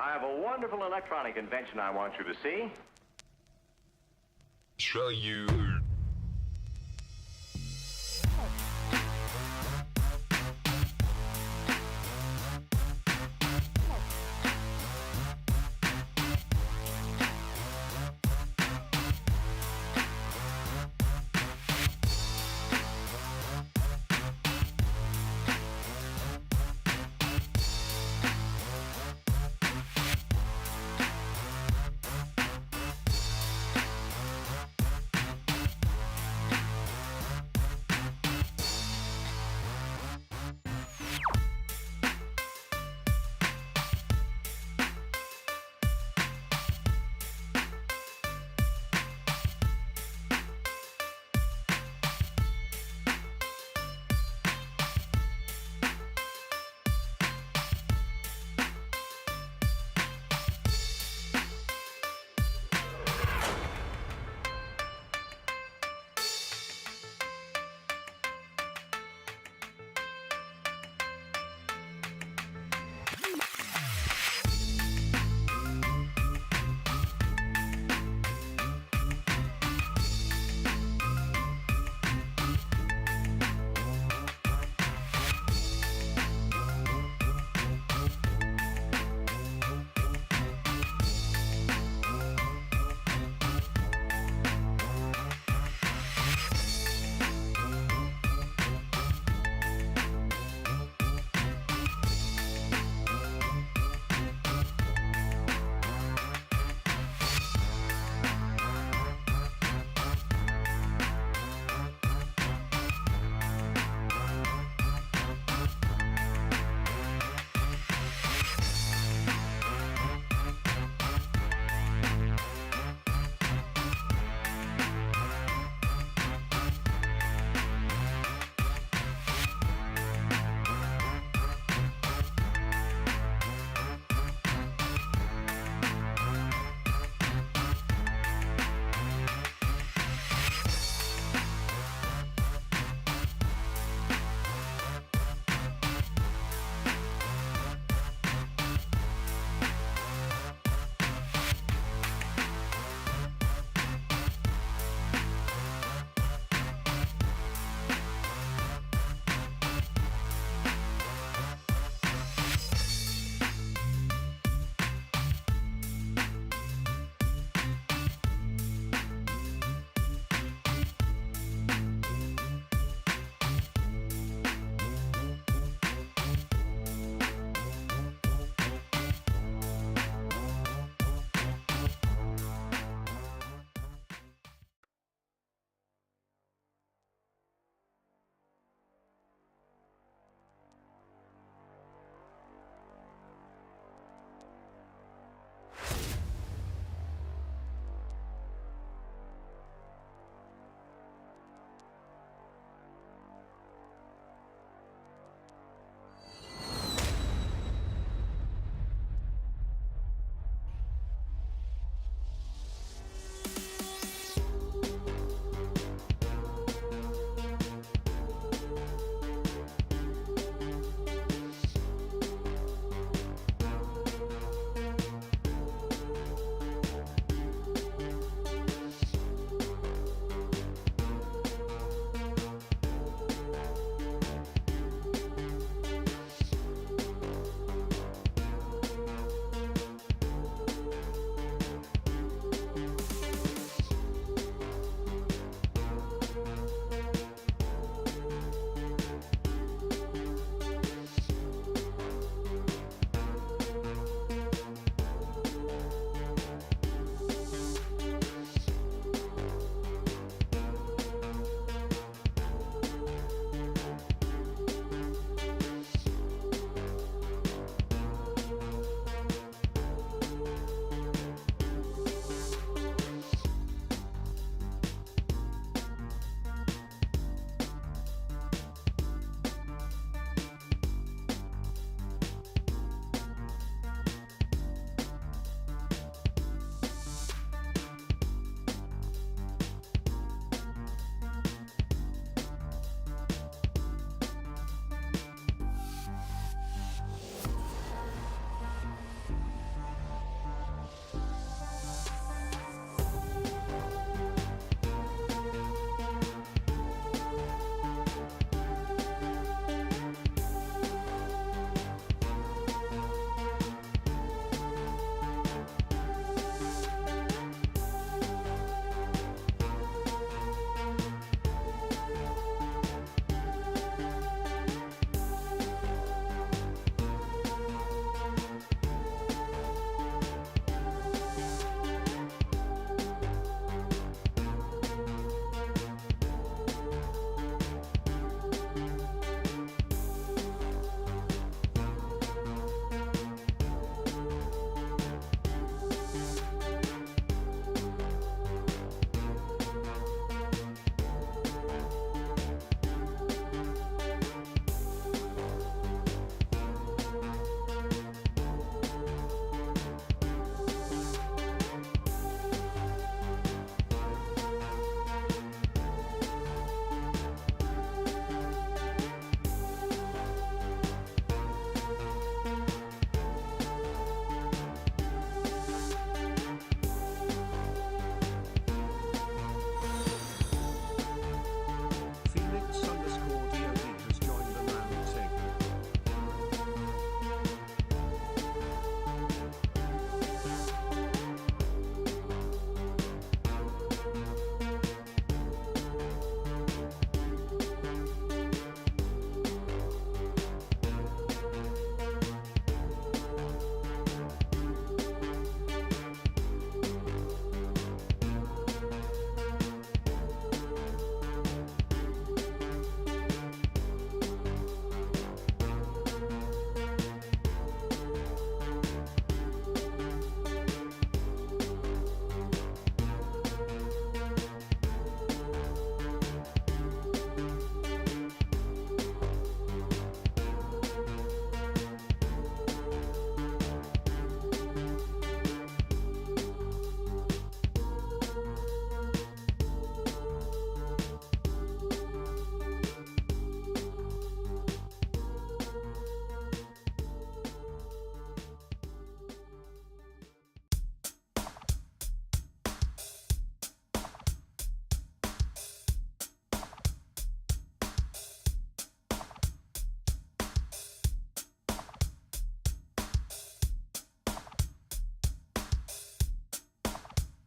I have a wonderful electronic invention I want you to see. Show you.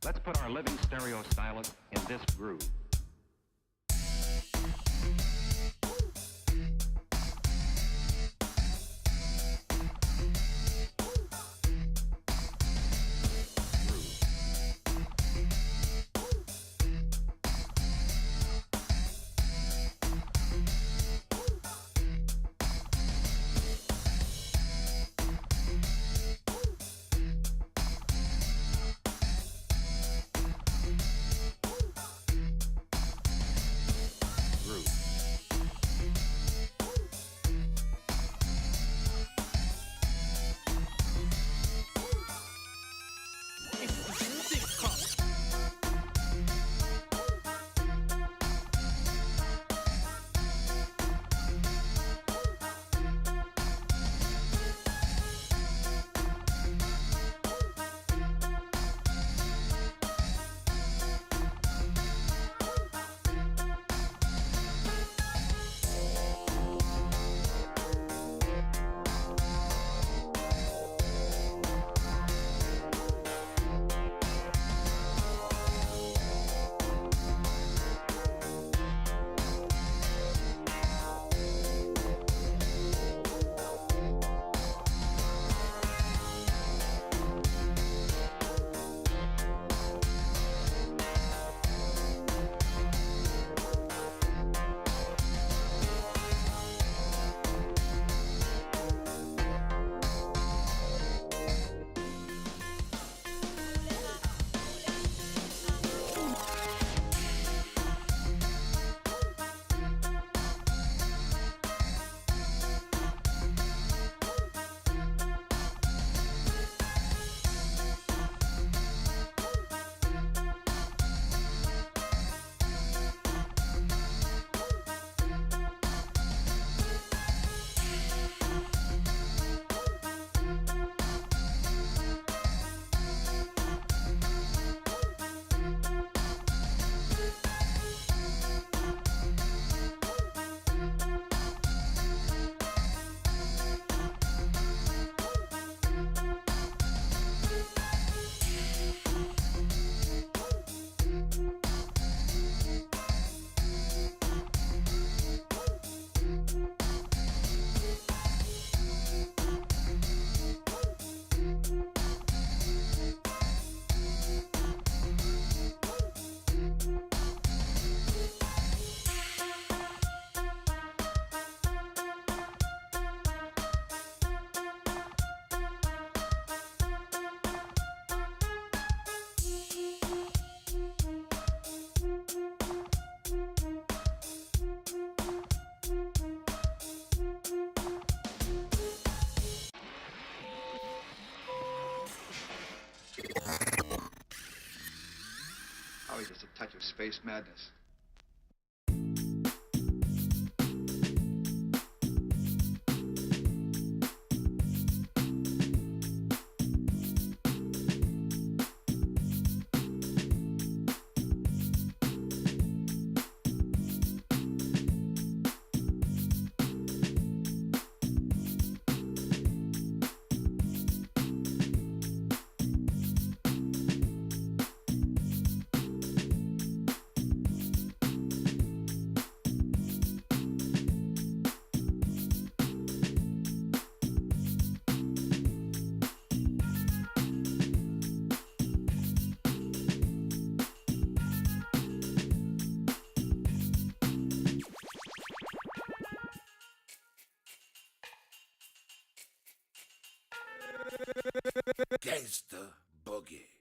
Let's put our living stereo stylus in this groove. Always just a touch of space madness. Gangsta Boogie.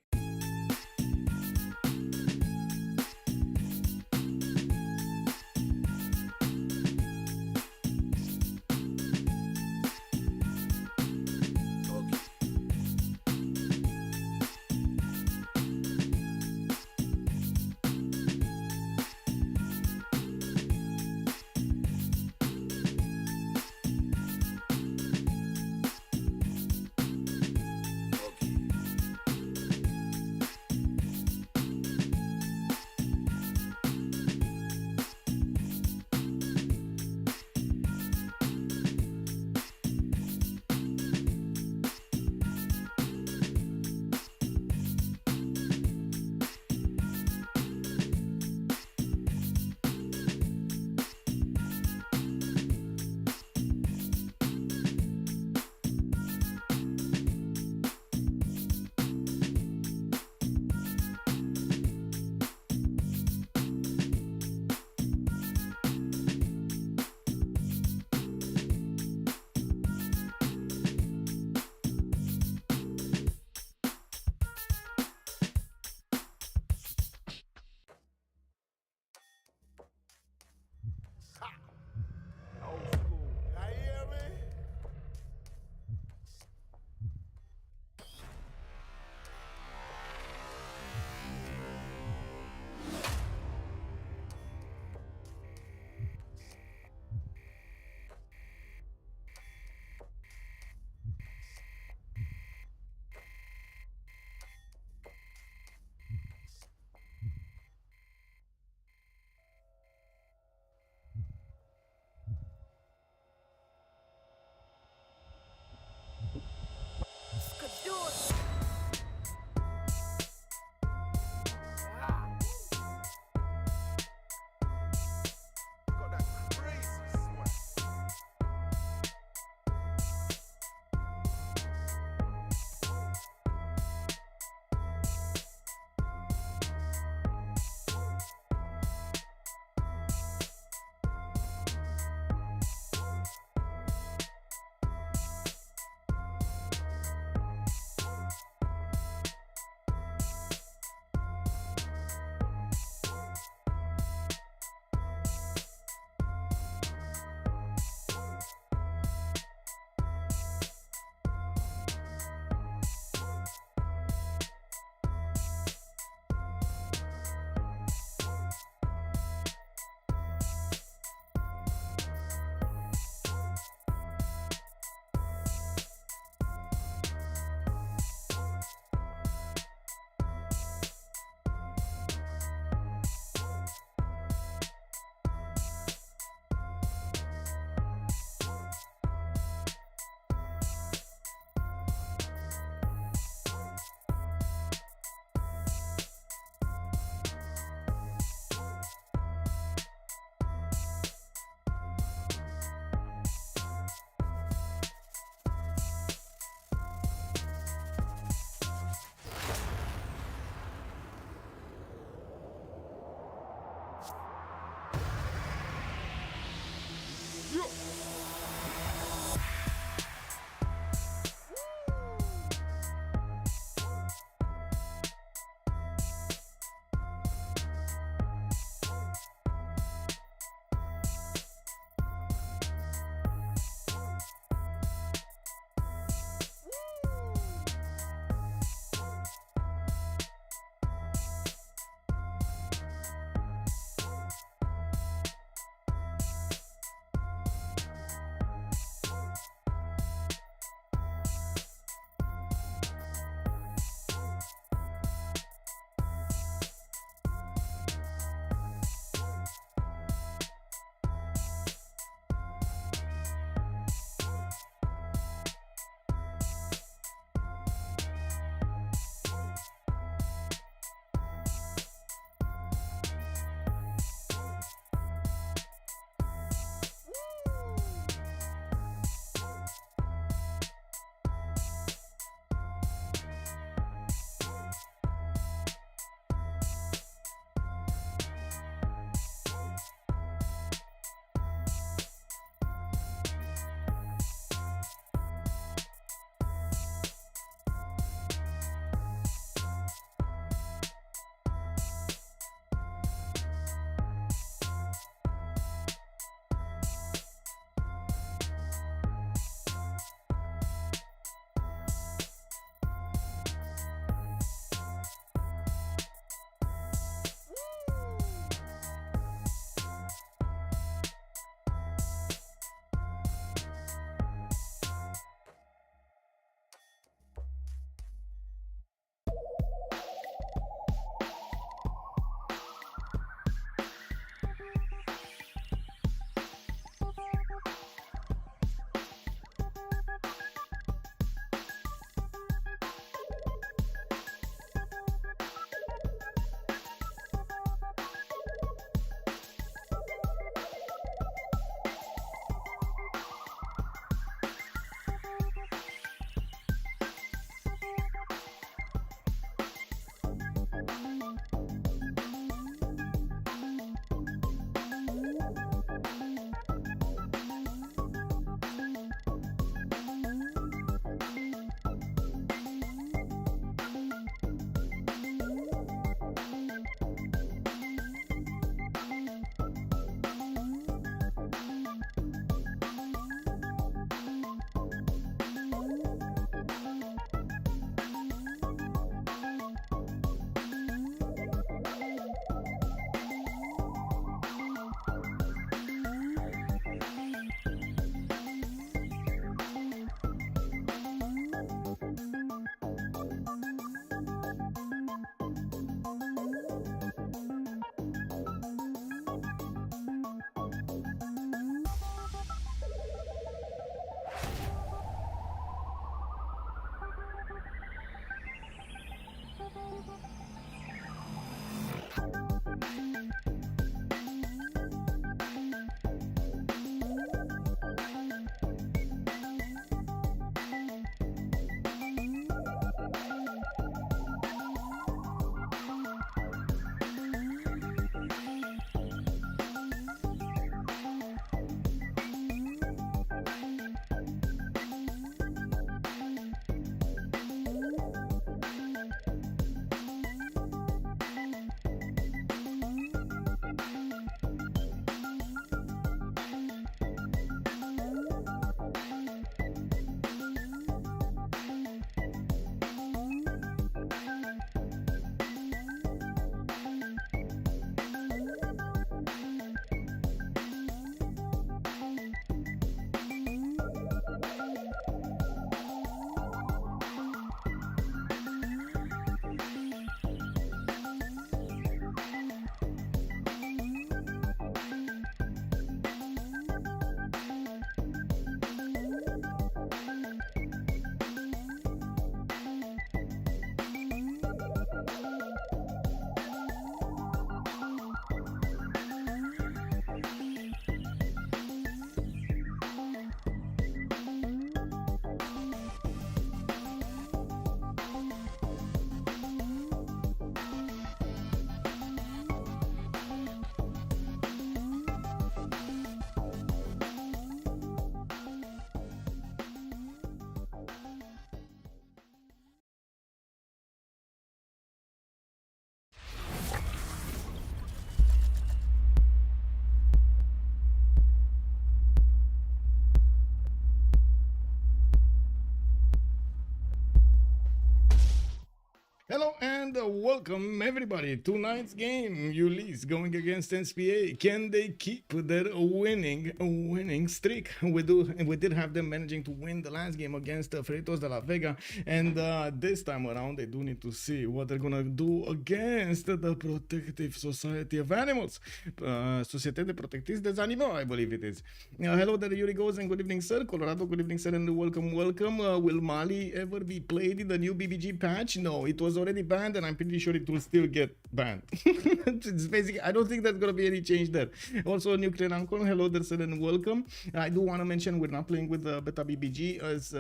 and welcome everybody. Tonight's game, Ulyss going against SPA. Can they keep their winning streak? We did have them managing to win the last game against Freitos de la Vega, and this time around they do need to see what they're gonna do against the Protective Society of Animals, Société de Protectrices des Animaux, I believe it is. Hello there, Yuri goes, and good evening, sir. Colorado, good evening, sir, and welcome. Will Mali ever be played in the new BBG patch? No, it was already banned, and I'm pretty sure it will still get banned. It's basically, I don't think there's gonna be any change there. Also, Nuclear Uncle, hello there, sir, and welcome. I do want to mention we're not playing with beta BBG, as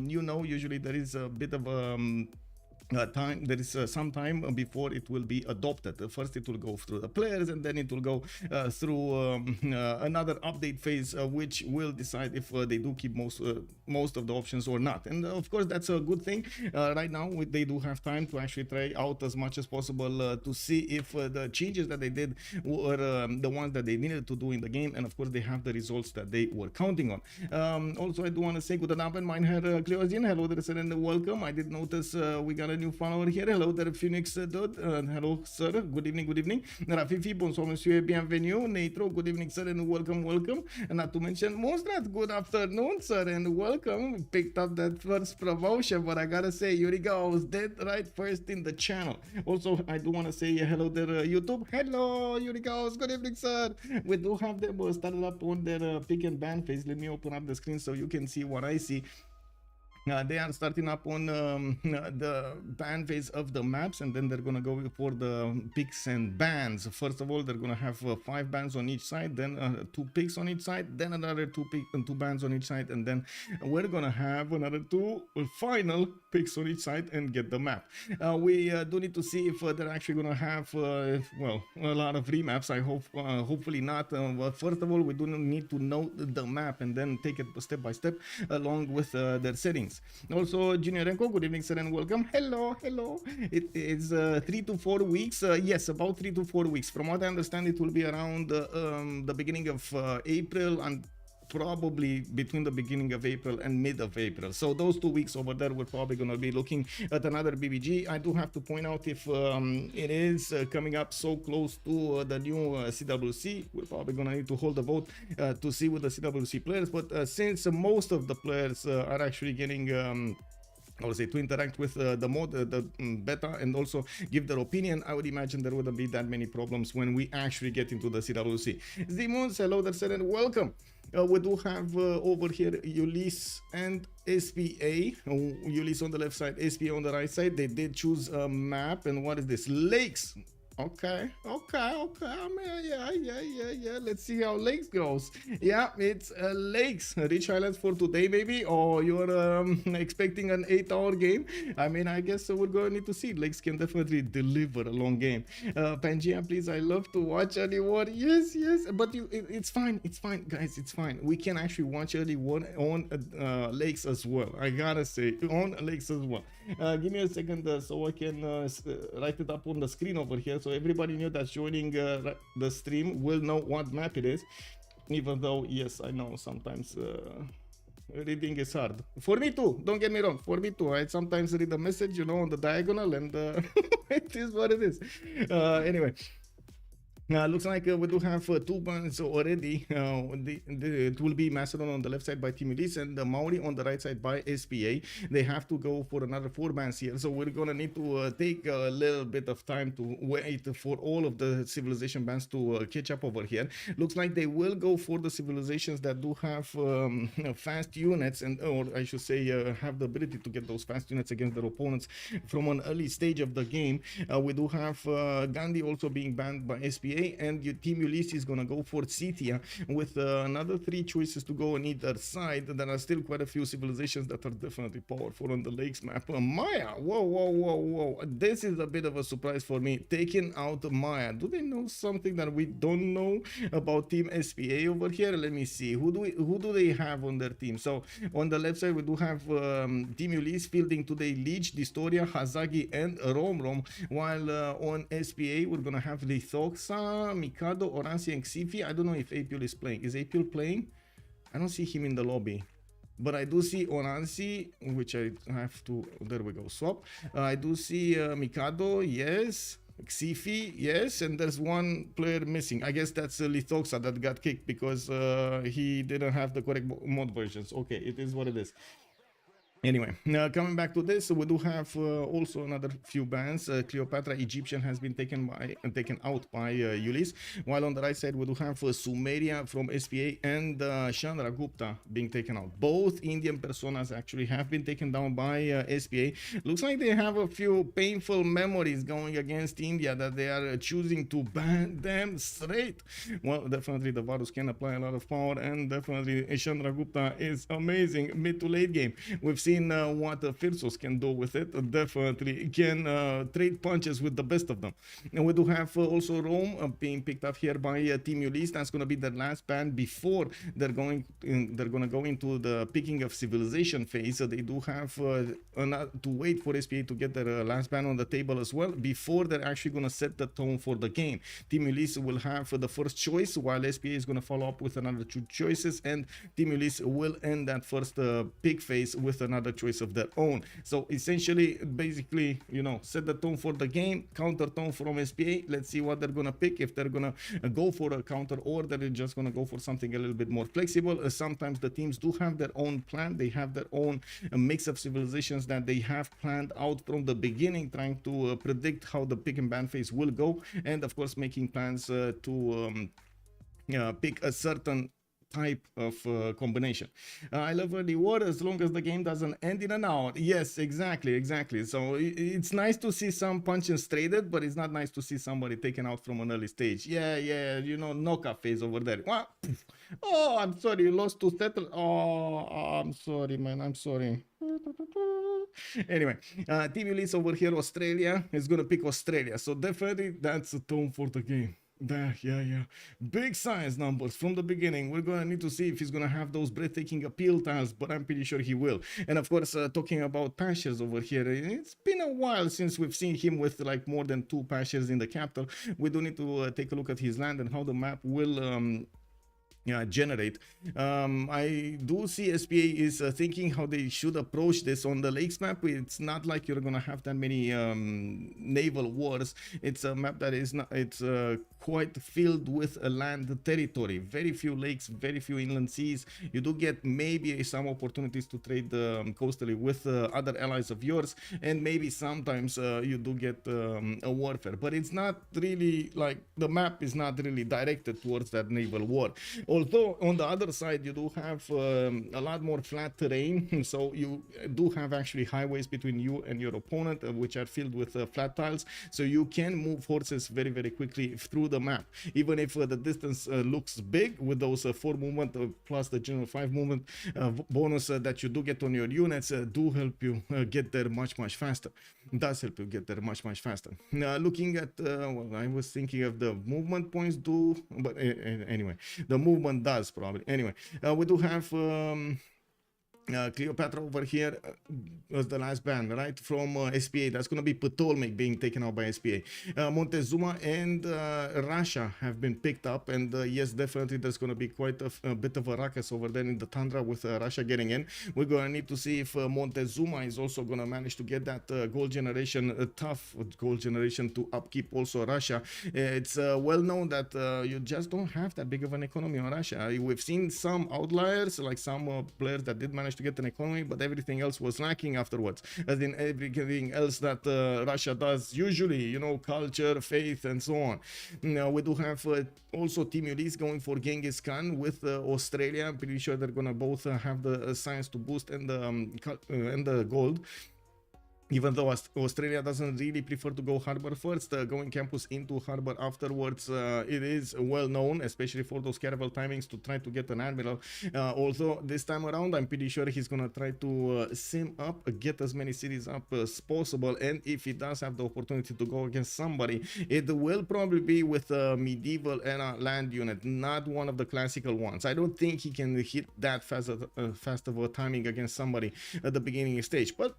you know, usually there is a bit of time. There is some time before it will be adopted. First it will go through the players, and then it will go through another update phase, which will decide if they do keep most of the options or not. And of course that's a good thing. Right now they do have time to actually try out as much as possible to see if the changes that they did were the ones that they needed to do in the game, and of course they have the results that they were counting on. Also, I do want to say good Abend, mein Herr Cleozin. Hello there, sir, and welcome. I did notice we got a new follower here. Hello there, Phoenix Dude. Hello, sir. Good evening, good evening. Rafifi, bonsoir, monsieur, bienvenue. Neitro, good evening, sir, and welcome. And not to mention Monstrat, good afternoon, sir, and welcome. Picked up that first promotion, but I gotta say, Yuri was dead right first in the channel. Also, I do want to say hello there, YouTube. Hello, Yuri good evening, sir. We do have them started up on their pick and ban phase. Let me open up the screen so you can see what I see. They are starting up on the ban phase of the maps, and then they're gonna go for the picks and bans. First of all, they're gonna have 5 bans on each side, then 2 picks on each side, then another 2 bans on each side, and then we're gonna have another 2 final picks on each side and get the map. We do need to see if they're actually gonna have well, a lot of remaps. I hope hopefully not. Well, first of all, we do need to know the map and then take it step by step along with their settings. Also, Junior Renko, good evening, sir, and welcome. Hello. It is 3 to 4 weeks. Yes, about 3 to 4 weeks. From what I understand, it will be around the beginning of April, and probably between the beginning of April and mid of April. So those 2 weeks over there, we're probably going to be looking at another BBG. I do have to point out, if it is coming up so close to the new CWC, we're probably going to need to hold a vote to see with the CWC players. But since most of the players are actually getting I would say to interact with the mod, the beta, and also give their opinion, I would imagine there wouldn't be that many problems when we actually get into the CWC. Zimons, hello there, sir, and welcome. We do have over here Ulyss and SPA. Ulyss on the left side, SPA on the right side. They did choose a map, and what is this? Lakes. Okay, man, yeah. Let's see how Lakes goes. Yeah, it's Lakes. Rich highlights for today, maybe, or you're expecting an 8-hour game. I mean, I guess we're going to need to see. Lakes can definitely deliver a long game. Pangea, please, I love to watch early war. Yes, but it's fine, guys, it's fine. We can actually watch early war on Lakes as well. I gotta say, on Lakes as well. Give me a second so I can write it up on the screen over here, so everybody new that's joining the stream will know what map it is. Even though, yes, I know sometimes reading is hard. For me too, don't get me wrong, for me too. I sometimes read the message, you know, on the diagonal, and it is what it is. Anyway. Looks like we do have 2 bans already. It will be Macedon on the left side by Team Ulyss, and the Maori on the right side by SPA. They have to go for another 4 bans here, so we're gonna need to take a little bit of time to wait for all of the civilization bans to catch up over here. Looks like they will go for the civilizations that do have fast units, and or I should say have the ability to get those fast units against their opponents from an early stage of the game. We do have Gandhi also being banned by SPA, and your Team Ulyss is gonna go for Scythia with another 3 choices to go on either side. There are still quite a few civilizations that are definitely powerful on the Lakes map. Maya, whoa, this is a bit of a surprise for me, taking out Maya. Do they know something that we don't know about Team SPA over here? Let me see, who do they have on their team? So on the left side we do have Team Ulyss fielding today Leech, Distoria, Hazagi, and Romrom, while on SPA we're gonna have Lithoxa, Mikado, Oransi, and Xifi. I don't know if Apul is playing. Is Apul playing? I don't see him in the lobby. But I do see Onansi, which I have to, there we go, swap. I do see Mikado, yes. Xifi, yes, and there's one player missing. I guess that's Lithoxa that got kicked because he didn't have the correct mod versions. Okay, it is what it is. Anyway, coming back to this, we do have also another few bans. Cleopatra Egyptian has been taken out by Ulyss, while on the right side we do have Sumeria from SPA and Chandra Gupta being taken out. Both Indian personas actually have been taken down by SPA. Looks like they have a few painful memories going against India that they are choosing to ban them straight. Well, definitely the Varus can apply a lot of power, and definitely Chandra Gupta is amazing mid to late game. We've seen what Firsos can do with it. Definitely can trade punches with the best of them. And we do have also Rome being picked up here by Team Ulyss. That's going to be the last ban before they're going to go into the picking of civilization phase. So they do have to wait for SPA to get their last ban on the table as well before they're actually going to set the tone for the game. Team Ulyss will have the first choice, while SPA is going to follow up with another 2 choices, and Team Ulyss will end that first pick phase with another choice of their own. So essentially, basically, you know, set the tone for the game, counter tone from SPA. Let's see what they're gonna pick, if they're gonna go for a counter or they're just gonna go for something a little bit more flexible. Sometimes the teams do have their own plan. They have their own mix of civilizations that they have planned out from the beginning, trying to predict how the pick and ban phase will go, and of course making plans to pick a certain type of combination. I love early war as long as the game doesn't end in an hour. Yes, exactly. So it's nice to see some punches traded, but it's not nice to see somebody taken out from an early stage. Yeah, you know, knockout phase over there. What? Oh, I'm sorry, you lost to settle. Oh, I'm sorry, man, I'm sorry. Anyway, Team Ulyss over here, Australia is gonna pick Australia, so definitely that's a tone for the game. Yeah. Big science numbers from the beginning. We're gonna need to see if he's gonna have those breathtaking appeal tiles, but I'm pretty sure he will. And of course, talking about pastures over here, it's been a while since we've seen him with like more than 2 pastures in the capital. We do need to take a look at his land and how the map will generate. I do see SPA is thinking how they should approach this on the lakes map. It's not like you're gonna have that many naval wars. It's a map that is not, it's quite filled with a land territory, very few lakes, very few inland seas. You do get maybe some opportunities to trade coastally with other allies of yours, and maybe sometimes you do get a warfare, but it's not really like the map is not really directed towards that naval war. Although on the other side you do have a lot more flat terrain, so you do have actually highways between you and your opponent, which are filled with flat tiles, so you can move horses very quickly through the map, even if the distance looks big with those 4 movement plus the general 5 movement bonus that you do get on your units do help you get there much faster. Does help you get there much faster. Looking at well, I was thinking of the movement points do, but anyway, the movement does probably. Anyway, we do have Cleopatra over here was the last ban, right, from SPA. That's going to be Ptolemy being taken out by SPA. Montezuma and Russia have been picked up, and yes, definitely there's going to be quite a bit of a ruckus over there in the tundra with Russia getting in. We're going to need to see if Montezuma is also going to manage to get that gold generation, tough gold generation to upkeep also Russia. It's well known that you just don't have that big of an economy on Russia. We've seen some outliers, like some players that did manage to get an economy, but everything else was lacking afterwards, as in everything else that Russia does usually, you know, culture, faith, and so on. Now we do have also Team Ulyss going for Genghis Khan with Australia. I'm pretty sure they're gonna both have the science to boost and the gold. Even though Australia doesn't really prefer to go harbor first, going campus into harbor afterwards, it is well known, especially for those caravel timings, to try to get an admiral. Although this time around, I'm pretty sure he's gonna try to sim up, get as many cities up as possible, and if he does have the opportunity to go against somebody, it will probably be with a medieval era land unit, not one of the classical ones. I don't think he can hit that fast of a timing against somebody at the beginning stage, but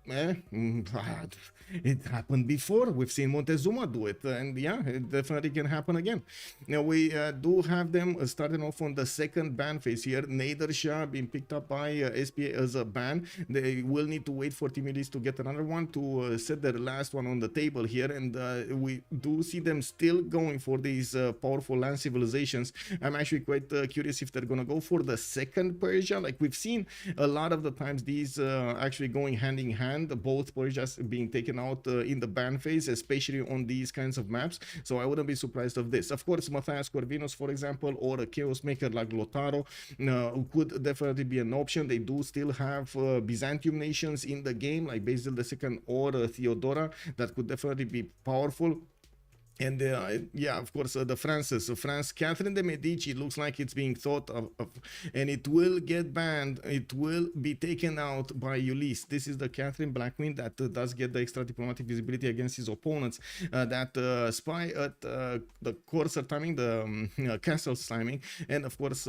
it happened before. We've seen Montezuma do it, and yeah, it definitely can happen again. Now we do have them starting off on the second ban phase here. Nader Shah being picked up by SPA as a ban. They will need to wait for Team Ulyss to get another one to set their last one on the table here, and we do see them still going for these powerful land civilizations. I'm actually quite curious if they're gonna go for the second Persia. Like we've seen a lot of the times these actually going hand in hand, both Persias being taken out in the ban phase, especially on these kinds of maps. So I wouldn't be surprised of this. Of course, Matthias Corvinus, for example, or a chaos maker like Lotaro could definitely be an option. They do still have Byzantium nations in the game, like Basil II or Theodora, that could definitely be powerful. And yeah, of course, the France, Catherine de Medici looks like it's being thought of, and it will get banned. It will be taken out by Ulyss. This is the Catherine Black Queen that does get the extra diplomatic visibility against his opponents, that spy at the courser timing, the castle's timing, and of course,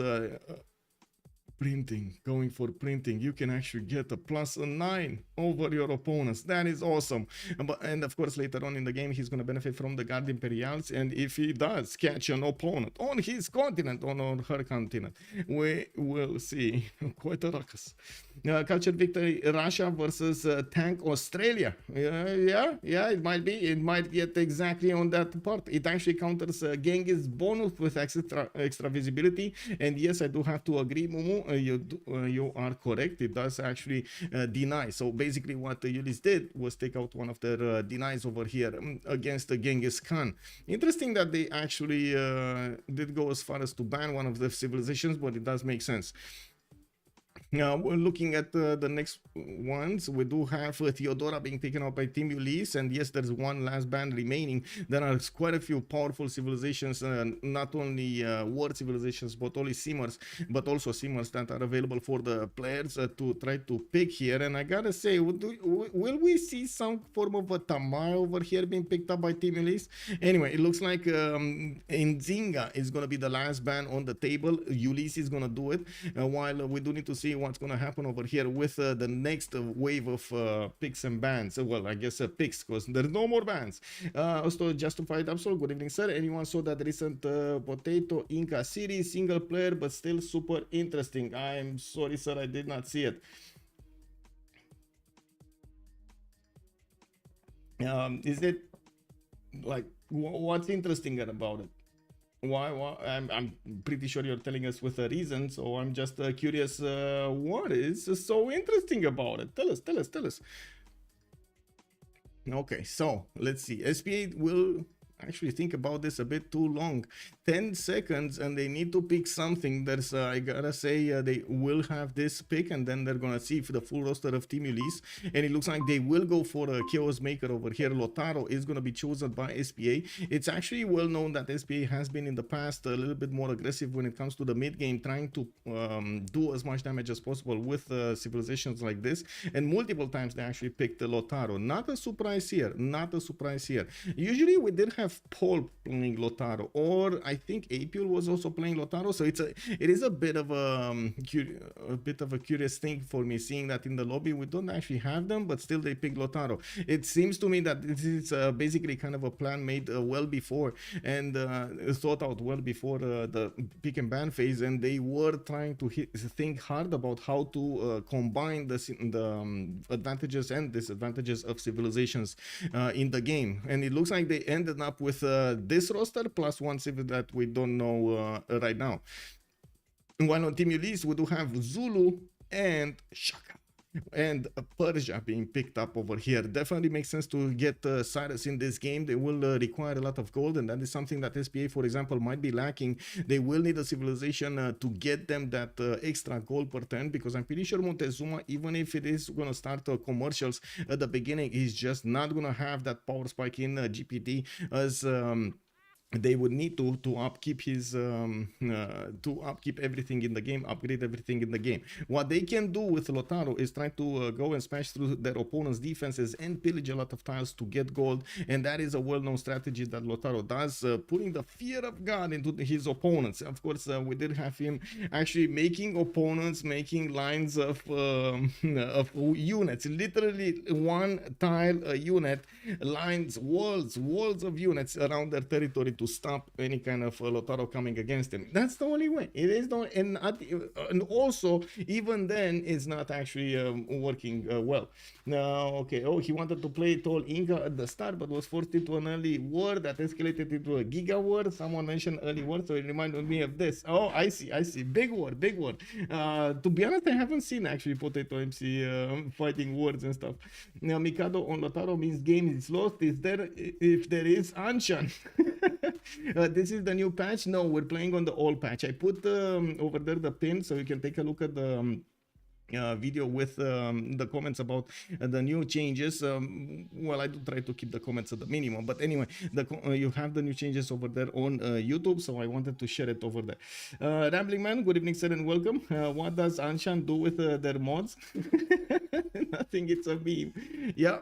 printing, going for printing, you can actually get a +9 over your opponents. That is awesome. And of course, later on in the game, he's going to benefit from the Guard Imperials. And if he does catch an opponent on his continent, on her continent, we will see quite a ruckus. Captured victory, Russia versus Tank Australia. Yeah, it might be. It might get exactly on that part. It actually counters Genghis bonus with extra visibility. And yes, I do have to agree, Momo. You are correct. It does actually deny. So basically what Ulyss did was take out one of their denies over here against the Genghis Khan. Interesting that they actually did go as far as to ban one of the civilizations, but it does make sense. Now we're looking at the next ones. We do have Theodora being taken out by Team Ulyss, and yes, there's one last ban remaining. There are quite a few powerful civilizations, not only war civilizations, but also simmers that are available for the players to try to pick here. And I gotta say, will we see some form of a Tamar over here being picked up by Team Ulyss? Anyway, it looks like Nzinga is gonna be the last ban on the table. Ulyss is gonna do it, while we do need to see what's going to happen over here with the next wave of picks and bans. Well, I guess picks, because there's no more bans. Also, Justified Absol, good evening, sir. Anyone saw that recent Potato Inca series, single player, but still super interesting? I'm sorry, sir, I did not see it. Is it like, what's interesting about it? Why? I'm pretty sure you're telling us with a reason, so I'm just curious, what is so interesting about it? Tell us. Okay, so let's see. SPA will actually think about this a bit too long. 10 seconds and they need to pick something. There's I gotta say, they will have this pick, and then they're gonna see if the full roster of Team Ulyss, and it looks like they will go for a Chaos Maker over here. Lotaro is gonna be chosen by SPA. It's actually well known that SPA has been in the past a little bit more aggressive when it comes to the mid game, trying to do as much damage as possible with civilizations like this, and multiple times they actually picked the Lotaro. Not a surprise here. Usually we did have Paul playing Lotaro, or I think Apul was also playing Lotaro, so it is a bit of a curious thing for me, seeing that in the lobby we don't actually have them, but still they pick Lotaro. It seems to me that this is basically kind of a plan made well before, and thought out well before the pick and ban phase, and they were trying to think hard about how to combine the advantages and disadvantages of civilizations in the game, and it looks like they ended up with this roster plus one civ that we don't know right now. While on Team Ulyss we do have Zulu and Shaka and Persia being picked up over here. Definitely makes sense to get Cyrus in this game. They will require a lot of gold, and that is something that SPA, for example, might be lacking. They will need a civilization to get them that extra gold per turn, because I'm pretty sure Montezuma, even if it is going to start commercials at the beginning, he's just not going to have that power spike in GPD as they would need to upkeep his to upkeep everything in the game, upgrade everything in the game. What they can do with Lotaro is try to go and smash through their opponent's defenses and pillage a lot of tiles to get gold, and that is a well-known strategy that Lotaro does, putting the fear of God into his opponents. Of course, we did have him actually making opponents making lines of units, literally one tile a unit, lines, walls of units around their territory to stop any kind of Lotaro coming against him. That's the only way. It is not, and also even then it's not actually working well. Now, okay, oh, he wanted to play Tall Inca at the start, but was forced into an early war that escalated into a Giga war. Someone mentioned early war, so it reminded me of this. Oh, I see. Big war. To be honest, I haven't seen actually Potato MC fighting wars and stuff. Now, Mikado on Lotaro means game is lost. Is there, if there is, Anshan? This is the new patch. No, we're playing on the old patch. I put over there the pin so you can take a look at the video with the comments about the new changes. Well, I do try to keep the comments at the minimum, but anyway, you have the new changes over there on YouTube, so I wanted to share it over there. Rambling Man, good evening, sir, and welcome. What does Anshan do with their mods? Nothing, it's a meme. Yeah.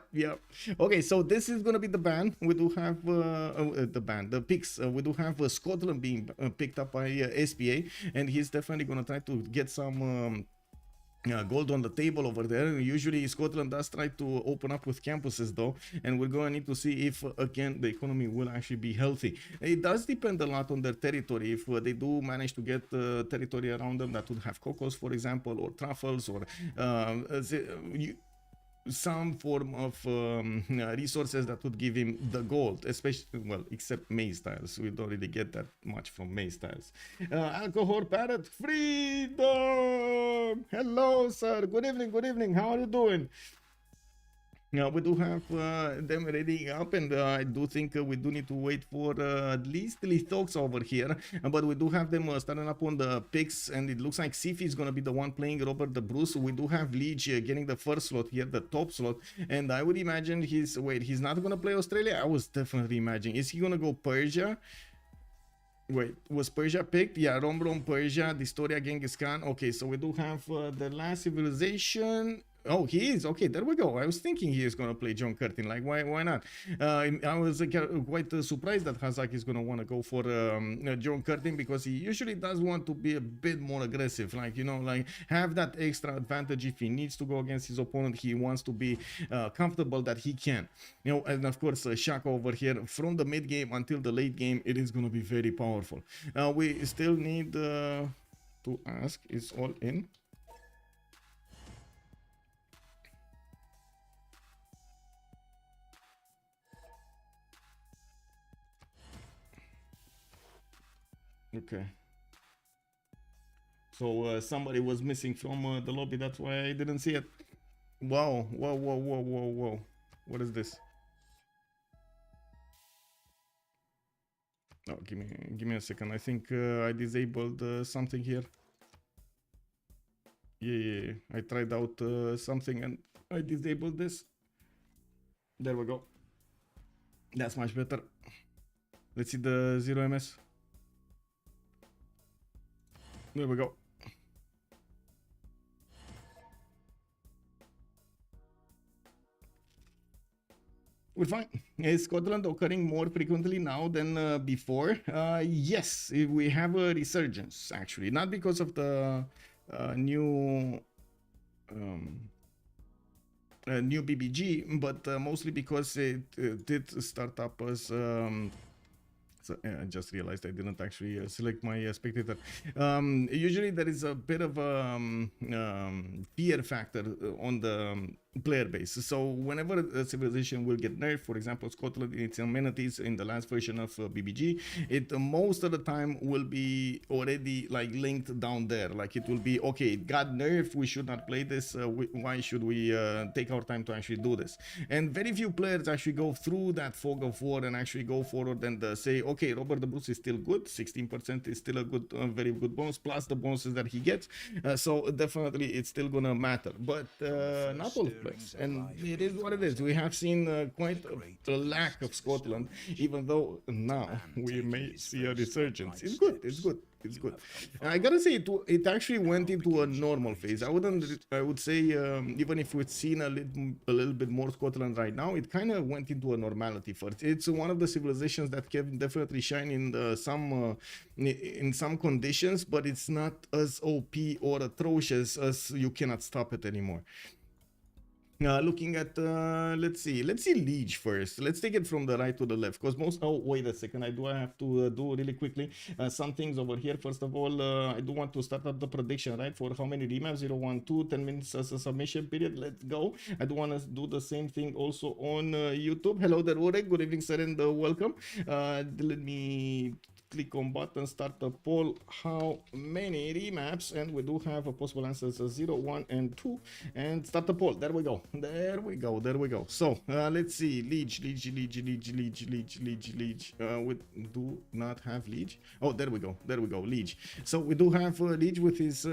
Okay, so this is gonna be the ban. We do have the picks. We do have Scotland being picked up by SPA, and he's definitely gonna try to get some gold on the table over there. Usually Scotland does try to open up with campuses though, and we're going to need to see if again the economy will actually be healthy. It does depend a lot on their territory. If they do manage to get territory around them that would have cocos, for example, or truffles, or some form of resources that would give him the gold, especially, well, except maize tiles. We don't really get that much from maize tiles. Alcohol Parrot, freedom! Hello, sir. Good evening. How are you doing? We do have them ready up, and I do think we do need to wait for at least Lithox over here, but we do have them starting up on the picks, and it looks like Sifi is going to be the one playing Robert the Bruce. We do have Leech getting the first slot here, the top slot, and I would imagine he's not going to play Australia. I was definitely imagining, is he going to go Persia? Wait, was Persia picked? Yeah, Rombrom, Persia, Distoria, Genghis Khan. Okay, so we do have the last civilization. Oh, he is. Okay, there we go. I was thinking he is going to play John Curtin. Like, why not? I was quite surprised that Hazak is going to want to go for John Curtin, because he usually does want to be a bit more aggressive. Like, you know, like have that extra advantage if he needs to go against his opponent. He wants to be comfortable that he can. You know, and of course, Shaka over here from the mid game until the late game, it is going to be very powerful. We still need to ask, is all in? Okay, so somebody was missing from the lobby, that's why I didn't see it. Whoa, what is this? Oh, give me a second. I think I disabled something here. Yeah, I tried out something and I disabled this. There we go. That's much better. Let's see the 0 ms. There we go. We're fine. Is Scotland occurring more frequently now than before? Yes, we have a resurgence actually, not because of the new BBG, but mostly because it did start up as so I just realized I didn't actually select my spectator. Usually there is a bit of a fear factor on the player base. So whenever a civilization will get nerfed, for example, Scotland, its amenities in the last version of BBG, it most of the time will be already like linked down there. Like it will be, okay, it got nerfed, we should not play this. Why should we take our time to actually do this? And very few players actually go through that fog of war and actually go forward and say, okay, Robert the Bruce is still good. 16% is still a good, very good bonus, plus the bonuses that he gets. So definitely it's still gonna matter. But not all players. complex, and it is what it is. We have seen quite a lack of Scotland, even though now we may see a resurgence. It's good. It's good. It's good. I gotta say, it actually went into a normal phase. I would say, even if we've seen a little bit more Scotland right now, it kind of went into a normality first. It's one of the civilizations that can definitely shine in some conditions, but it's not as OP or atrocious as you cannot stop it anymore. Looking at, let's see Liege first. Let's take it from the right to the left, because wait a second, I have to do really quickly some things over here. First of all, I do want to start up the prediction, right, for how many remaps. 0, 1, 2, 10 minutes as a submission period. Let's go. I do want to do the same thing also on YouTube. Hello there, Orek. Good evening, sir, and welcome. Let me click on button, start the poll. How many remaps? And we do have a possible answers 0, 1, and 2. And start the poll. There we go. There we go. So let's see. Liege. We do not have Liege. Oh, there we go. Liege. So we do have Liege with his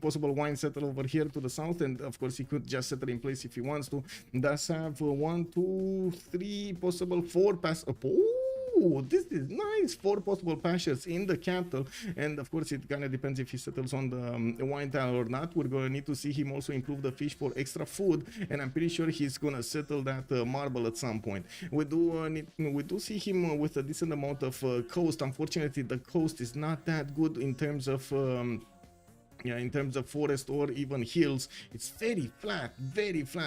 possible wine settle over here to the south, and of course he could just settle in place if he wants to. Does have 1, 2, 3 possible 4 pass. Oh, this is nice. 4 possible pastures in the capital, and of course it kind of depends if he settles on the wine tile or not. We're gonna need to see him also improve the fish for extra food, and I'm pretty sure he's gonna settle that marble at some point. We do see him with a decent amount of coast. Unfortunately, the coast is not that good in terms of forest or even hills. It's very flat.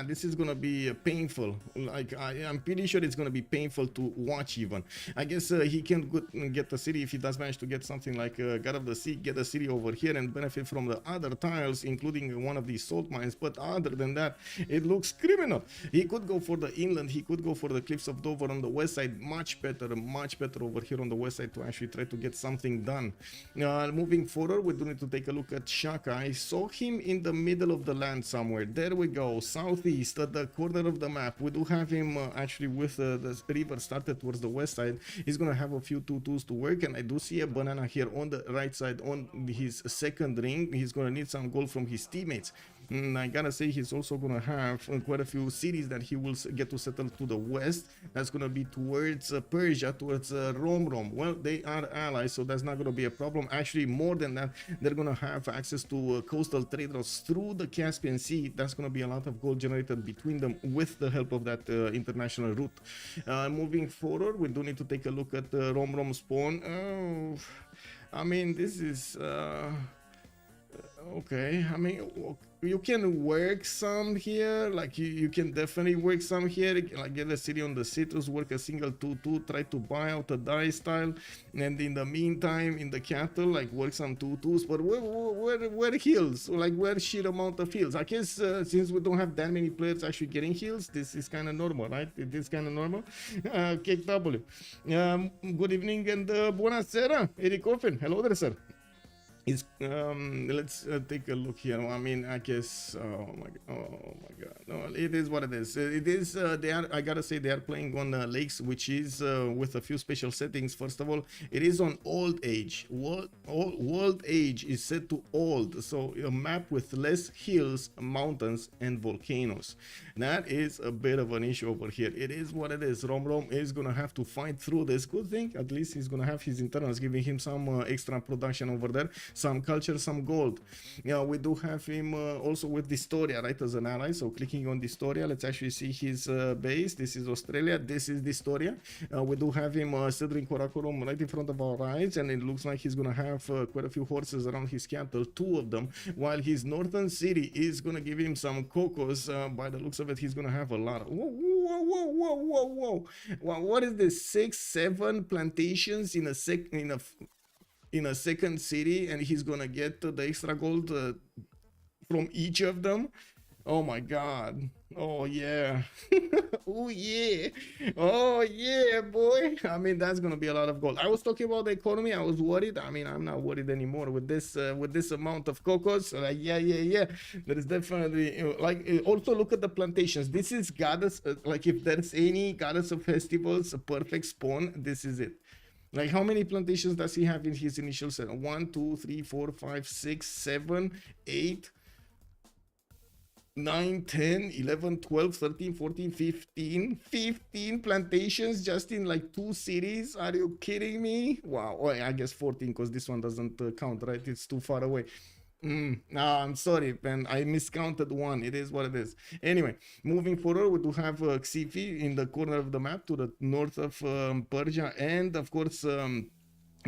This is gonna be painful. Like I'm pretty sure it's gonna be painful to watch. Even I guess he can get the city if he does manage to get something like God of the Sea, get a city over here and benefit from the other tiles, including one of these salt mines. But other than that, it looks criminal. He could go for the inland, he could go for the cliffs of Dover on the west side. Much better over here on the west side to actually try to get something done. Moving forward, we do need to take a look at Shaka. I saw him in the middle of the land somewhere. There we go, southeast at the corner of the map. We do have him actually with the river started towards the west side. He's gonna have a few 2-2s to work, and I do see a banana here on the right side on his second ring. He's gonna need some gold from his teammates. I gotta say, he's also gonna have quite a few cities that he will get to settle to the west. That's gonna be towards Persia, towards Rom. Well, they are allies, so that's not gonna be a problem. Actually, more than that, they're gonna have access to coastal trade routes through the Caspian Sea. That's gonna be a lot of gold generated between them with the help of that international route. Moving forward, we do need to take a look at the Rom spawn. Oh, I mean, this is okay. I mean, you can work some here, like you can definitely work some here, like get a city on the citrus, work a single 2-2, try to buy out a dice tile, and in the meantime in the capital, like work some 2-2s. But where heals, like where sheer amount of heals? I guess since we don't have that many players actually getting heals, this is kind of normal, right? It is kind of normal. KW, good evening and buona sera, Eric Offen. Hello there, sir. Let's take a look here. I mean, I guess, oh my god, no, it is what it is. It is I gotta say, they are playing on lakes, which is with a few special settings. First of all, it is on old age. World age is set to old, so a map with less hills, mountains, and volcanoes. That is a bit of an issue over here. It is what it is. Rom is gonna have to fight through this. Good thing, at least he's gonna have his internals giving him some extra production over there, some culture, some gold. Yeah, we do have him also with Distoria, right, as an ally. So clicking on Distoria, let's actually see his base. This is Australia, this is Distoria. We do have him settling Karakorum right in front of our eyes, and it looks like he's gonna have quite a few horses around his capital, 2 of them, while his northern city is gonna give him some cocos. By the looks of it, he's gonna have a lot of whoa. What is this? 6, 7 plantations in a second city, and he's gonna get the extra gold from each of them. Oh my god. Oh yeah. Oh yeah, boy. I mean, that's gonna be a lot of gold. I was talking about the economy. I was worried. I mean, I'm not worried anymore with this amount of cocos. Like, yeah. There is definitely also look at the plantations. This is goddess. Like, if there's any goddess of festivals, a perfect spawn, this is it. Like, how many plantations does he have in his initial set? 1, 2, 3, 4, 5, 6, 7, 8, 9, 10, 11, 12, 13, 14, 15 plantations just in like 2 cities. Are you kidding me? Wow. Oh, I guess 14 because this one doesn't count, right? It's too far away. No, I'm sorry, man. I miscounted one. It is what it is. Anyway, moving forward, we do have Xifi in the corner of the map to the north of Persia, and of course,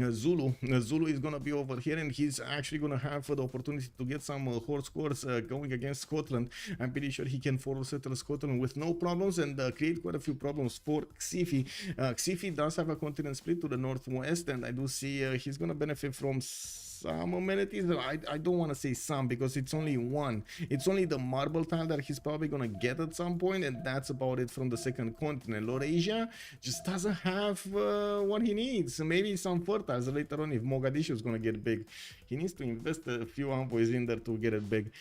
Zulu. Zulu is gonna be over here, and he's actually gonna have the opportunity to get some horse scores going against Scotland. I'm pretty sure he can forward settle Scotland with no problems and create quite a few problems for Xifi. Xifi does have a continent split to the northwest, and I do see he's gonna benefit from some amenities. I don't want to say some because it's only one. It's only the marble tile that he's probably gonna get at some point, and that's about it from the second continent. Laurasia just doesn't have what he needs. Maybe some fertiles later on if Mogadishu is gonna get big. He needs to invest a few envoys in there to get it big.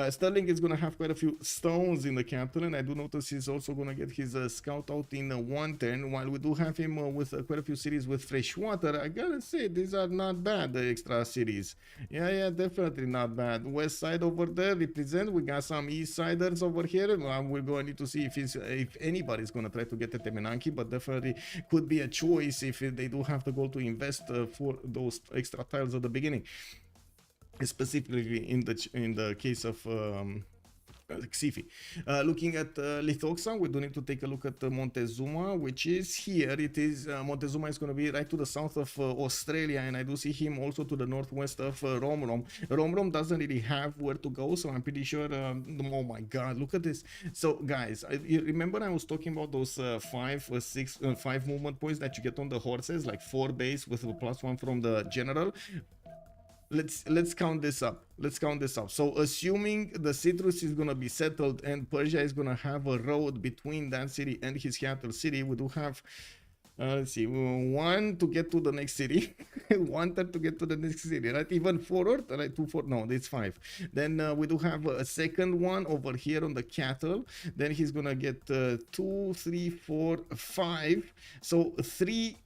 Sterling is gonna have quite a few stones in the capital, and I do notice he's also gonna get his scout out in one turn. While we do have him with quite a few cities with fresh water, I gotta say these are not bad, the extra cities. Yeah, definitely not bad. West side over there represent. We got some east siders over here. We're going to need to see if anybody's going to try to get the Temenanki, but definitely could be a choice if they do have the goal to invest for those extra tiles at the beginning. Specifically in the case of Xifi. Looking at Lithoxa, we do need to take a look at Montezuma, which is here. It is Montezuma is going to be right to the south of Australia, and I do see him also to the northwest of Romrom. Romrom doesn't really have where to go, so I'm pretty sure. Oh my God, look at this! So guys, you remember I was talking about those 5 movement points that you get on the horses, like 4 base with a +1 from the general. Let's count this up. So assuming the citrus is gonna be settled and Persia is gonna have a road between that city and his capital city, we do have let's see, 1 to get to the next city, 1 turn to get to the next city, right? Even forward, right? 2, 4, no, it's 5. Then we do have a second one over here on the cattle. Then he's gonna get 2, 3, 4, 5. So 3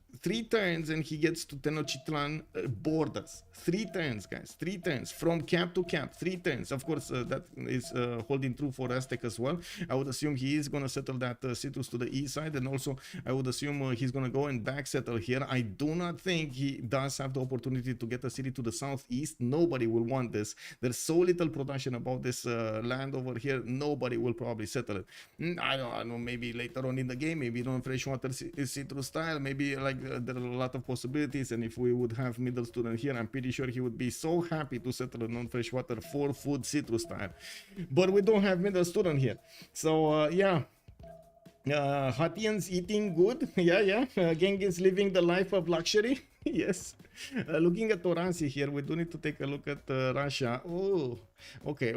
turns and he gets to Tenochtitlan borders. 3 turns, guys. 3 turns from cap to cap. 3 turns. Of course, that is holding true for Aztec as well. I would assume he is going to settle that citrus to the east side, and also I would assume he's going to go and back settle here. I do not think he does have the opportunity to get a city to the southeast. Nobody will want this. There's so little production about this land over here. Nobody will probably settle it. I don't know. Maybe later on in the game, maybe on freshwater citrus style, maybe like there are a lot of possibilities, and if we would have middle student here, I'm pretty sure he would be so happy to settle a non-freshwater 4-food citrus style. But we don't have middle student here, so yeah. Hatians eating good. Yeah. Genghis living the life of luxury. Yes. Looking at Toransi here, we do need to take a look at Russia. Oh, okay.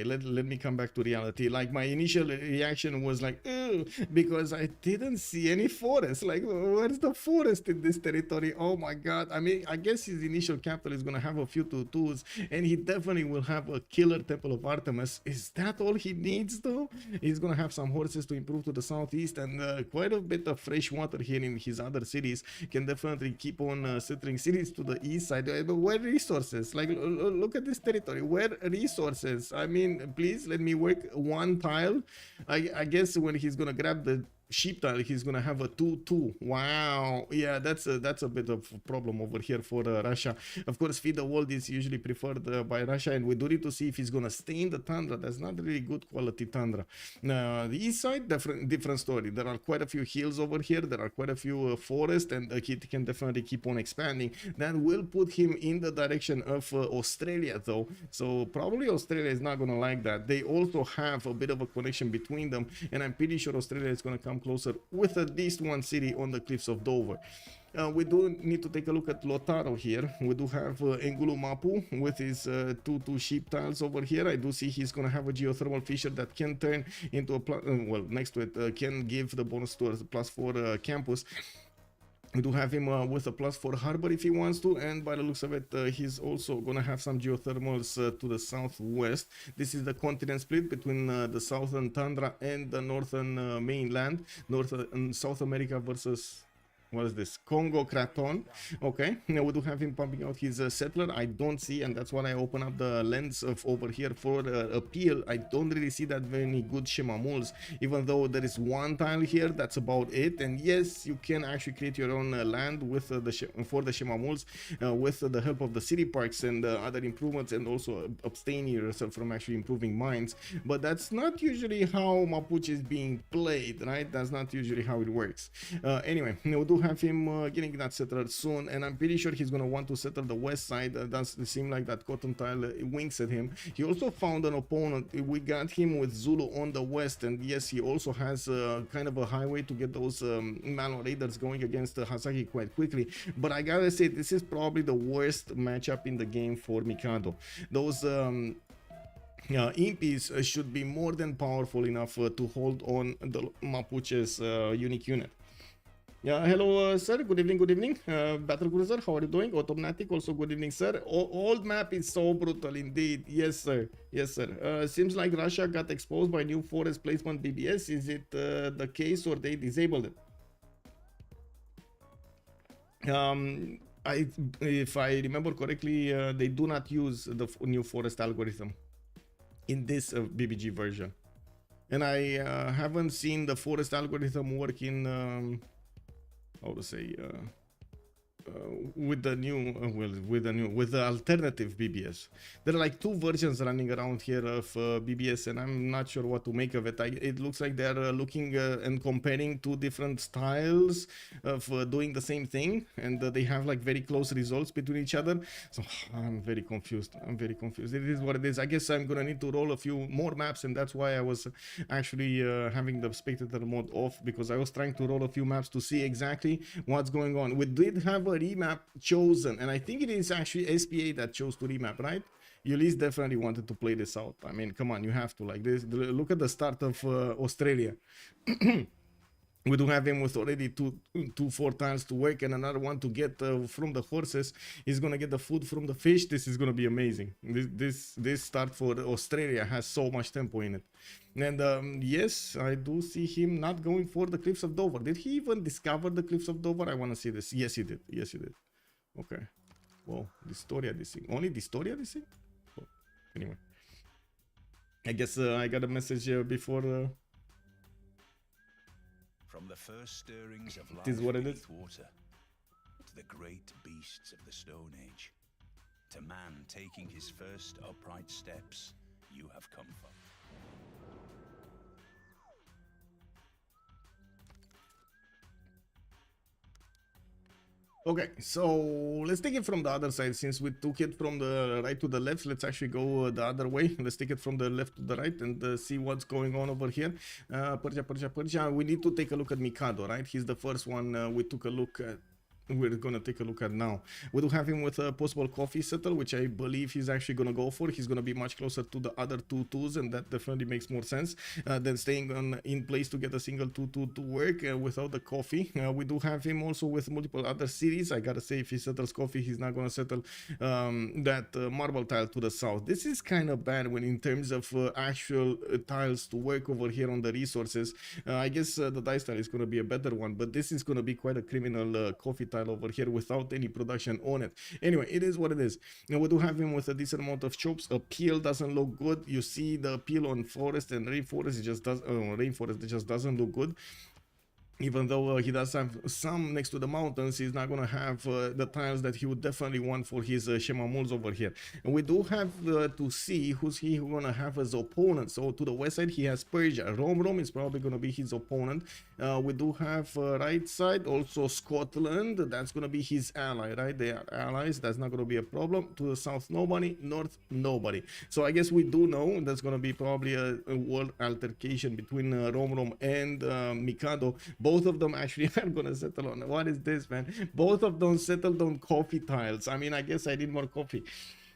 Let me come back to reality. Like, my initial reaction was like, oh, because I didn't see any forest. Like, where's the forest in this territory? Oh my God. I mean, I guess his initial capital is going to have a few tutus, and he definitely will have a killer Temple of Artemis. Is that all he needs, though? He's going to have some horses to improve to the southeast, and quite a bit of fresh water here in his other cities. Can definitely keep on settling cities to the east side. But where resources? Like, look at this territory. Where resources? I mean, please let me work 1 tile. I guess when he's gonna grab the sheep tile, he's gonna have a 2-2. Wow. Yeah, that's a bit of a problem over here for Russia. Of course, feed the world is usually preferred by Russia, and we do need to see if he's gonna stay in the tundra. That's not really good quality tundra. The east side, different story. There are quite a few hills over here. There are quite a few forests, and he can definitely keep on expanding. That will put him in the direction of Australia, though. So probably Australia is not gonna like that. They also have a bit of a connection between them, and I'm pretty sure Australia is gonna come closer with at least 1 city on the cliffs of Dover. We do need to take a look at Lotaro here. We do have Engulumapu with his 2 sheep tiles over here. I do see he's going to have a geothermal fissure that can turn into a well, next to it can give the bonus to a +4 campus. We do have him with a +4 harbor if he wants to, and by the looks of it, he's also going to have some geothermals to the southwest. This is the continent split between the southern tundra and the northern mainland, North and South America versus what is this? Congo Kraton. Okay, now we do have him pumping out his settler. I don't see, and that's why I open up the lens of over here for appeal. I don't really see that very good Shemamuls, even though there is one tile here. That's about it. And yes, you can actually create your own land with for the Shemamuls with the help of the city parks and other improvements, and also abstain yourself from actually improving mines. But that's not usually how Mapuche is being played, right? That's not usually how it works. Anyway, we do have him getting that settled soon, and I'm pretty sure he's gonna want to settle the west side. Doesn't seem like that cotton tile winks at him. He also found an opponent. We got him with Zulu on the west, and yes, he also has kind of a highway to get those Malo Raiders going against Hasaki quite quickly. But I gotta say, this is probably the worst matchup in the game for Mikado. Those impies should be more than powerful enough to hold on the Mapuche's unique unit. Yeah, hello, sir. Good evening, good evening. Battle Cruiser, how are you doing? Automatic, also good evening, sir. Old map is so brutal indeed. Yes, sir. Yes, sir. Seems like Russia got exposed by new forest placement BBS. Is it the case, or they disabled it? If I remember correctly, they do not use the new forest algorithm in this BBG version. And I haven't seen the forest algorithm work in... how to say with the new with the alternative BBS. There are like two versions running around here of BBS, and I'm not sure what to make of it. It looks like they're looking and comparing two different styles of doing the same thing, and they have like very close results between each other. So I'm very confused. It is what it is. I guess I'm gonna need to roll a few more maps, and that's why I was actually having the spectator mode off, because I was trying to roll a few maps to see exactly what's going on. We did have a remap chosen, and I think it is actually SPA that chose to remap, right? Ulyss definitely wanted to play this out. I mean, come on, you have to. Like this, look at the start of Australia. We do have him with already two 4 tiles to work, and another one to get from the horses. He's gonna get the food from the fish. This is gonna be amazing. This start for Australia has so much tempo in it. And yes, I do see him not going for the Cliffs of Dover. Did he even discover the Cliffs of Dover? I want to see this. Yes, he did. Yes, he did. Okay. Well, Distoria this thing. Only Distoria this thing? Oh, anyway. I guess I got a message before... From the first stirrings of life is what it beneath is. water, to the great beasts of the Stone Age, to man taking his first upright steps, you have come from. Okay, so let's take it from the other side. Since we took it from the right to the left, let's actually go the other way. Let's take it from the left to the right and see what's going on over here. Persia. We need to take a look at Mikado, right? He's the first one we took a look at. We're gonna take a look at now. We do have him with a possible coffee settle, which I believe he's actually gonna go for. He's gonna be much closer to the other 2-2s, and that definitely makes more sense than staying in place to get a single 2-2 to work without the coffee. We do have him also with multiple other cities. I gotta say, if he settles coffee, he's not gonna settle that marble tile to the south. This is kind of bad when in terms of actual tiles to work over here on the resources. I guess the dice tile is gonna be a better one, but this is gonna be quite a criminal coffee tile over here without any production on it. Anyway, it is what it is. Now we do have him with a decent amount of chops. Appeal doesn't look good. You see the appeal on forest and rainforest, it just does rainforest, it just doesn't look good. Even though he does have some next to the mountains, he's not gonna have the tiles that he would definitely want for his Shemamuls over here. And we do have to see who's he gonna have as opponent. So to the west side, he has Persia. Rom is probably gonna be his opponent. We do have right side also Scotland. That's gonna be his ally, right? They are allies. That's not gonna be a problem. To the south, nobody. North, nobody. So I guess we do know that's gonna be probably a world altercation between Rom and Mikado. Both of them actually are gonna settle on, what is this, man? Both of them settled on coffee tiles. I mean, I guess I need more coffee.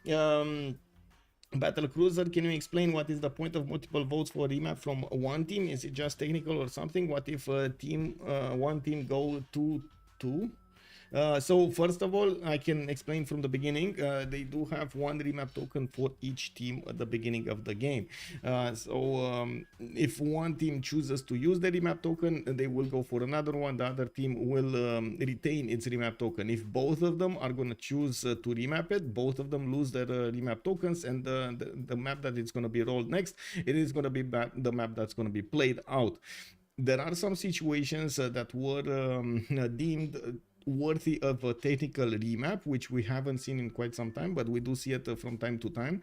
Battle Cruiser, can you explain what is the point of multiple votes for remap from one team? Is it just technical or something? What if one team go 2-2? So first of all, I can explain from the beginning. They do have one remap token for each team at the beginning of the game. If one team chooses to use the remap token, they will go for another one. The other team will retain its remap token. If both of them are going to choose to remap it, both of them lose their remap tokens, and the map that is going to be rolled next, it is going to be the map that's going to be played out. There are some situations that were deemed worthy of a technical remap, which we haven't seen in quite some time, but we do see it from time to time,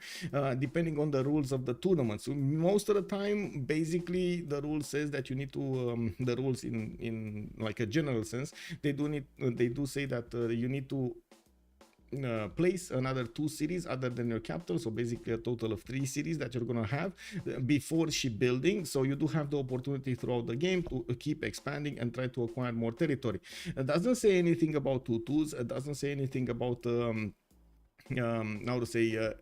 depending on the rules of the tournament. So most of the time, basically, the rule says that you need to the rules in like a general sense, they do say that you need to place another 2 cities other than your capital, so basically a total of 3 cities that you're gonna have before shipbuilding. So you do have the opportunity throughout the game to keep expanding and try to acquire more territory. It doesn't say anything about tutus. It doesn't say anything about how to say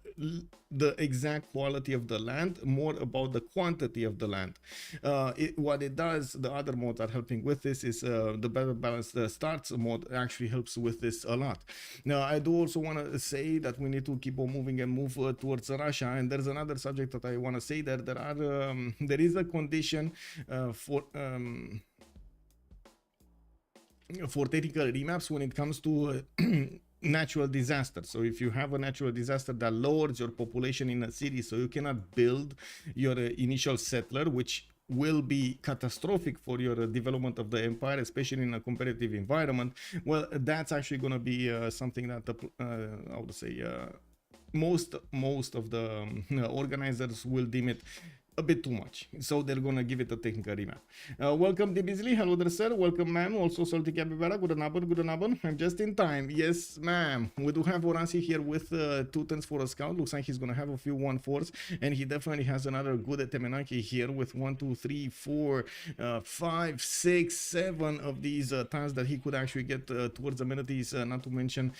the exact quality of the land, more about the quantity of the land. What it does, the other modes are helping with this, is the better balanced starts mode actually helps with this a lot. Now I do also want to say that we need to keep on moving and move towards Russia, and there's another subject that I want to say, that there is a condition for technical remaps when it comes to natural disaster. So if you have a natural disaster that lowers your population in a city, so you cannot build your initial settler, which will be catastrophic for your development of the empire, especially in a competitive environment, well, that's actually going to be something that I would say most of the organizers will deem it a bit too much, so they're gonna give it a technical remap. Welcome D Beasley, hello there sir, welcome ma'am, also Salty Capybara, good naban, I'm just in time, yes ma'am. We do have Oransi here with 2 turns for a scout, looks like he's gonna have a few 1-4s, and he definitely has another good Temenaki here with 1, 2, 3, 4, 5, 6, 7 of these turns that he could actually get towards amenities, not to mention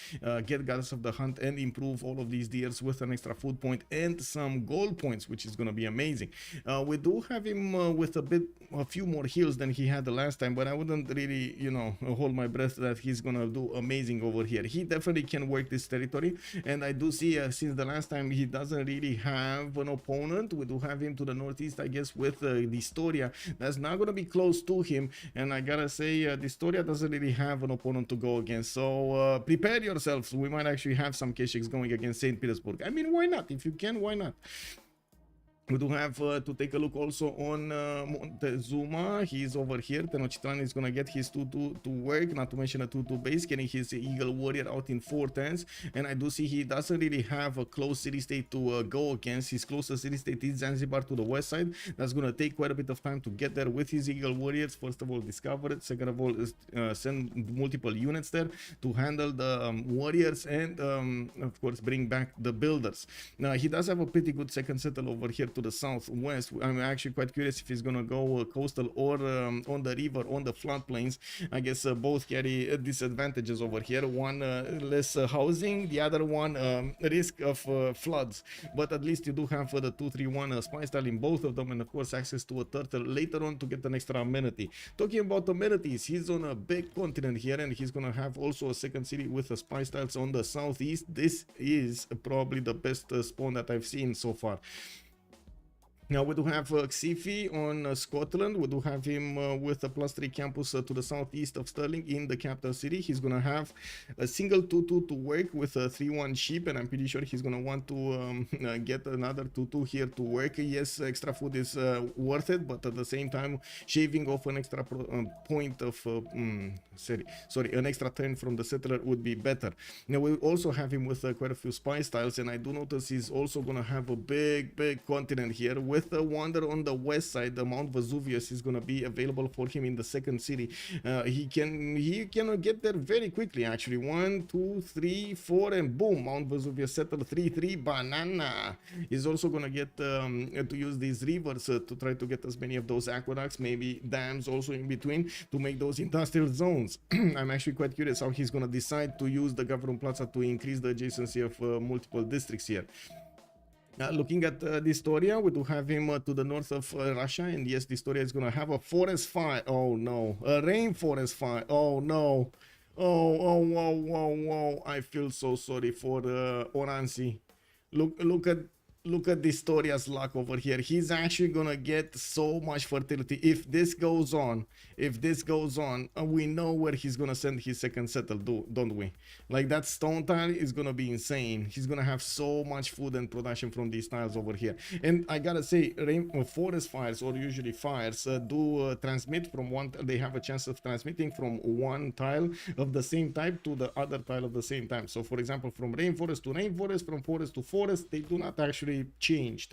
get Goddess of the Hunt and improve all of these deers with an extra food point and some gold points, which is gonna be amazing. We do have him with a few more heals than he had the last time, but I wouldn't really, you know, hold my breath that he's gonna do amazing over here. He definitely can work this territory, and I do see since the last time he doesn't really have an opponent. We do have him to the northeast, I guess, with Distoria. That's not gonna be close to him, and I gotta say Distoria doesn't really have an opponent to go against. So prepare yourselves. We might actually have some Keshiks going against St. Petersburg. I mean, why not? If you can, why not? We do have to take a look also on Montezuma. He's over here. Tenochtitlan is going to get his 2-2 to work, not to mention a 2-2 base, getting his Eagle Warrior out in 4 turns. And I do see he doesn't really have a close city state to go against. His closest city state is Zanzibar to the west side. That's going to take quite a bit of time to get there with his Eagle Warriors. First of all, discover it. Second of all, send multiple units there to handle the warriors and, of course, bring back the builders. Now, he does have a pretty good second settle over here to the southwest. I'm actually quite curious if he's gonna go coastal or on the river, on the floodplains. I guess both carry disadvantages over here. One less housing, the other one risk of floods. But at least you do have the 2-3-1 spy style in both of them, and of course access to a turtle later on to get an extra amenity. Talking about amenities, he's on a big continent here, and he's gonna have also a second city with the spy styles on the southeast. This is probably the best spawn that I've seen so far. Now we do have Xifi on Scotland. We do have him with a +3 campus to the southeast of Stirling in the capital city. He's gonna have a single 2-2 to work with a 3-1 ship, and I'm pretty sure he's gonna want to get another 2-2 here to work. Yes, extra food is worth it, but at the same time, shaving off an extra point of an extra turn from the settler would be better. Now we also have him with quite a few spy styles, and I do notice he's also gonna have a big continent here with the wonder on the west side. The Mount Vesuvius is going to be available for him in the second city. He can get there very quickly, actually. 1, 2, 3, 4, and boom, Mount Vesuvius settled. 3-3 banana. He's also going to get to use these rivers to try to get as many of those aqueducts, maybe dams also in between, to make those industrial zones. I'm actually quite curious how he's going to decide to use the Government Plaza to increase the adjacency of multiple districts here. Looking at Distoria, we do have him to the north of Russia, and yes, Distoria is going to have a forest fire. Oh no, a rainforest fire. Oh no. Oh. I feel so sorry for Oransi. Look at Distoria's luck over here. He's actually gonna get so much fertility if this goes on. We know where he's gonna send his second settle, don't we? Like, that stone tile is gonna be insane. He's gonna have so much food and production from these tiles over here. And I gotta say, forest fires, or usually fires, do transmit from one. They have a chance of transmitting from one tile of the same type to the other tile of the same time. So for example, from rainforest to rainforest, from forest to forest, they do not actually change.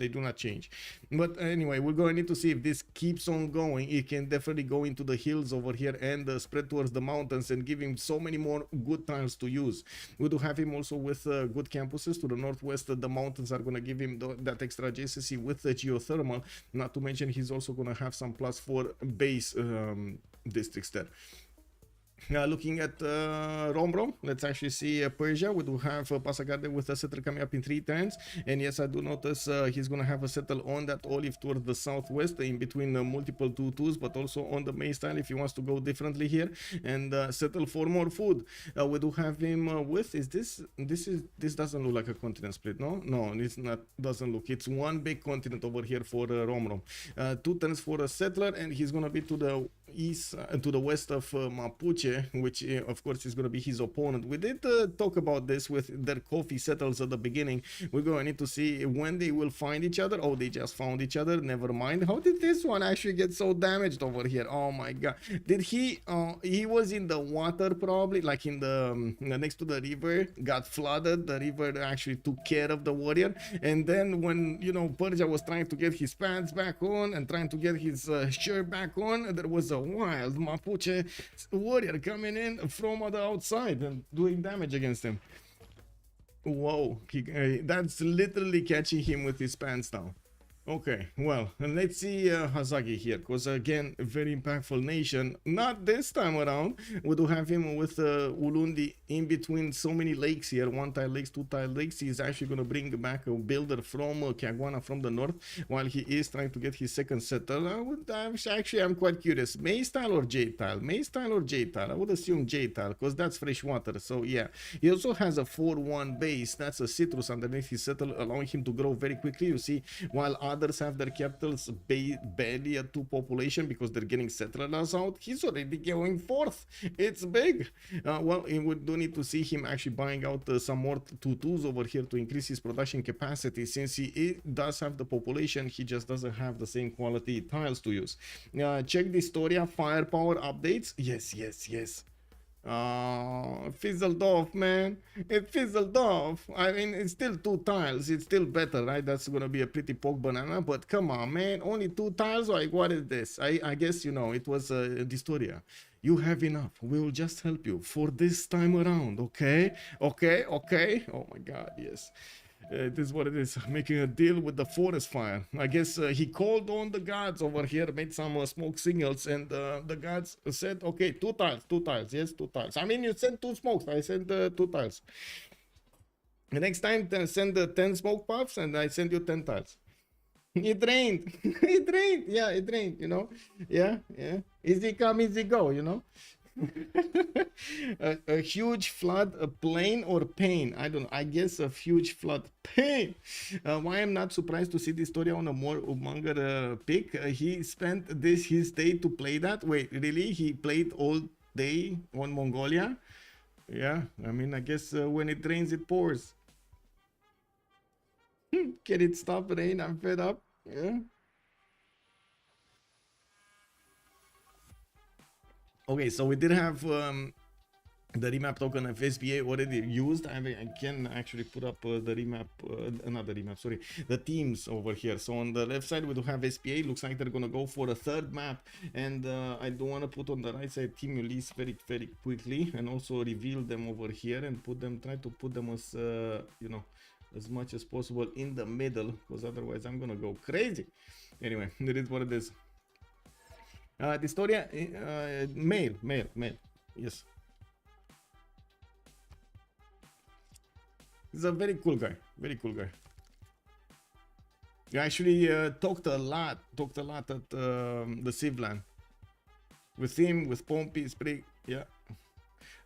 But anyway, we're going to need to see if this keeps on going. It can definitely go into the hills over here and spread towards the mountains and give him so many more good tiles to use. We do have him also with good campuses to the northwest. The mountains are going to give him that extra adjacency with the geothermal. Not to mention, he's also going to have some +4 base districts there. Looking at Rombrom, let's actually see Persia. We do have Pasagade with a settle coming up in 3 turns. And yes, I do notice he's going to have a settle on that olive towards the southwest in between multiple 2-2s, but also on the main style if he wants to go differently here and settle for more food. We do have him with, this doesn't look like a continent split, no? No, it's not, doesn't look. It's one big continent over here for Rombrom. 2 turns for a settler, and he's going to be to the east, to the west of Mapuche, which of course is going to be his opponent. We did talk about this with their coffee settles at the beginning. We're going to need to see when they will find each other. Oh, they just found each other, never mind. How did this one actually get so damaged over here? Oh my god, did he was in the water, probably, like in the next to the river, got flooded. The river actually took care of the warrior, and then when, you know, Persia was trying to get his pants back on and trying to get his shirt back on, there was a wild Mapuche warrior coming in from the outside and doing damage against him. Whoa, that's literally catching him with his pants down. Okay, well, and let's see Hazagi here, because again, a very impactful nation. Not this time around. We do have him with Ulundi in between so many lakes here, 1-tile lakes, 2-tile lakes. He's actually going to bring back a builder from Kiaguana from the north, while he is trying to get his second settle. I'm quite curious. Maize tile or jade tile? Maize tile or jade tile? I would assume jade tile, because that's fresh water. So yeah, he also has a 4-1 base. That's a citrus underneath his settle, allowing him to grow very quickly. You see, while others have their capitals barely at 2 population because they're getting settlers out, he's already going 4th. It's big. Well, we do need to see him actually buying out some more 2-2s over here to increase his production capacity. Since he does have the population, he just doesn't have the same quality tiles to use. Check the Storia firepower updates. Yes. Fizzled off, man. It fizzled off. I mean, it's still 2 tiles. It's still better, right? That's gonna be a pretty poke banana, but come on, man. Only 2 tiles? Like, what is this? I guess, you know, it was Dystoria. You have enough. We will just help you for this time around, okay? Okay. Oh my god, yes. This is what it is, making a deal with the forest fire. I guess he called on the gods over here, made some smoke signals, and the gods said, okay, 2 tiles, yes, 2 tiles. I mean, you sent 2 smokes, I sent 2 tiles. The next time, send 10 smoke puffs, and I send you 10 tiles. It rained. It rained. Yeah, it rained, you know. Yeah. Easy come, easy go, you know. a huge flood, a plain or pain? I don't know. I guess a huge flood, pain. Why I'm not surprised to see this story on a more longer pick. He spent his day to play that. Wait, really? He played all day on Mongolia? Yeah, I mean, I guess when it rains, it pours. Can it stop rain? I'm fed up. Yeah. Okay, so we did have the remap token of SBA already used. I can actually put up the remap, not the remap, sorry, the teams over here. So on the left side we do have SBA. Looks like they're gonna go for a 3rd map, and I do want to put on the right side Team Ulyss very quickly, and also reveal them over here and try to put them as you know, as much as possible in the middle, because otherwise I'm gonna go crazy. Anyway, that is what it is. Dystoria, male, yes. He's a very cool guy. He actually talked a lot at the Civ LAN. With him, with Pompey, Sprig, yeah.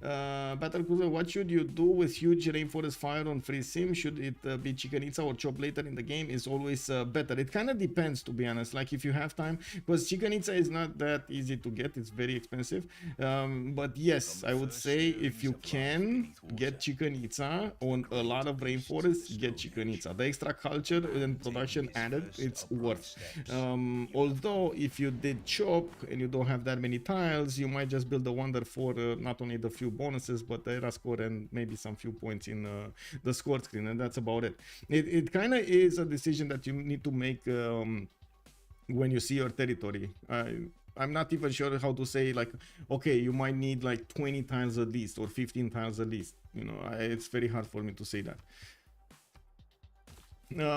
Battle Cruiser, what should you do with huge rainforest fire on free sim? Should it be Chichen Itza or chop later in the game? Is always better. It kind of depends, to be honest. Like if you have time, because Chichen Itza is not that easy to get. It's very expensive. But yes, I would say if you can get Chichen Itza on a lot of rainforests, get Chichen Itza. The extra culture and production added, it's worth. Although if you did chop and you don't have that many tiles, you might just build a wonder for not only the few bonuses but the era score and maybe some few points in the score screen, and that's about it. It kind of is a decision that you need to make when you see your territory. I'm not even sure how to say, like, okay, you might need like 20 tiles at least or 15 tiles at least, you know. It's very hard for me to say that.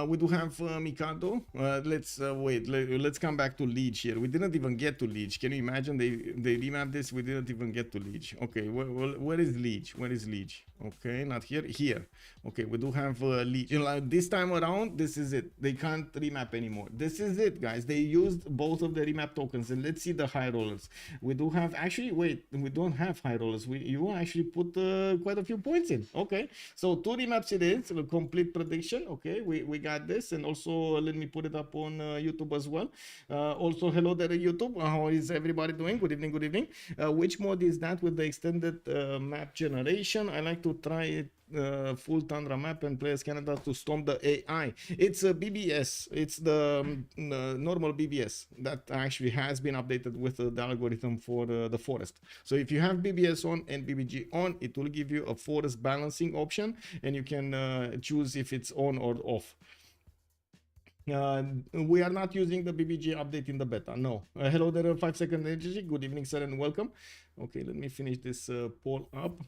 We do have Mikado. Let's wait. Let's come back to Liege here. We didn't even get to Liege. Can you imagine? They remapped this. We didn't even get to Liege. Okay, where is Liege? Where is Liege? Okay, not here. Here. Okay, we do have Liege. You know, like this time around, this is it. They can't remap anymore. This is it, guys. They used both of the remap tokens, and let's see the high rollers. We do have actually. Wait, we don't have high rollers. You actually put quite a few points in. Okay, so 2 remaps it is. A complete prediction. Okay, we got this, and also let me put it up on YouTube as well. Also, hello there, YouTube. How is everybody doing? Good evening, good evening. Which mode is that with the extended map generation? I like to try it full Tundra map and play as Canada to stomp the AI. It's a BBS. It's the normal BBS that actually has been updated with the algorithm for the forest. So if you have BBS on and BBG on, it will give you a forest balancing option, and you can choose if it's on or off. We are not using the BBG update in the beta. No. Hello there, 5 second energy. Good evening, sir, and welcome. Okay, let me finish this poll up.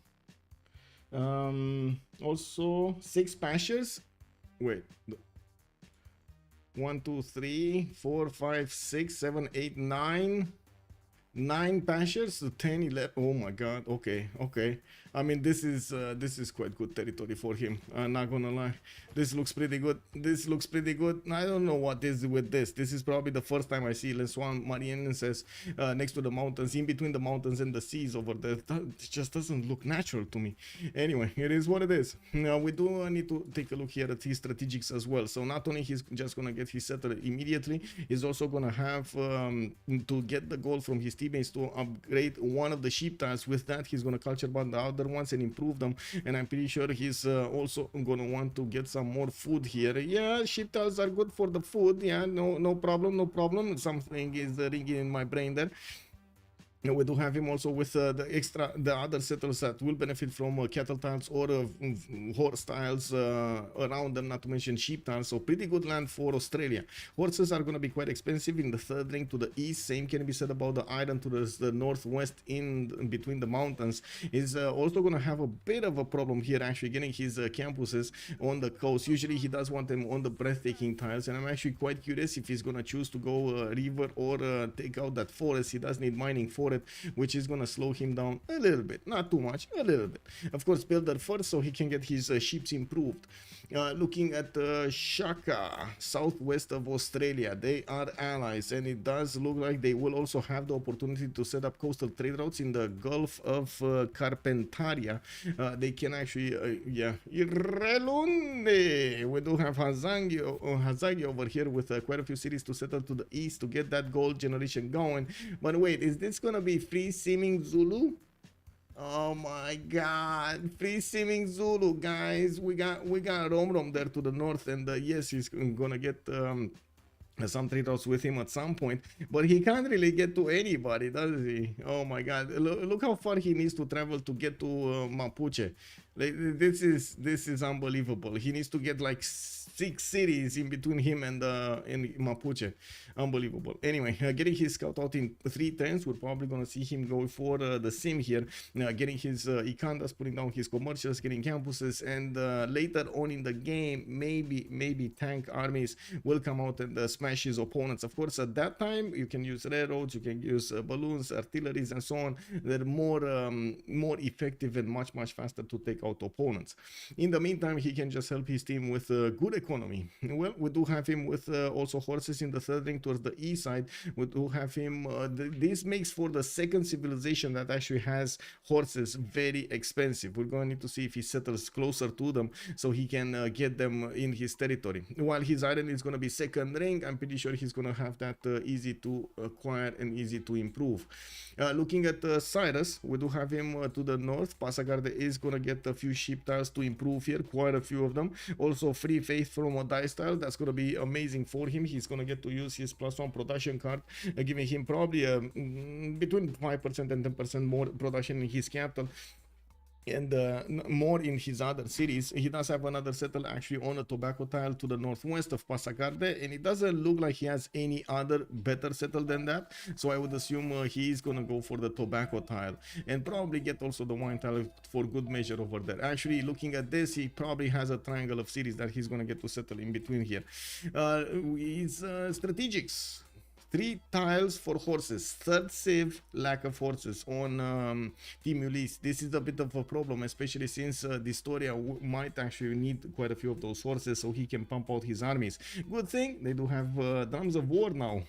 Also 6 pastures. Wait. 1, 2, 3, 4, 5, 6, 7, 8, 9. 9 pastures, 10, 11. Oh my god. Okay. I mean, this is quite good territory for him. I'm not gonna lie. This looks pretty good. I don't know what is with this. This is probably the first time I see Leswan Marienses next to the mountains, in between the mountains and the seas over there. It just doesn't look natural to me. Anyway, it is what it is. Now we do need to take a look here at his strategics as well. So not only he's just gonna get his settler immediately, he's also gonna have to get the gold from his teammates to upgrade one of the sheep tiles. With that, he's gonna culture bond the other ones and improve them, and I'm pretty sure he's also gonna want to get some more food here. Yeah, sheep tiles are good for the food. Yeah, no problem. Something is ringing in my brain there. We do have him also with the other settlers that will benefit from cattle tiles or horse tiles around them, not to mention sheep tiles. So pretty good land for Australia. Horses are going to be quite expensive in the third ring to the east. Same can be said about the iron to the northwest in between the mountains. Is also going to have a bit of a problem here actually getting his campuses on the coast. Usually he does want them on the breathtaking tiles, and I'm actually quite curious if he's going to choose to go river or take out that forest. He does need mining for it, which is gonna slow him down a little bit, not too much, a little bit. Of course, builder first so he can get his sheeps improved. Looking at Shaka, southwest of Australia, they are allies, and it does look like they will also have the opportunity to set up coastal trade routes in the Gulf of Carpentaria. They can actually, Irelunde. We do have Hazagi over here with quite a few cities to settle to the east to get that gold generation going. But wait, is this gonna be free simming Zulu? Oh my god, free simming Zulu, guys. We got Rom there to the north, and yes, he's gonna get some trade routes with him at some point, but he can't really get to anybody, does he? Oh my god, look how far he needs to travel to get to Mapuche. Like, this is unbelievable. He needs to get like 6 cities in between him and Mapuche. Unbelievable. Anyway, getting his scout out in 3 turns, we're probably gonna see him go for the sim here, getting his Ikandas, putting down his commercials, getting campuses, and later on in the game, maybe tank armies will come out and smash his opponents. Of course, at that time you can use railroads, you can use balloons, artilleries, and so on. They're more effective and much faster to take out out opponents. In the meantime, he can just help his team with good economy. Well, we do have him with also horses in the third ring towards the east side. We do have him, this makes for the second civilization that actually has horses very expensive. We're going to need to see if he settles closer to them so he can get them in his territory. While his island is going to be second ring, I'm pretty sure he's going to have that easy to acquire and easy to improve. Looking at Cyrus, we do have him to the north. Pasagarde is going to get a few sheep tiles to improve here, quite a few of them. Also free faith from a dice tile, that's going to be amazing for him. He's going to get to use his +1 production card, giving him probably between 5% and 10% more production in his capital, and more in his other cities. He does have another settle actually on a tobacco tile to the northwest of Pasagarde, and it doesn't look like he has any other better settle than that, so I would assume he's gonna go for the tobacco tile and probably get also the wine tile for good measure over there. Actually, looking at this, he probably has a triangle of cities that he's gonna get to settle in between here. His strategics: 3 tiles for horses, third civ, lack of horses on Team Ulyss. This is a bit of a problem, especially since Distoria might actually need quite a few of those horses so he can pump out his armies. Good thing they do have drums of war now.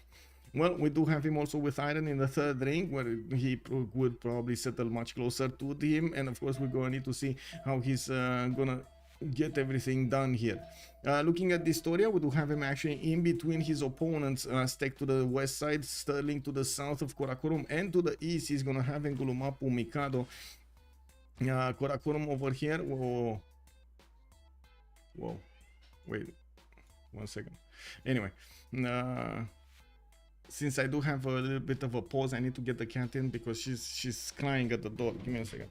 Well, we do have him also with iron in the third ring, where he would probably settle much closer to him, and of course we're going to need to see how he's gonna get everything done here. Looking at Distoria, we do have him actually in between his opponents, stacked to the west side, Sterling to the south of Karakorum, and to the east he's gonna have Ngulumapu Mikado. Karakorum over here. Whoa, wait 1 second. Anyway, since I do have a little bit of a pause, I need to get the cat in because she's crying at the door. Give me a second.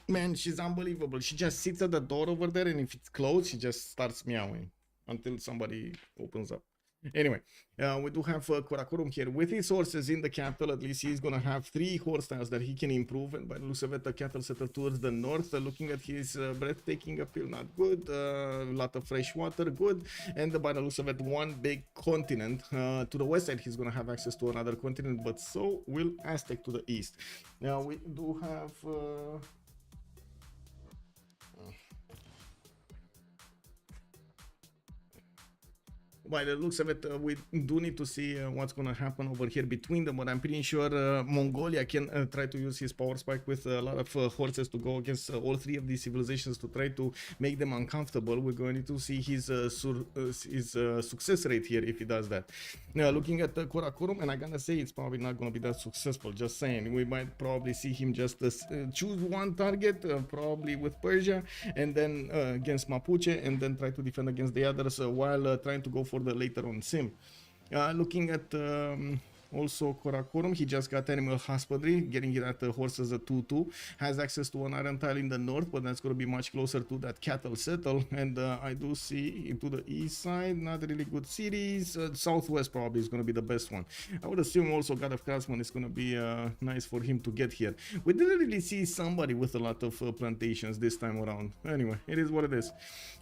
Man, she's unbelievable. She just sits at the door over there, and if it's closed, she just starts meowing until somebody opens up. Anyway, we do have Karakorum here with his horses in the capital. At least he's gonna have 3 horse tiles that he can improve, and by the looks of it, the cattle settle towards the north. Looking at his breathtaking appeal, not good. A lot of fresh water, good. And by the looks of it, one big continent. To the west side, he's gonna have access to another continent, but so will Aztec to the east. Now we do have by the looks of it, we do need to see what's going to happen over here between them, but I'm pretty sure Mongolia can try to use his power spike with a lot of horses to go against all 3 of these civilizations to try to make them uncomfortable. We're going to see his success rate here if he does that. Now, looking at Karakorum, and I gotta say it's probably not going to be that successful, just saying. We might probably see him just choose one target, probably with Persia, and then against Mapuche, and then try to defend against the others while trying to go for the later on sim. Looking at also Karakorum, he just got animal husbandry, getting it at the horses at 2-2. Has access to an iron tile in the north, but that's going to be much closer to that cattle settle. And I do see into the east side, not really good cities. Southwest probably is going to be the best one. I would assume also God of Craftsman is going to be nice for him to get here. We didn't really see somebody with a lot of plantations this time around. Anyway, it is what it is.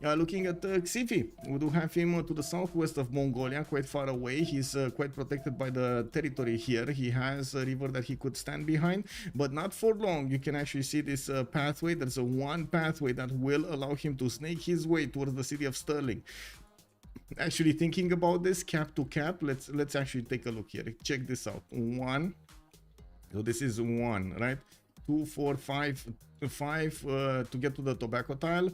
Looking at Xifi, we do have him to the southwest of Mongolia, quite far away. He's quite protected by the territory here. He has a river that he could stand behind, but not for long. You can actually see this pathway. There's a one pathway that will allow him to snake his way towards the city of Sterling. Actually thinking about this cap to cap, let's actually take a look here. Check this out. 1, so this is 1, right? 2, 4, 5, 5 to get to the tobacco tile.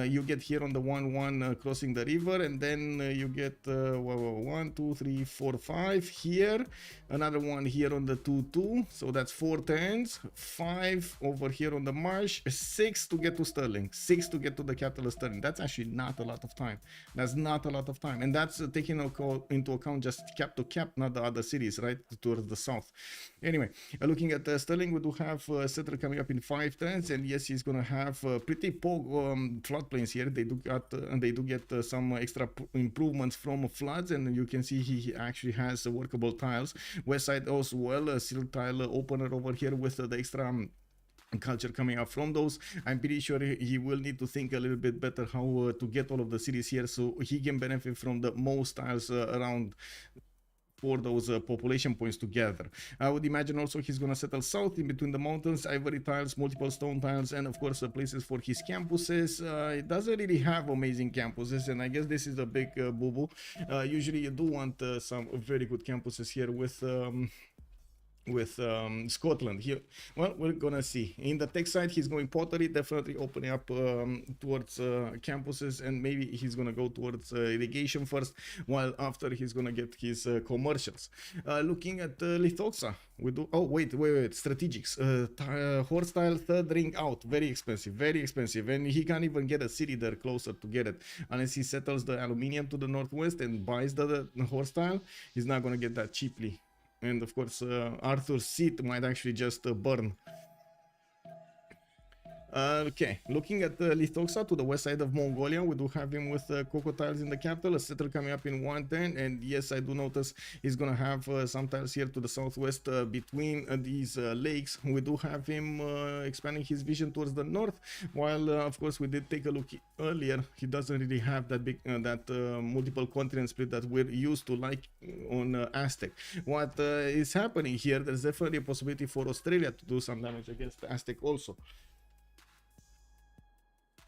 You get here on the 1-1 crossing the river, and then you get 1, 2, 3, 4, 5 here, another one here on the 2-2, so that's 4 turns, 5 over here on the marsh, 6 to get to Sterling, 6 to get to the capital of Sterling. That's actually not a lot of time. That's not a lot of time, and that's taking into account just cap to cap, not the other cities, right, towards the south. Anyway, looking at Sterling, we do have settler coming up in 5 turns, and yes, he's gonna have pretty poor floodplains here. They do get some extra improvements from floods, and you can see he actually has workable tiles. West side as well, a silk tile opener over here with the extra culture coming up from those. I'm pretty sure he will need to think a little bit better how to get all of the cities here so he can benefit from the most tiles around for those population points together. I would imagine also he's gonna settle south in between the mountains, ivory tiles, multiple stone tiles, and of course places for his campuses. It doesn't really have amazing campuses, and I guess this is a big boo-boo. Usually you do want some very good campuses here with Scotland here. Well, we're gonna see. In the tech side, he's going pottery, definitely opening up towards campuses, and maybe he's gonna go towards irrigation first, while after he's gonna get his commercials. Looking at Lithoxa, we do, oh wait, strategics, horse tile, third ring out, very expensive, and he can't even get a city there closer to get it unless he settles the aluminium to the northwest and buys the horse tile. He's not gonna get that cheaply. And of course, Arthur's seat might actually just burn. Okay, looking at Lithoxa to the west side of Mongolia, we do have him with cocoa tiles in the capital, a settler coming up in 110, and yes, I do notice he's gonna have some tiles here to the southwest between these lakes. We do have him expanding his vision towards the north, while of course we did take a look earlier. He doesn't really have that big multiple continent split that we're used to, like on Aztec. What is happening here, there's definitely a possibility for Australia to do some damage against Aztec also.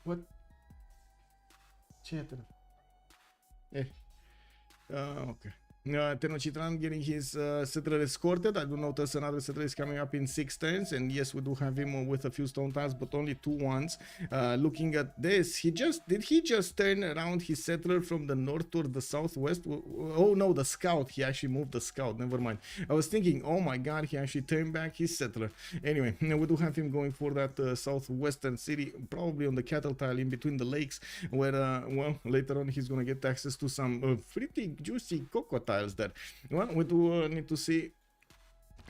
What? Ce okay. Tenochtitlan getting his settler escorted. I do notice another settler is coming up in 6 turns, and yes, we do have him with a few stone tiles, but only 2 ones. Looking at this, did he just turn around his settler from the north toward the southwest? Oh no, the scout. He actually moved the scout. Never mind. I was thinking, oh my god, he actually turned back his settler. Anyway, we do have him going for that southwestern city, probably on the cattle tile in between the lakes, where well, later on he's gonna get access to some pretty juicy cocoa tiles there. Well, we do need to see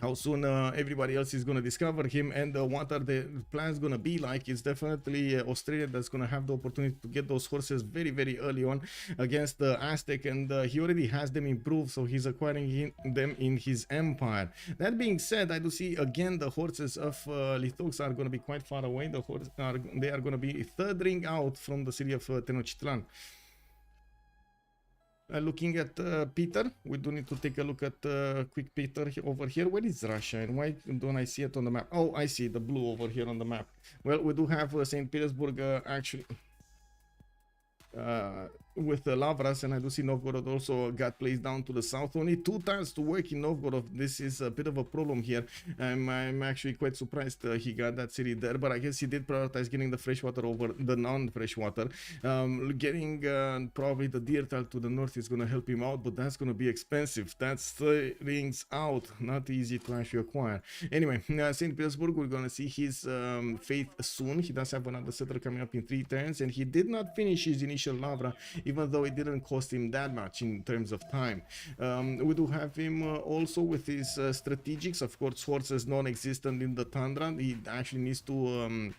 how soon everybody else is going to discover him, and what are the plans going to be like. It's definitely Australia that's going to have the opportunity to get those horses very, very early on against the Aztec, and he already has them improved, so he's acquiring them in his empire. That being said, I do see again the horses of Lithoxa are going to be quite far away. They are going to be third ring out from the city of Tenochtitlan. Looking at Peter, we do need to take a look at quick Peter over here. Where is Russia, and why don't I see it on the map? Oh, I see the blue over here on the map. Well, we do have St. Petersburg actually with Lavras, and I do see Novgorod also got placed down to the south. Only 2 times to work in Novgorod. This is a bit of a problem here. I'm actually quite surprised he got that city there, but I guess he did prioritize getting the freshwater over the non-freshwater. Getting probably the deer tile to the north is going to help him out, but that's going to be expensive. That's 3 rings out, not easy to actually acquire. Anyway, St. Petersburg, we're going to see his faith soon. He does have another settler coming up in 3 turns, and he did not finish his initial Lavra, even though it didn't cost him that much in terms of time. We do have him also with his strategics, of course, horses non-existent in the tundra. He actually needs to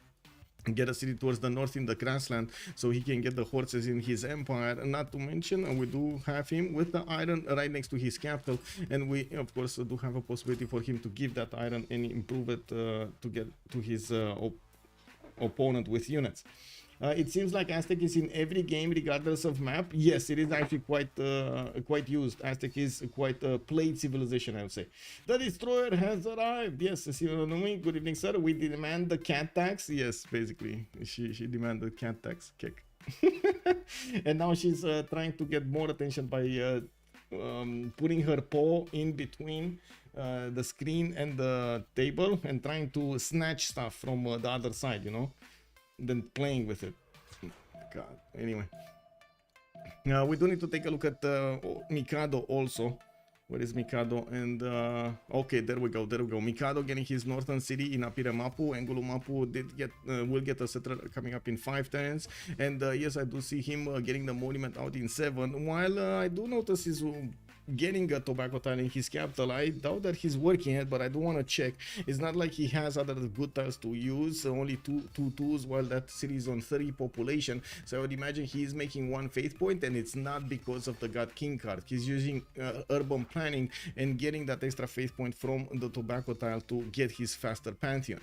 get a city towards the north in the grassland so he can get the horses in his empire. Not to mention, we do have him with the iron right next to his capital, and we of course do have a possibility for him to give that iron and improve it to get to his opponent with units. It seems like Aztec is in every game regardless of map. Yes, it is actually quite used. Aztec is quite a played civilization, I would say. The destroyer has arrived. Yes, good evening, sir. We demand the cat tax. Yes, basically she demanded cat tax. Kick. And now she's trying to get more attention by putting her paw in between the screen and the table and trying to snatch stuff from the other side, you know, than playing with it. God. Anyway, we do need to take a look at Mikado also. Where is Mikado? And okay, there we go. Mikado getting his northern city in Apiremapu, and Gulumapu did get will get a settler coming up in 5 turns. And yes, I do see him getting the monument out in 7. While I do notice he's getting a tobacco tile in his capital. I doubt that he's working it, but I do want to check. It's not like he has other good tiles to use, only two tools, while that city is on 30 population. So I would imagine he's making 1 faith point, and it's not because of the God King card. He's using urban planning and getting that extra faith point from the tobacco tile to get his faster pantheon.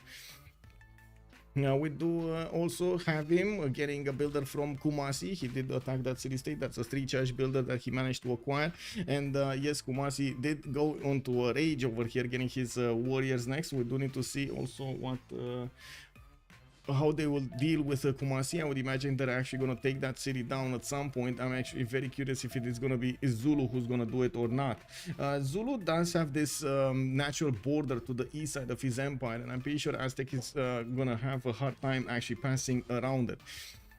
Now we do also have him getting a builder from Kumasi. He did attack that city state. That's a 3-charge builder that he managed to acquire. And yes, Kumasi did go onto a rage over here, getting his warriors next. We do need to see also what how they will deal with Kumasi. I would imagine they're actually going to take that city down at some point. I'm actually very curious if it is going to be Zulu who's going to do it or not. Zulu does have this natural border to the east side of his empire, and I'm pretty sure Aztec is going to have a hard time actually passing around it.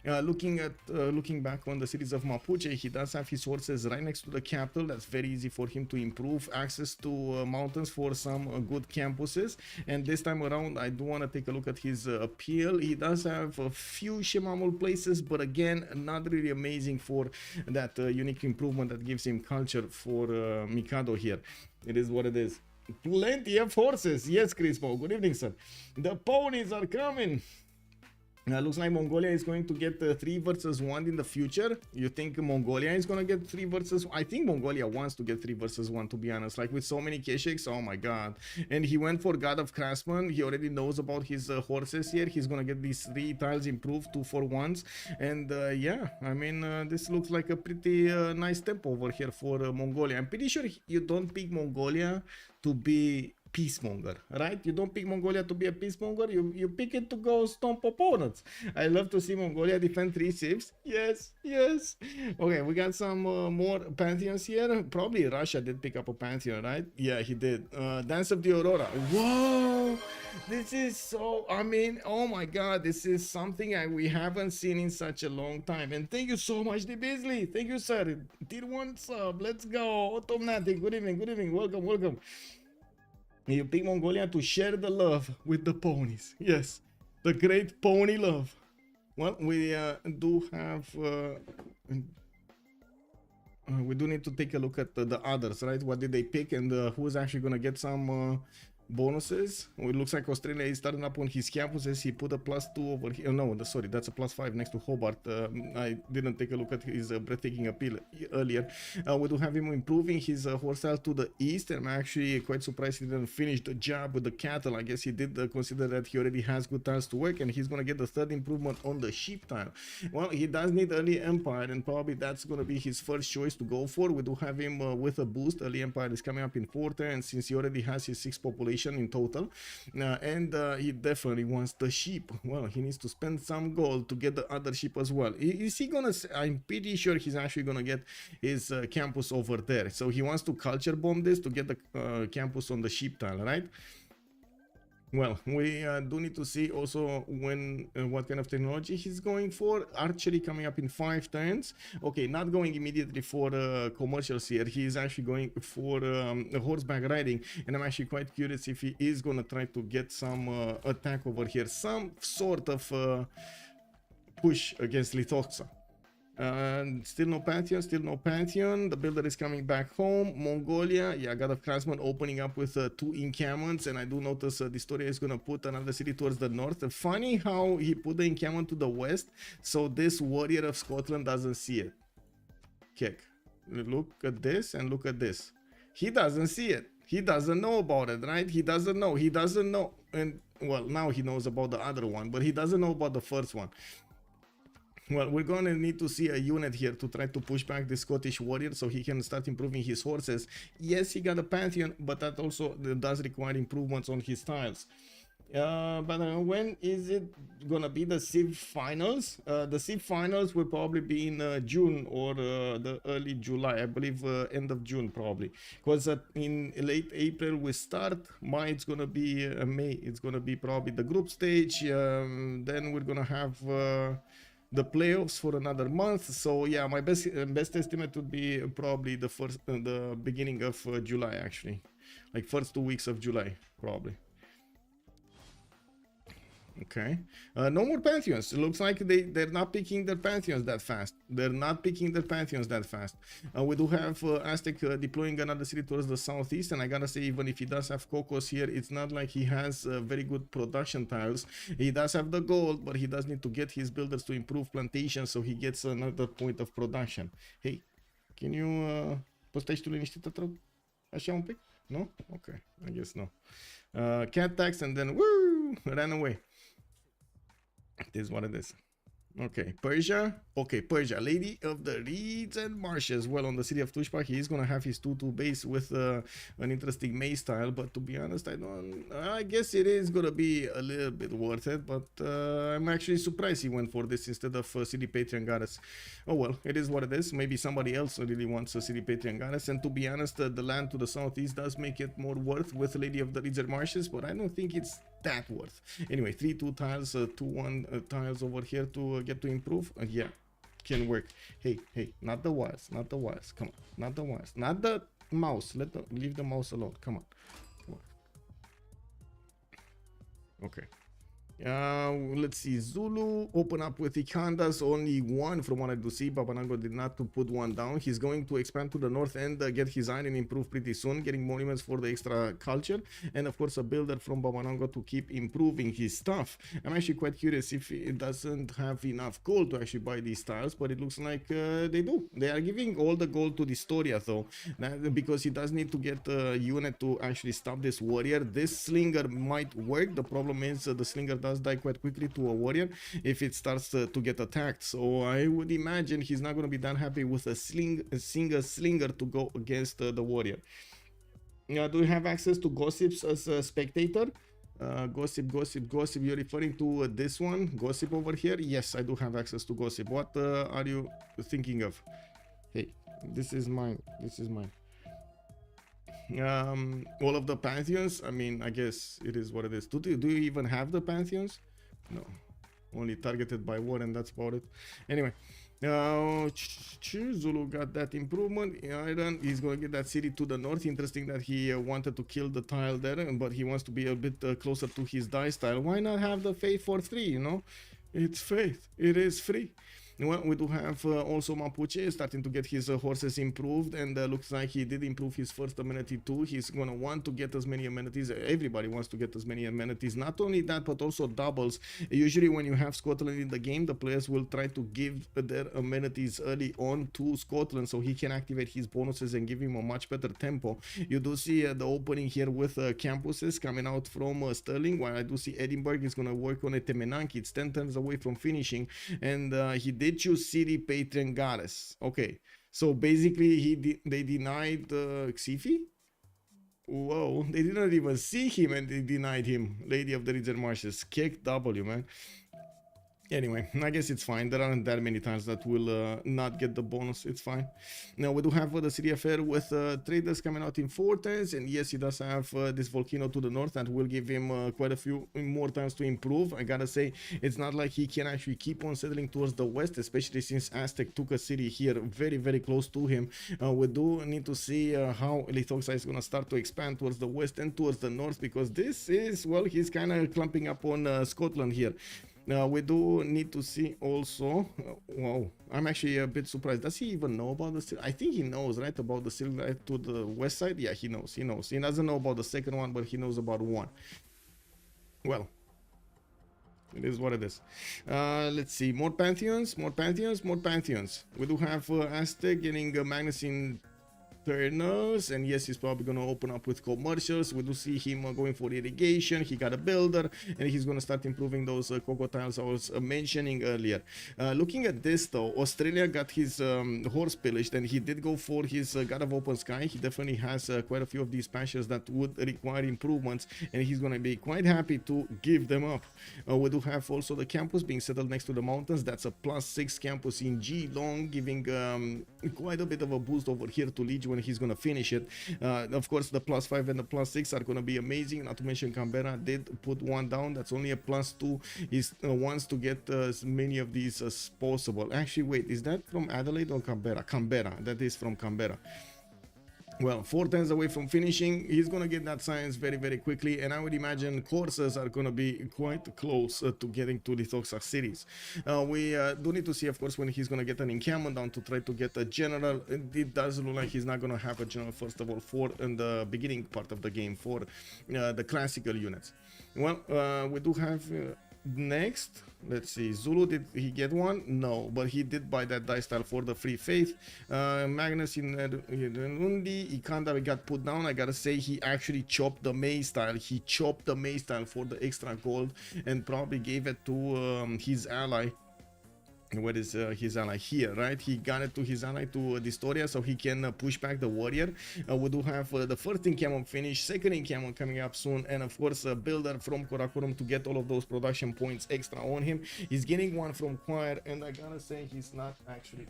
Looking back on the cities of Mapuche, he does have his sources right next to the capital. That's very easy for him to improve access to mountains for some good campuses. And this time around, I do want to take a look at his appeal. He does have a few Shemamul places, but again, not really amazing for that unique improvement that gives him culture for Mikado here. It is what it is. Plenty of horses. Yes, Crispo. Good evening, sir. The ponies are coming. Looks like Mongolia is going to get 3 versus 1 in the future. You think Mongolia is going to get 3 versus 1? I think Mongolia wants to get 3 versus 1, to be honest. Like with so many Kesheks, oh my god. And he went for God of Craftsman. He already knows about his horses here. He's going to get these 3 tiles improved, 2 for 1s. And yeah, I mean, this looks like a pretty nice tempo over here for Mongolia. I'm pretty sure you don't pick Mongolia to be peacemonger, right? You don't pick Mongolia to be a peacemonger. You pick it to go stomp opponents. I love to see Mongolia defend 3 civs. Yes. Okay, we got some more pantheons here. Probably Russia did pick up a pantheon, right? Yeah, he did. Dance of the Aurora. Whoa, this is so, I mean, oh my god, this is something we haven't seen in such a long time. And thank you so much, D. Beasley. Thank you, sir. Tier 1 sub. Let's go. Automnatic. Good evening. Welcome. You pick Mongolia to share the love with the ponies. Yes, the great pony love. Well, we do have... we do need to take a look at the others, right? What did they pick, and who's actually going to get some bonuses? It looks like Australia is starting up on his campuses. He put a +2 over here. No, sorry, that's a +5 next to Hobart. I didn't take a look at his breathtaking appeal earlier. We do have him improving his horse style to the east, and I'm actually quite surprised he didn't finish the job with the cattle. I guess he did consider that he already has good tiles to work, and he's going to get the 3rd improvement on the sheep tile. Well, he does need early empire, and probably that's going to be his first choice to go for. We do have him with a boost. Early empire is coming up in 4 turns, since he already has his 6 population in total, and he definitely wants the sheep. Well, he needs to spend some gold to get the other sheep as well. Is he gonna? I'm pretty sure he's actually gonna get his campus over there. So he wants to culture bomb this to get the campus on the sheep tile, right? Well, we do need to see also when what kind of technology he's going for. Archery coming up in 5 turns. Okay, not going immediately for commercials here. He is actually going for horseback riding, and I'm actually quite curious if he is going to try to get some attack over here, some sort of push against Lithoxa. Still no pantheon. The builder is coming back home. Mongolia, yeah, God of Craftsman opening up with 2 encampments, and I do notice Distoria is gonna put another city towards the north. Funny how he put the encampment to the west, so this warrior of Scotland doesn't see it. Kick. Look at this and look at this. He doesn't see it. He doesn't know about it, right? He doesn't know. And well, now he knows about the other one, but he doesn't know about the first one. Well, we're going to need to see a unit here to try to push back the Scottish warrior so he can start improving his horses. Yes, he got a pantheon, but that also does require improvements on his tiles. But when is it gonna be the Civ finals? The Civ finals will probably be in June or the early July, I believe, end of June probably. Because in late April we start. It's gonna be May. It's gonna be probably the group stage. Then we're gonna have the playoffs for another month. So yeah, my best estimate would be probably the beginning of July, actually, like first 2 weeks of July probably. Okay, no more pantheons. It looks like they're not picking their pantheons that fast. They're not picking their pantheons that fast. We do have Aztec deploying another city towards the southeast, and I gotta say, even if he does have Cocos here, it's not like he has very good production tiles. He does have the gold, but he does need to get his builders to improve plantations, so he gets another point of production. Hey, can you postești tu liniștită, te rog? Așa un pic? No? Okay, I guess no. Cat tax, and then woo, ran away. It is what it is. Okay, Persia. Okay, Persia, Lady of the Reeds and Marshes. Well, on the city of Tushpa, he is gonna have his 2-2 base with an interesting maze style. But to be honest, I guess it is gonna be a little bit worth it. But I'm actually surprised he went for this instead of City Patrian Goddess. Oh well, it is what it is. Maybe somebody else really wants a City Patrian Goddess. And to be honest, the land to the southeast does make it more worth with Lady of the Reeds and Marshes. But I don't think it's that worth. Anyway, 3-2 tiles, 2-1 tiles over here to get to improve. Yeah, can work. Hey, not the wires, not the wires. Come on, not the wires, not the mouse. Leave the mouse alone. Come on. Okay. Let's see. Zulu open up with Ikandas, only one from what I do see. Babanango did not to put one down. He's going to expand to the north end, get his iron improve pretty soon, getting monuments for the extra culture, and of course a builder from Babanango to keep improving his stuff. I'm actually quite curious if it doesn't have enough gold to actually buy these tiles, but it looks like they do. They are giving all the gold to Distoria though, because he does need to get a unit to actually stop this warrior. This slinger might work. The problem is the slinger does die quite quickly to a warrior if it starts to get attacked. So I would imagine he's not going to be that happy with a single slinger to go against the warrior. Do you have access to gossips as a spectator? Gossip. You're referring to this one, gossip over here? Yes, I do have access to gossip. What are you thinking of? Hey, this is mine. All of the pantheons, I mean, I guess it is what it is. Do you even have the pantheons? No, only targeted by war, and that's about it. Anyway, Zulu got that improvement. Iron, he's gonna get that city to the north. Interesting that he wanted to kill the tile there, but he wants to be a bit closer to his dice tile. Why not have the faith for 3, you know? It's faith, it is free. Well, we do have also Mapuche starting to get his horses improved, and looks like he did improve his first amenity too. He's gonna want to get as many amenities. Everybody wants to get as many amenities. Not only that, but also doubles. Usually when you have Scotland in the game, the players will try to give their amenities early on to Scotland so he can activate his bonuses and give him a much better tempo. You do see the opening here with campuses coming out from Stirling, while I do see Edinburgh is gonna work on a Temenanki. It's 10 turns away from finishing, and he did choose City Patron Goddess. Okay, so basically they denied Xifi. Whoa, they didn't even see him and they denied him. Lady of the Reeds and Marshes, kick W, man. Anyway, I guess it's fine. There aren't that many times that will not get the bonus. It's fine. Now we do have the CivFR with traders coming out in 4 turns, and yes, he does have this volcano to the north that will give him quite a few more times to improve. I gotta say, it's not like he can actually keep on settling towards the west, especially since Aztec took a city here very, very close to him. We do need to see how Lithoxa is gonna start to expand towards the west and towards the north, because this is, well, he's kind of clumping up on Scotland here. We do need to see also, wow, I'm actually a bit surprised. Does he even know about the silk? I think he knows, right, about the silk right to the west side. Yeah, he knows. He doesn't know about the second one, but he knows about one. Well, it is what it is. Let's see, more pantheons. We do have Aztec getting Magnus in partners, and yes, he's probably going to open up with commercials. We do see him going for irrigation. He got a builder, and he's going to start improving those cocoa tiles I was mentioning earlier. Looking at this though, Australia got his horse pillaged, and he did go for his God of Open Sky. He definitely has quite a few of these patches that would require improvements, and he's going to be quite happy to give them up. We do have also the campus being settled next to the mountains. That's a +6 campus in Geelong, giving quite a bit of a boost over here to Liege when he's going to finish it. Of course, the +5 and the +6 are going to be amazing. Not to mention Canberra did put one down. That's only a +2. He wants to get as many of these as possible. Actually, wait, is that from Adelaide or Canberra? Canberra. That is from Canberra. Well, 4 turns away from finishing. He's going to get that science very, very quickly. And I would imagine courses are going to be quite close to getting to Lithoxa cities. We do need to see, of course, when he's going to get an encampment down to try to get a general. It does look like he's not going to have a general, first of all, for in the beginning part of the game for the classical units. Well, we do have... next, let's see, Zulu, did he get one? No, but he did buy that dice style for the Free Faith. Magnus in Undi, Ikanda got put down. I gotta say, he actually chopped the May style. He chopped the May style for the extra gold and probably gave it to his ally. What is his ally here, right? He got it to his ally, to Distoria, so he can push back the warrior. We do have the first encampment finished, second encampment coming up soon, and of course a builder from Karakorum to get all of those production points extra on him. He's getting one from Choir, and I gotta say, he's not actually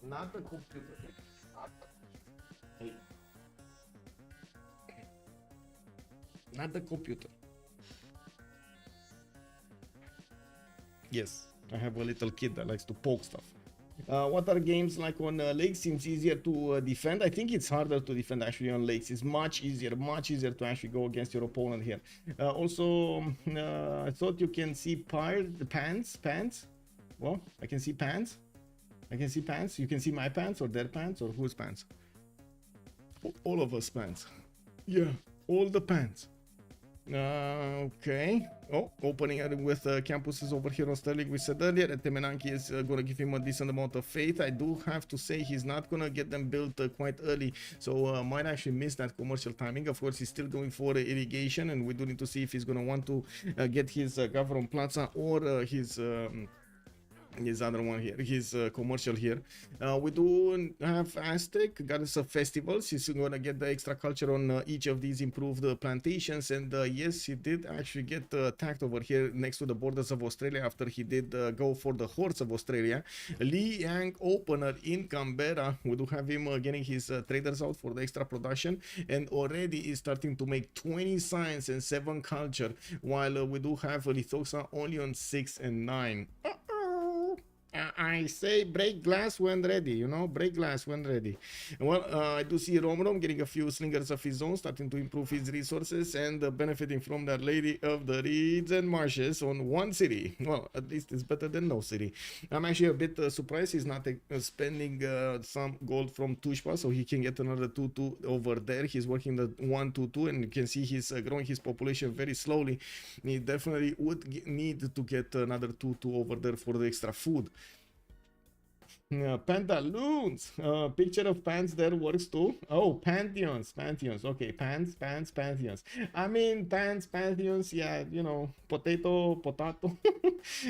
not the computer. Not the computer. Yes, I have a little kid that likes to poke stuff. What are games like on lakes? Seems easier to defend. I think it's harder to defend actually on lakes. It's much easier to actually go against your opponent here. Also, I thought you can see pants. Well, I can see pants. You can see my pants or their pants or whose pants? All of us pants. Yeah, all the pants. Okay. Oh, opening it with campuses over here on Sterling. We said earlier that Temenanki is going to give him a decent amount of faith. I do have to say he's not going to get them built quite early, so might actually miss that commercial timing. Of course, he's still going for irrigation, and we do need to see if he's going to want to get his Gavron Plaza or his other one here, his commercial here. We do have Aztec goddess of festivals. He's gonna get the extra culture on each of these improved plantations, and yes, he did actually get attacked over here next to the borders of Australia after he did go for the hordes of Australia. Li Yang opener in Canberra. We do have him getting his traders out for the extra production, and already is starting to make 20 science and 7 culture, while we do have Lithoxa only on 6 and 9. I say break glass when ready, you know, break glass when ready. Well, I do see Rom getting a few slingers of his own, starting to improve his resources and benefiting from that Lady of the Reeds and Marshes on 1 city. Well, at least it's better than no city. I'm actually a bit surprised he's not spending some gold from Tushpa, so he can get another 2-2 over there. He's working the 1-2-2, and you can see he's growing his population very slowly. He definitely would need to get another 2-2 over there for the extra food. Pantaloons. Picture of pants there works too. Oh, pantheons. Okay, pantheons. I mean, pantheons. Yeah, you know, potato.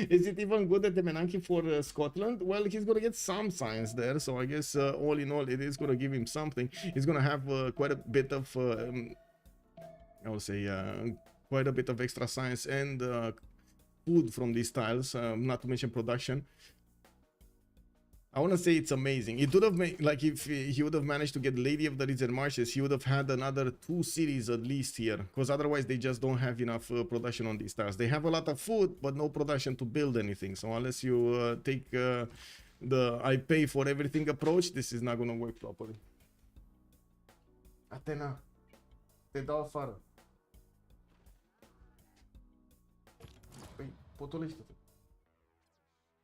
Is it even good at the Menanki for Scotland? Well, he's gonna get some science there, so I guess all in all, it is gonna give him something. He's gonna have quite a bit of, I would say, quite a bit of extra science and food from these tiles. Not to mention production. I want to say it's amazing. It would have made, like, if he would have managed to get Lady of the Reeds and Marshes, he would have had another 2 cities at least here, because otherwise they just don't have enough production on these tiles. They have a lot of food, but no production to build anything. So unless you take the I pay for everything approach, this is not going to work properly. Atena, te dau afară. Păi, potolește-te.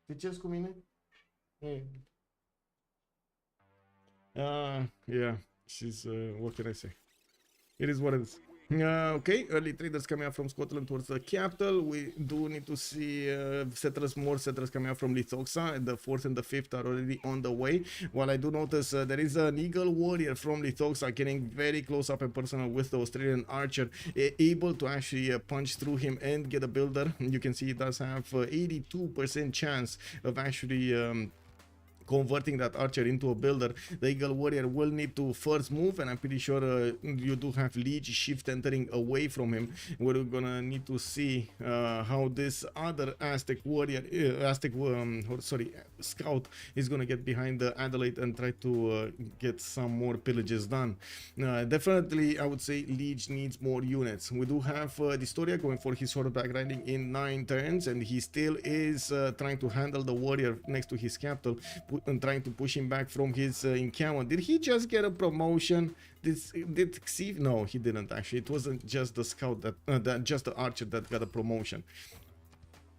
Te ceri cu mine? Yeah, she's what can I say? It is what it is. Okay, early traders coming out from Scotland towards the capital. We do need to see more settlers coming out from Lithoxa. The 4th and the 5th are already on the way. While I do notice there is an Eagle Warrior from Lithoxa getting very close up and personal with the Australian Archer, able to actually punch through him and get a builder. You can see it does have 82% chance of actually converting that archer into a builder. The Eagle Warrior will need to first move, and I'm pretty sure you do have Liege shift entering away from him. We're gonna need to see how this other Aztec Warrior, Scout is gonna get behind the Adelaide and try to get some more pillages done. Definitely, I would say Liege needs more units. We do have Distoria going for his horseback riding in 9 turns, and he still is trying to handle the warrior next to his capital, and trying to push him back from his encampment. Did he just get a promotion? Did Civ? No, he didn't actually. It wasn't just the scout just the archer that got a promotion.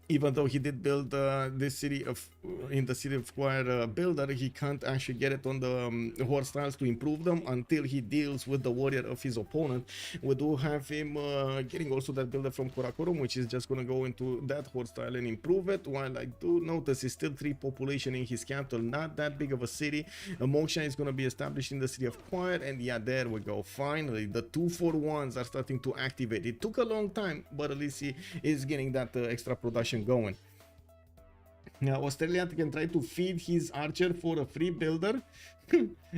Even though he did build this city of in the city of Squire builder, he can't actually get it on the horse styles to improve them until he deals with the warrior of his opponent. We do have him getting also that builder from Karakorum, which is just going to go into that horse style and improve it. While I do notice he's still 3 population in his capital, not that big of a city. Moksha is going to be established in the city of Choir, and yeah, there we go. Finally, the 2-for-1s are starting to activate. It took a long time, but at least he is getting that extra production going. Now Australia can try to feed his archer for a free builder.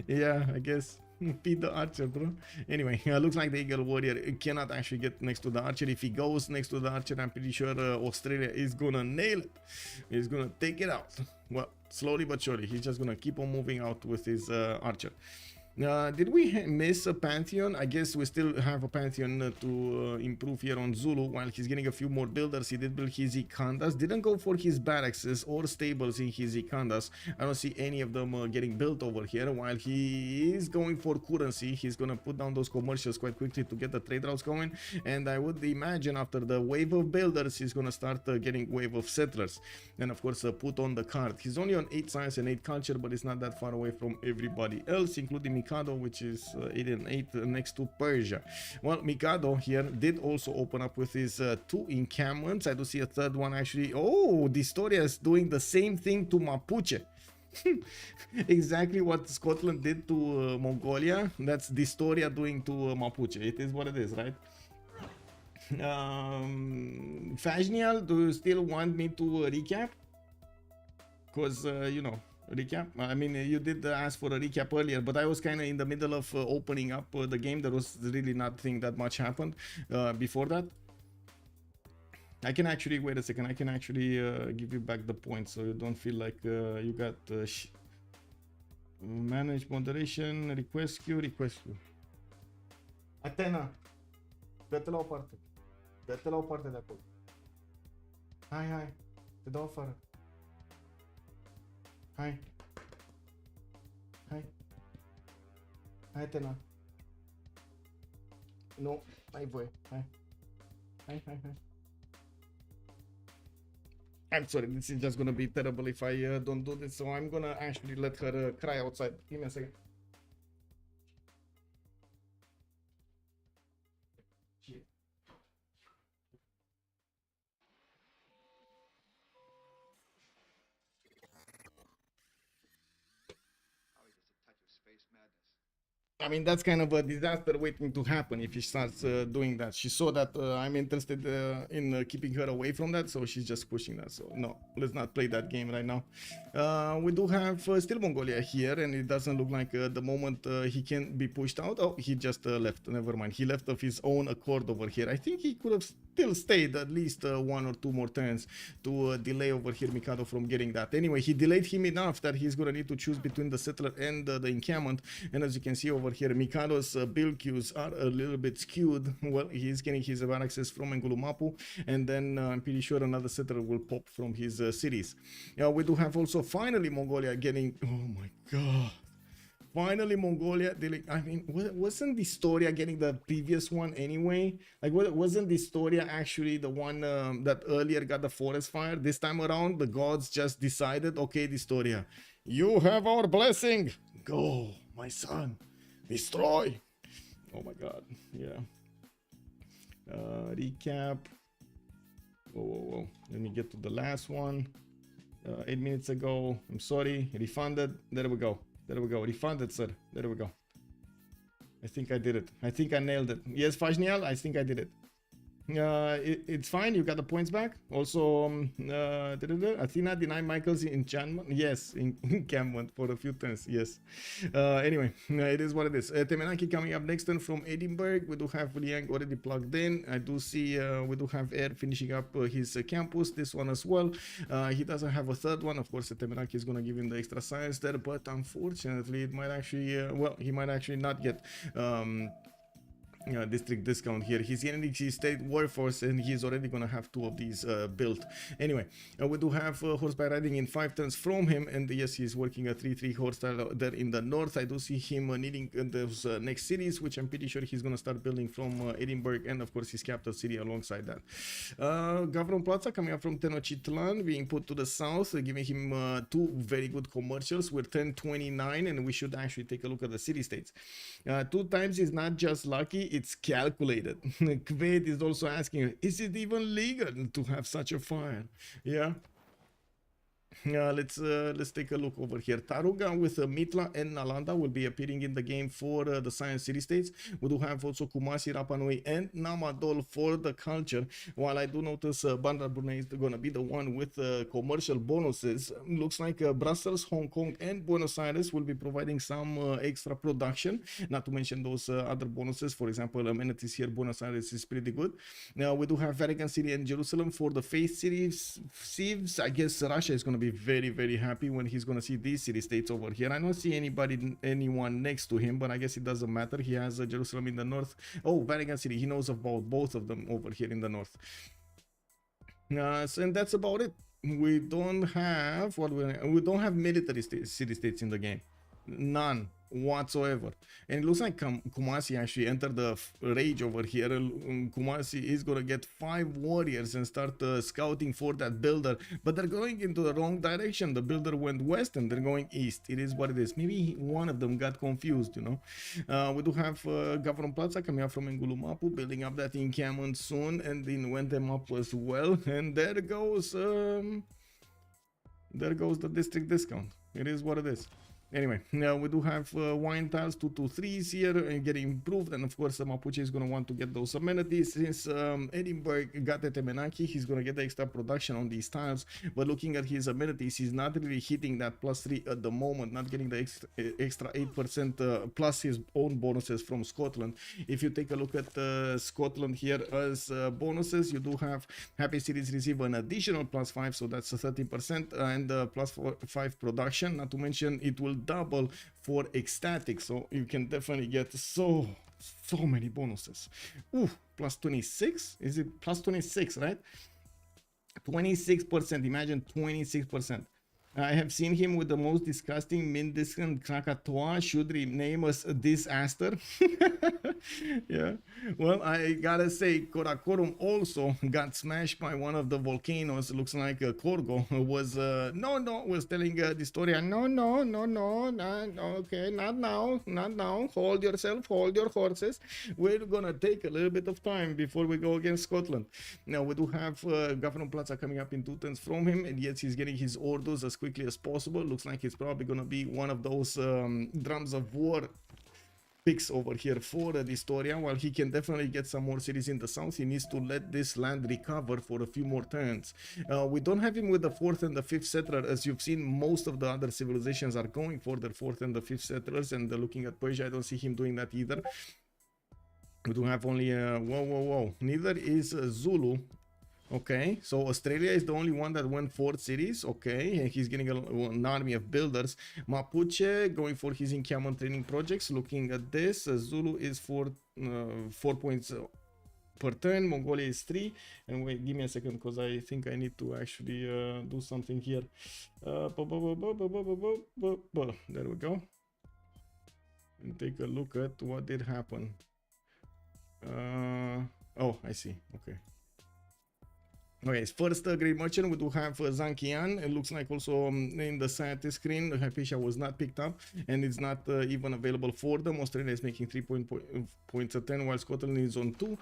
Yeah, I guess feed the archer, bro. Anyway, looks like the Eagle Warrior cannot actually get next to the archer. If he goes next to the archer, I'm pretty sure Australia is gonna nail it. He's gonna take it out. Well, slowly but surely, he's just gonna keep on moving out with his archer. Did we miss a Pantheon? I guess we still have a Pantheon to improve here on Zulu. While he's getting a few more builders, he did build his Ikandas. Didn't go for his barracks or stables in his Ikandas. I don't see any of them getting built over here. While he is going for currency, he's gonna put down those commercials quite quickly to get the trade routes going. And I would imagine after the wave of builders, he's gonna start getting wave of settlers. And of course, put on the card. He's only on 8 science and 8 culture, but it's not that far away from everybody else, including Mikado, which is 8 and 8 next to Persia. Well, Mikado here did also open up with his 2 encampments. I do see a third one actually. Oh, Distoria is doing the same thing to Mapuche. Exactly what Scotland did to Mongolia. That's Distoria doing to Mapuche. It is what it is, right? Fajnial, do you still want me to recap? Because, you know, recap. I mean, you did ask for a recap earlier, but I was kind of in the middle of opening up the game. There was really nothing that much happened before that. I can actually, wait a second, I can actually give you back the points so you don't feel like you got manage moderation, request queue. Atena, dă-te la o parte. Dă-te la o parte de acolo. Hai, te dau afară. Hai, Atena. Nu, ai voie. Hai. I'm sorry, this is just gonna be terrible if I don't do this, so I'm gonna actually let her cry outside. Give me a second. I mean, that's kind of a disaster waiting to happen if she starts doing that. She saw that I'm interested in keeping her away from that, so she's just pushing that. So no, let's not play that game right now. We do have still Mongolia here, and it doesn't look like the moment he can be pushed out. Oh, he just left. Never mind. He left of his own accord over here. I think he could have still stayed at least 1 or 2 more turns to delay over here Mikado from getting that. Anyway, he delayed him enough that he's gonna need to choose between the settler and the encampment. And as you can see over here, Mikado's build queues are a little bit skewed. Well, he's getting his access from Ngulumapu, and then I'm pretty sure another settler will pop from his cities. We do have also finally Mongolia getting, oh my god, finally Mongolia dealing. I mean, wasn't Distoria getting the previous one anyway? Like, wasn't Distoria actually the one that earlier got the forest fire? This time around, the gods just decided, okay, Distoria, you have our blessing. Go, my son. Destroy. Oh my god, yeah. Recap. Whoa. Let me get to the last one. 8 minutes ago. I'm sorry. Refunded. There we go. Refunded, sir. There we go. I think I did it. I think I nailed it. Yes, Fajnial, I think I did it. It's fine. You got the points back. Also, Athena denied Michael's enchantment. Yes, encampment for a few turns. Yes. Anyway, it is what it is. Temenaki coming up next turn from Edinburgh. We do have Liang already plugged in. I do see we do have Air finishing up his campus. This one as well. He doesn't have a third one. Of course, Temenaki is going to give him the extra science there, but unfortunately, it might actually, well, he might actually not get district discount here. He's getting his state workforce and he's already gonna have 2 of these built. Anyway, we do have horseback riding in 5 turns from him, and yes, he's working a 3-3 horse style there in the north. I do see him needing those next cities, which I'm pretty sure he's gonna start building from Edinburgh and of course his capital city alongside that. Gavron Plaza coming up from Tenochtitlan being put to the south, giving him 2 very good commercials. We're 1029 and we should actually take a look at the city states. 2 times is not just lucky, it's calculated. Kved is also asking, is it even legal to have such a fire? Yeah. Let's take a look over here. Taruga with Mitla and Nalanda will be appearing in the game for the Science City States. We do have also Kumasi, Rapa Nui, and Namadol for the culture. While I do notice Bandar Brunei is going to be the one with commercial bonuses. Looks like Brussels, Hong Kong, and Buenos Aires will be providing some extra production. Not to mention those other bonuses. For example, amenities here. Buenos Aires is pretty good. Now we do have Vatican City and Jerusalem for the Faith Cities. Civs. I guess Russia is going to be very happy when he's going to see these city states over here. I don't see anyone next to him, but I guess it doesn't matter. He has Jerusalem in the north. Oh, Vatican City. He knows about both of them over here in the north. And that's about it. We don't have we don't have military city states in the game. None whatsoever. And it looks like Kumasi actually entered the rage over here. Kumasi is gonna get 5 warriors and start scouting for that builder, but they're going into the wrong direction. The builder went west and they're going east. It is what it is. Maybe one of them got confused, you know. We do have Gavron Plaza coming up from Ngulumapu, building up that encampment soon, and then went them up as well. And there goes the district discount. It is what it is. Anyway, now we do have wine tiles 223s here and getting improved, and of course Mapuche is going to want to get those amenities. Since Edinburgh got the Temenaki, he's going to get the extra production on these tiles, but looking at his amenities, he's not really hitting that +3 at the moment, not getting the extra 8% plus his own bonuses from Scotland. If you take a look at Scotland here as bonuses, you do have Happy Cities receive an additional +5, so that's a 13%, and +5 production, not to mention it will double for ecstatic, so you can definitely get so many bonuses. Ooh, +26, is it +26, right? 26%, imagine 26%. I have seen him with the most disgusting Mindiscan Krakatoa. Should rename us a disaster. Yeah. Well, I gotta say, Karakorum also got smashed by one of the volcanoes. Looks like Korgo was was telling the story. No, okay, not now. Hold yourself, hold your horses. We're gonna take a little bit of time before we go against Scotland. Now we do have Governor Plaza coming up in 2 turns from him, and yet he's getting his orders as quickly as possible. Looks like it's probably gonna be one of those drums of war picks over here for the Historia. While he can definitely get some more cities in the south, he needs to let this land recover for a few more turns. We don't have him with the 4th and the 5th settler. As you've seen, most of the other civilizations are going for their 4th and the 5th settlers, and looking at Persia, I don't see him doing that either. We do have only whoa, neither is Zulu. Okay, so Australia is the only one that went 4 cities. Okay, and he's getting an army of builders. Mapuche going for his encampment training projects. Looking at this, Zulu is for 4 points per turn. Mongolia is 3. And wait, give me a second, because I think I need to actually do something here. There we go. And take a look at what did happen. Oh, I see. Okay. Okay, first Great Merchant, we do have Zankian. It looks like also in the scientist screen, Hypatia was not picked up and it's not even available for them. Australia is making 3 points a 10 while Scotland is on 2.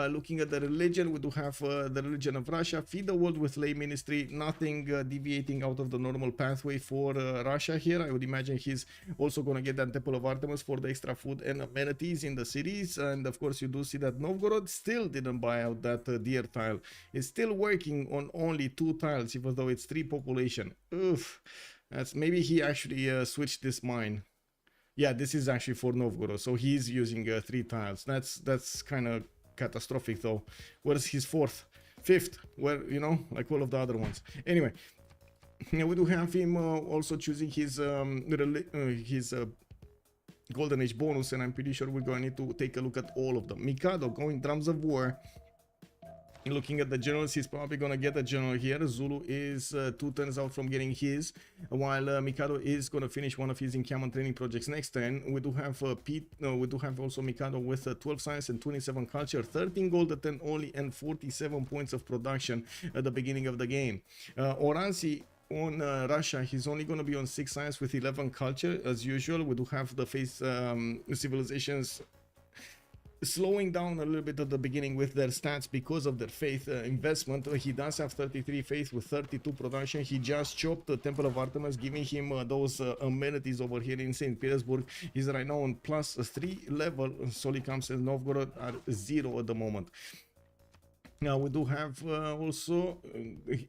Looking at the religion, we do have the religion of Russia. Feed the world with lay ministry. Nothing deviating out of the normal pathway for Russia here. I would imagine he's also going to get that Temple of Artemis for the extra food and amenities in the cities. And of course, you do see that Novgorod still didn't buy out that deer tile. It's still working on only 2 tiles, even though it's 3 population. Oof. That's maybe he actually switched this mine. Yeah, this is actually for Novgorod, so he's using 3 tiles. That's kind of catastrophic though. Where's his 4th, 5th? Where, you know, like all of the other ones. Anyway, we do have him also choosing his Golden Age bonus, and I'm pretty sure we're going to need to take a look at all of them. Mikado going drums of war. Looking at the generals, he's probably gonna get a general here. Zulu is 2 turns out from getting his, while Mikado is gonna finish one of his encampment training projects next turn. We do have we do have also Mikado with 12 science and 27 culture, 13 gold at 10 only, and 47 points of production at the beginning of the game. Oransi on Russia, he's only going to be on 6 science with 11 culture as usual. We do have the face civilizations slowing down a little bit at the beginning with their stats because of their faith investment. He does have 33 faith with 32 production. He just chopped the Temple of Artemis, giving him those amenities over here in St. Petersburg. He's right now on +3 level. Solikams and Novgorod are 0 at the moment. Now we do have also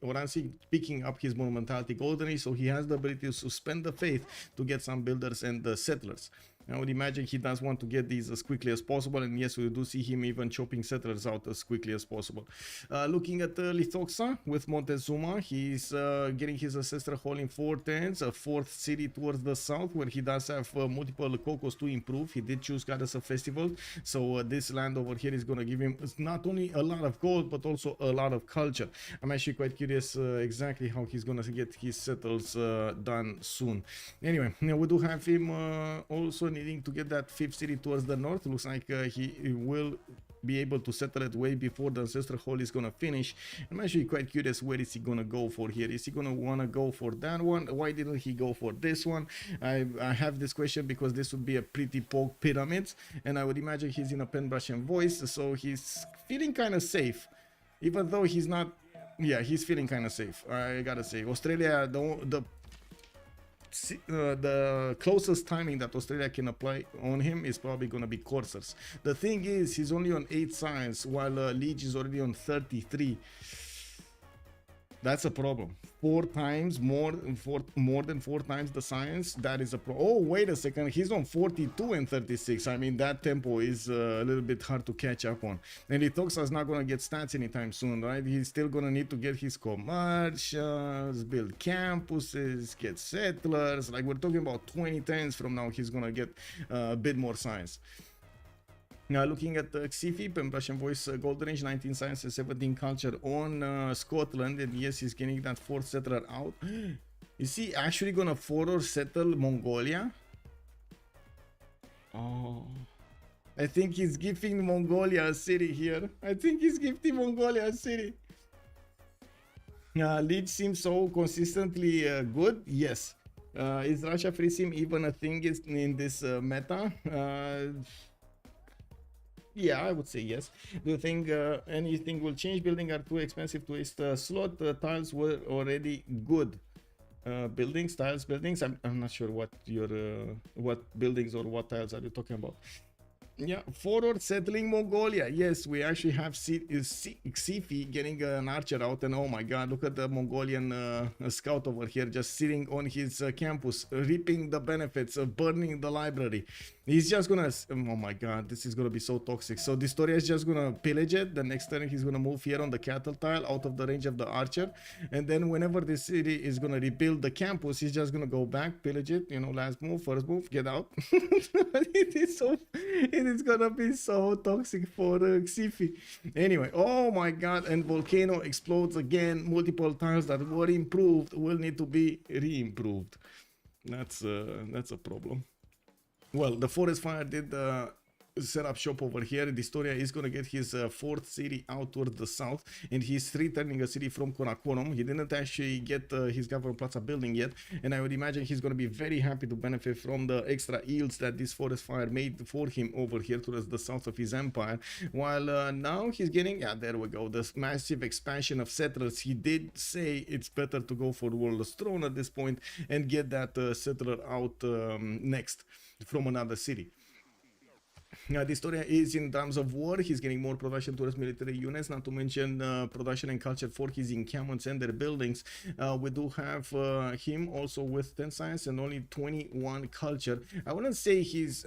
Oransi picking up his monumentality golden age, so he has the ability to suspend the faith to get some builders and settlers. I would imagine he does want to get these as quickly as possible, and yes, we do see him even chopping settlers out as quickly as possible. Looking at Lithoxa with Montezuma, he's getting his ancestral hall in 4 turns, a 4th city towards the south where he does have multiple cocos to improve. He did choose Goddess of Festival, so this land over here is going to give him not only a lot of gold but also a lot of culture. I'm actually quite curious exactly how he's going to get his settles done soon. Anyway, we do have him also needing to get that 5th city towards the north. Looks like he will be able to settle it way before the ancestral hall is gonna finish. I'm actually quite curious, where is he gonna go for here? Is he gonna wanna go for that one? Why didn't he go for this one? I have this question because this would be a pretty poke pyramid, and I would imagine he's in a pen, brush and voice, so he's feeling kind of safe, even though he's not. Yeah, he's feeling kind of safe, I gotta say. Australia, the closest timing that Australia can apply on him is probably going to be coursers. The thing is, he's only on 8 science while Liege is already on 33. That's a problem. 4 times more than 4 times the science. That is a problem. Oh, wait a second. He's on 42 and 36. I mean, that tempo is a little bit hard to catch up on. And Lithoxa is not going to get stats anytime soon, right? He's still going to need to get his commercials, build campuses, get settlers. Like, we're talking about 20 turns from now, he's going to get a bit more science. Now looking at Xifi, Pembrash and Voice Golden Age, 19 science and 17 culture on Scotland, and yes, he's getting that 4th settler out. Is he actually gonna forward settle Mongolia? Oh, I think he's gifting Mongolia a city here. I think he's gifting Mongolia a city. Lead seems so consistently good. Yes. Is Russia free sim even a thing in this meta? Yeah, I would say yes. Do you think anything will change? Building are too expensive to waste slot. Tiles were already good. Buildings, tiles, buildings. I'm not sure what your what buildings or what tiles are you talking about. Yeah, forward settling Mongolia. Yes, we actually have Xifi getting an archer out, and oh my god, look at the Mongolian scout over here just sitting on his campus, reaping the benefits of burning the library. He's just gonna, oh my god, this is gonna be so toxic. So Distoria is just gonna pillage it. The next turn he's gonna move here on the cattle tile out of the range of the archer, and then whenever the city is gonna rebuild the campus, he's just gonna go back, pillage it, you know, last move, first move, get out. It is gonna be so toxic for Xifi. Anyway, oh my god, and Volcano explodes again. Multiple tiles that were improved will need to be re-improved. That's a problem. Well, the forest fire did set up shop over here. Distoria is going to get his fourth city out towards the south, and he's returning a city from Karakorum. He didn't actually get his Governor Plaza building yet, and I would imagine he's going to be very happy to benefit from the extra yields that this forest fire made for him over here towards the south of his empire. While now he's getting, yeah, there we go, this massive expansion of settlers. He did say it's better to go for World's Throne at this point and get that settler out next from another city. This story is in terms of war. He's getting more production towards military units, not to mention production and culture for his encampments and their buildings. We do have him also with 10 science and only 21 culture. I wouldn't say his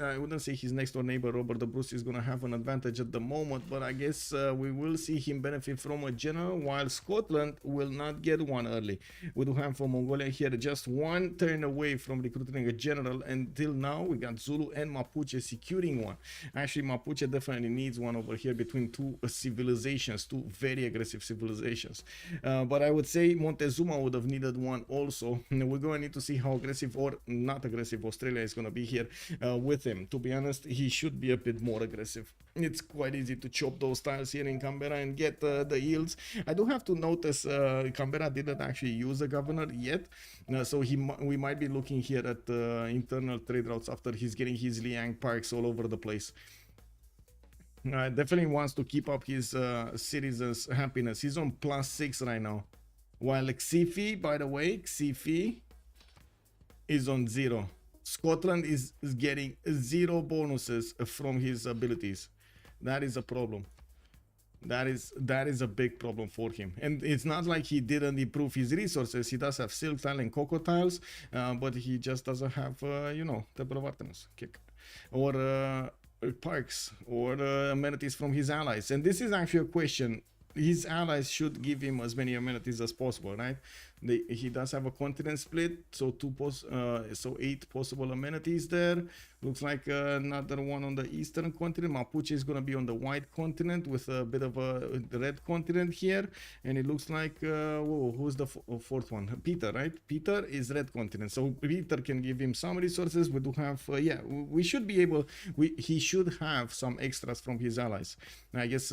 next door neighbor Robert the Bruce is gonna have an advantage at the moment, but I guess we will see him benefit from a general, while Scotland will not get one early. We do have for Mongolia here just one turn away from recruiting a general. Until now we got Zulu and Mapuche securing one. Actually, Mapuche definitely needs one over here between two civilizations, two very aggressive civilizations. But I would say Montezuma would have needed one also. We're going to need to see how aggressive or not aggressive Australia is going to be here with him. To be honest, he should be a bit more aggressive. It's quite easy to chop those tiles here in Canberra and get the yields. I do have to notice Canberra didn't actually use a governor yet. So we might be looking here at internal trade routes after he's getting his Liang parks all over the place. Definitely wants to keep up his citizens' happiness. He's on +6 right now. While Xifi, by the way, Xifi is on 0. Scotland is getting 0 bonuses from his abilities. That is a problem. That is a big problem for him. And it's not like he didn't improve his resources. He does have silk tile and cocoa tiles, but he just doesn't have, you know, Temple of Artemis kick or parks or amenities from his allies. And this is actually a question. His allies should give him as many amenities as possible, right? He does have a continent split, so 8 possible amenities there. Looks like another one on the eastern continent. Mapuche is going to be on the white continent with a bit of a red continent here, and it looks like whoa, who's the fourth one? Peter, right? Peter is red continent, so Peter can give him some resources. We do have yeah, we should be able, he should have some extras from his allies. I guess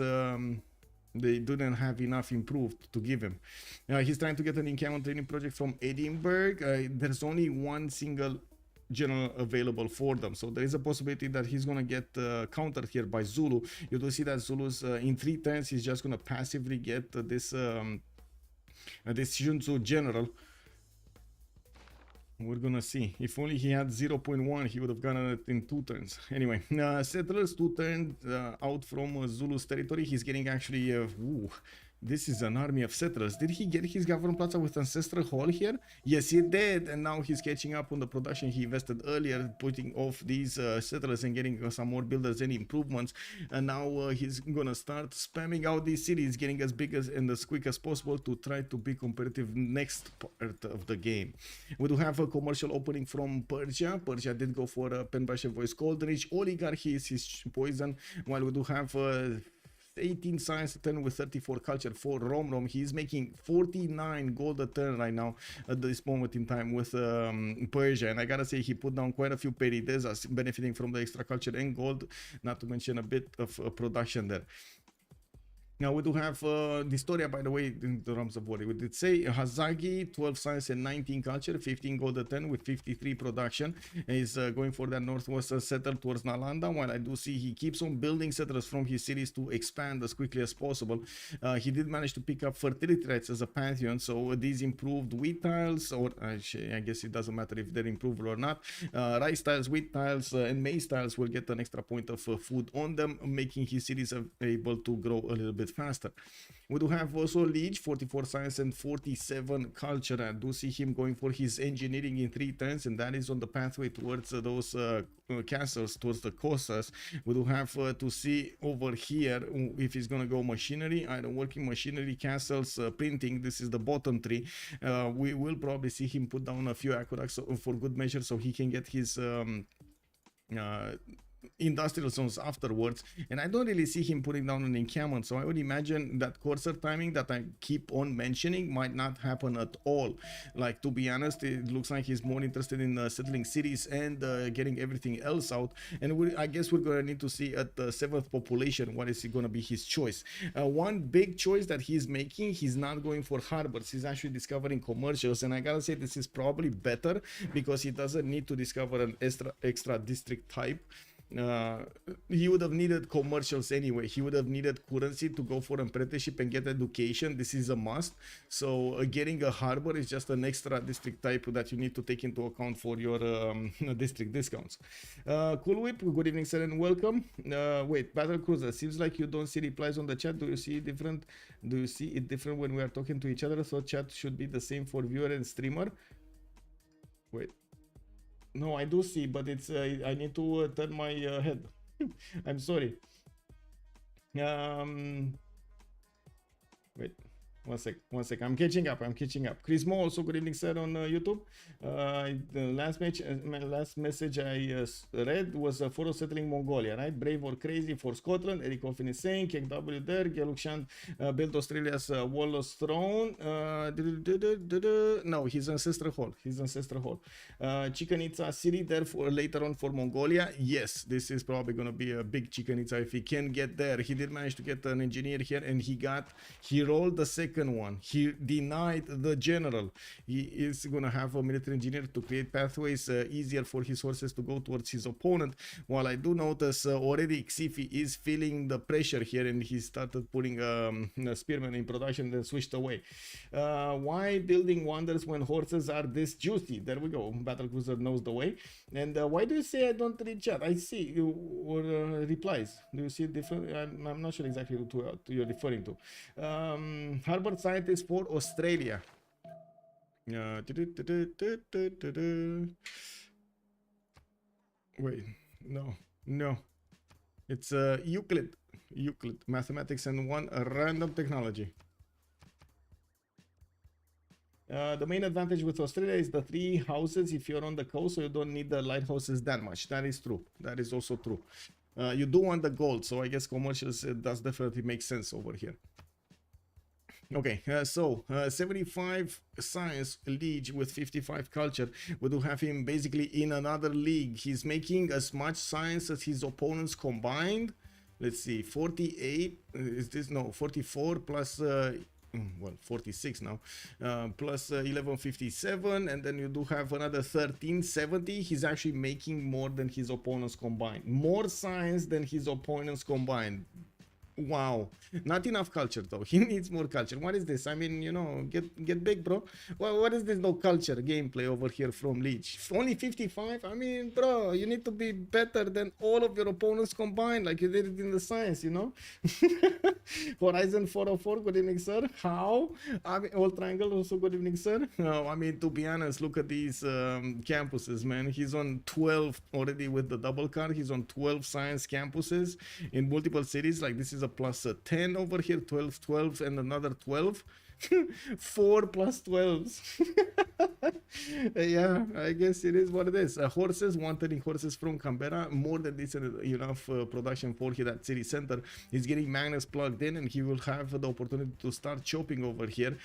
they didn't have enough improved to give him. He's trying to get an encampment training project from Edinburgh. There's only one single general available for them, so there is a possibility that he's gonna get countered here by Zulu. You do see that Zulu's in 3 turns he's just gonna passively get this Shunzu general. We're gonna see. If only he had 0.1, he would have gotten it in 2 turns. Anyway, settlers 2 turns out from Zulu's territory. He's getting actually ooh, this is an army of settlers. Did he get his Governor Plaza with Ancestral Hall here? Yes, he did. And now he's catching up on the production he invested earlier, putting off these settlers and getting some more builders and improvements. And now he's gonna start spamming out these cities, getting as big as and as quick as possible to try to be competitive next part of the game. We do have a commercial opening from Persia. Persia did go for Penbashev Voice Golden Age. Oligarchy is his poison, while we do have 18 science a turn with 34 culture for Rom. He's making 49 gold a turn right now at this moment in time with Persia, and I gotta say he put down quite a few Peridezas, benefiting from the extra culture and gold, not to mention a bit of production there. Now we do have Distoria, by the way, in the realms of war. We did say Hazagi, 12 science and 19 culture, 15 gold a 10 with 53 production. He's going for that northwest settle towards Nalanda, while I do see he keeps on building settlers from his cities to expand as quickly as possible. He did manage to pick up fertility rights as a pantheon, so these improved wheat tiles, or I guess it doesn't matter if they're improved or not. Rice tiles, wheat tiles, and maize tiles will get an extra point of food on them, making his cities able to grow a little bit faster. We do have also Liege, 44 science and 47 culture. I do see him going for his engineering in 3 turns, and that is on the pathway towards those castles, towards the Costas. We do have to see over here if he's gonna go machinery, either working machinery, castles, printing. This is the bottom 3. We will probably see him put down a few aqueducts for good measure, so he can get his industrial zones afterwards, and I don't really see him putting down an encampment. So I would imagine that Corsair timing that I keep on mentioning might not happen at all. Like, to be honest, it looks like he's more interested in settling cities and getting everything else out. And I guess we're gonna need to see at the 7th population what is gonna be his choice. One big choice that he's making, he's not going for harbors, he's actually discovering commercials, and I gotta say this is probably better because he doesn't need to discover an extra district type. He would have needed commercials anyway. He would have needed currency to go for apprenticeship and get education. This is a must. So getting a harbor is just an extra district type that you need to take into account for your district discounts. Cool Whip, good evening sir and welcome. Wait, Battle Cruiser, seems like you don't see replies on the chat. Do you see it different? Do you see it different when we are talking to each other? So chat should be the same for viewer and streamer. Wait. No, I do see, but it's I need to turn my head. I'm sorry. Wait, one sec. I'm catching up. Chris Mo, also good evening, sir, on YouTube. The last message I read was for settling Mongolia, right? Brave or crazy for Scotland. Eric Hoffin is saying, KW there. Gelukshan built Australia's Wallace throne. No, his ancestral hall. Chichen Itza city there for later on for Mongolia. Yes, this is probably gonna be a big Chichen Itza if he can get there. He did manage to get an engineer here, and he rolled the second one. He denied the general. He is gonna have a military engineer to create pathways easier for his horses to go towards his opponent. While I do notice already Xifi is feeling the pressure here, and he started putting a spearman in production, then switched away. Why building wonders when horses are this juicy? There we go. Battlecruiser knows the way. And why do you say I don't read chat? I see you or replies. Do you see it different? I'm not sure exactly what you're referring to. Harvard scientist for Australia. Wait, no. It's Euclid, mathematics and one random technology. The main advantage with Australia is the 3 houses if you're on the coast, so you don't need the lighthouses that much. That is true. That is also true. You do want the gold, so I guess commercials does definitely make sense over here. Okay, 75 science liege with 55 culture. We do have him basically in another league. He's making as much science as his opponents combined. Let's see, 48 is this? No, 44 plus well, 46 now, plus 1157, and then you do have another 1370. He's actually making more than his opponents combined. More science than his opponents combined. Wow, not enough culture though. He needs more culture. What is this? I mean, you know, get big, bro. What is this no culture gameplay over here from Leech? Only 55? I mean, bro, you need to be better than all of your opponents combined, like you did it in the science, you know. Horizon 404, good evening, sir. How? I mean, Old Triangle, also good evening, sir. I mean, to be honest, look at these campuses, man. He's on 12 already with the double card. He's on 12 science campuses in multiple cities. Like, this is a plus 10 over here, 12, and another 12. 4 plus 12s. Yeah, I guess it is what it is. Horses, wanting horses from Canberra, more than decent enough production for here at city center. He's getting Magnus plugged in, and he will have the opportunity to start chopping over here.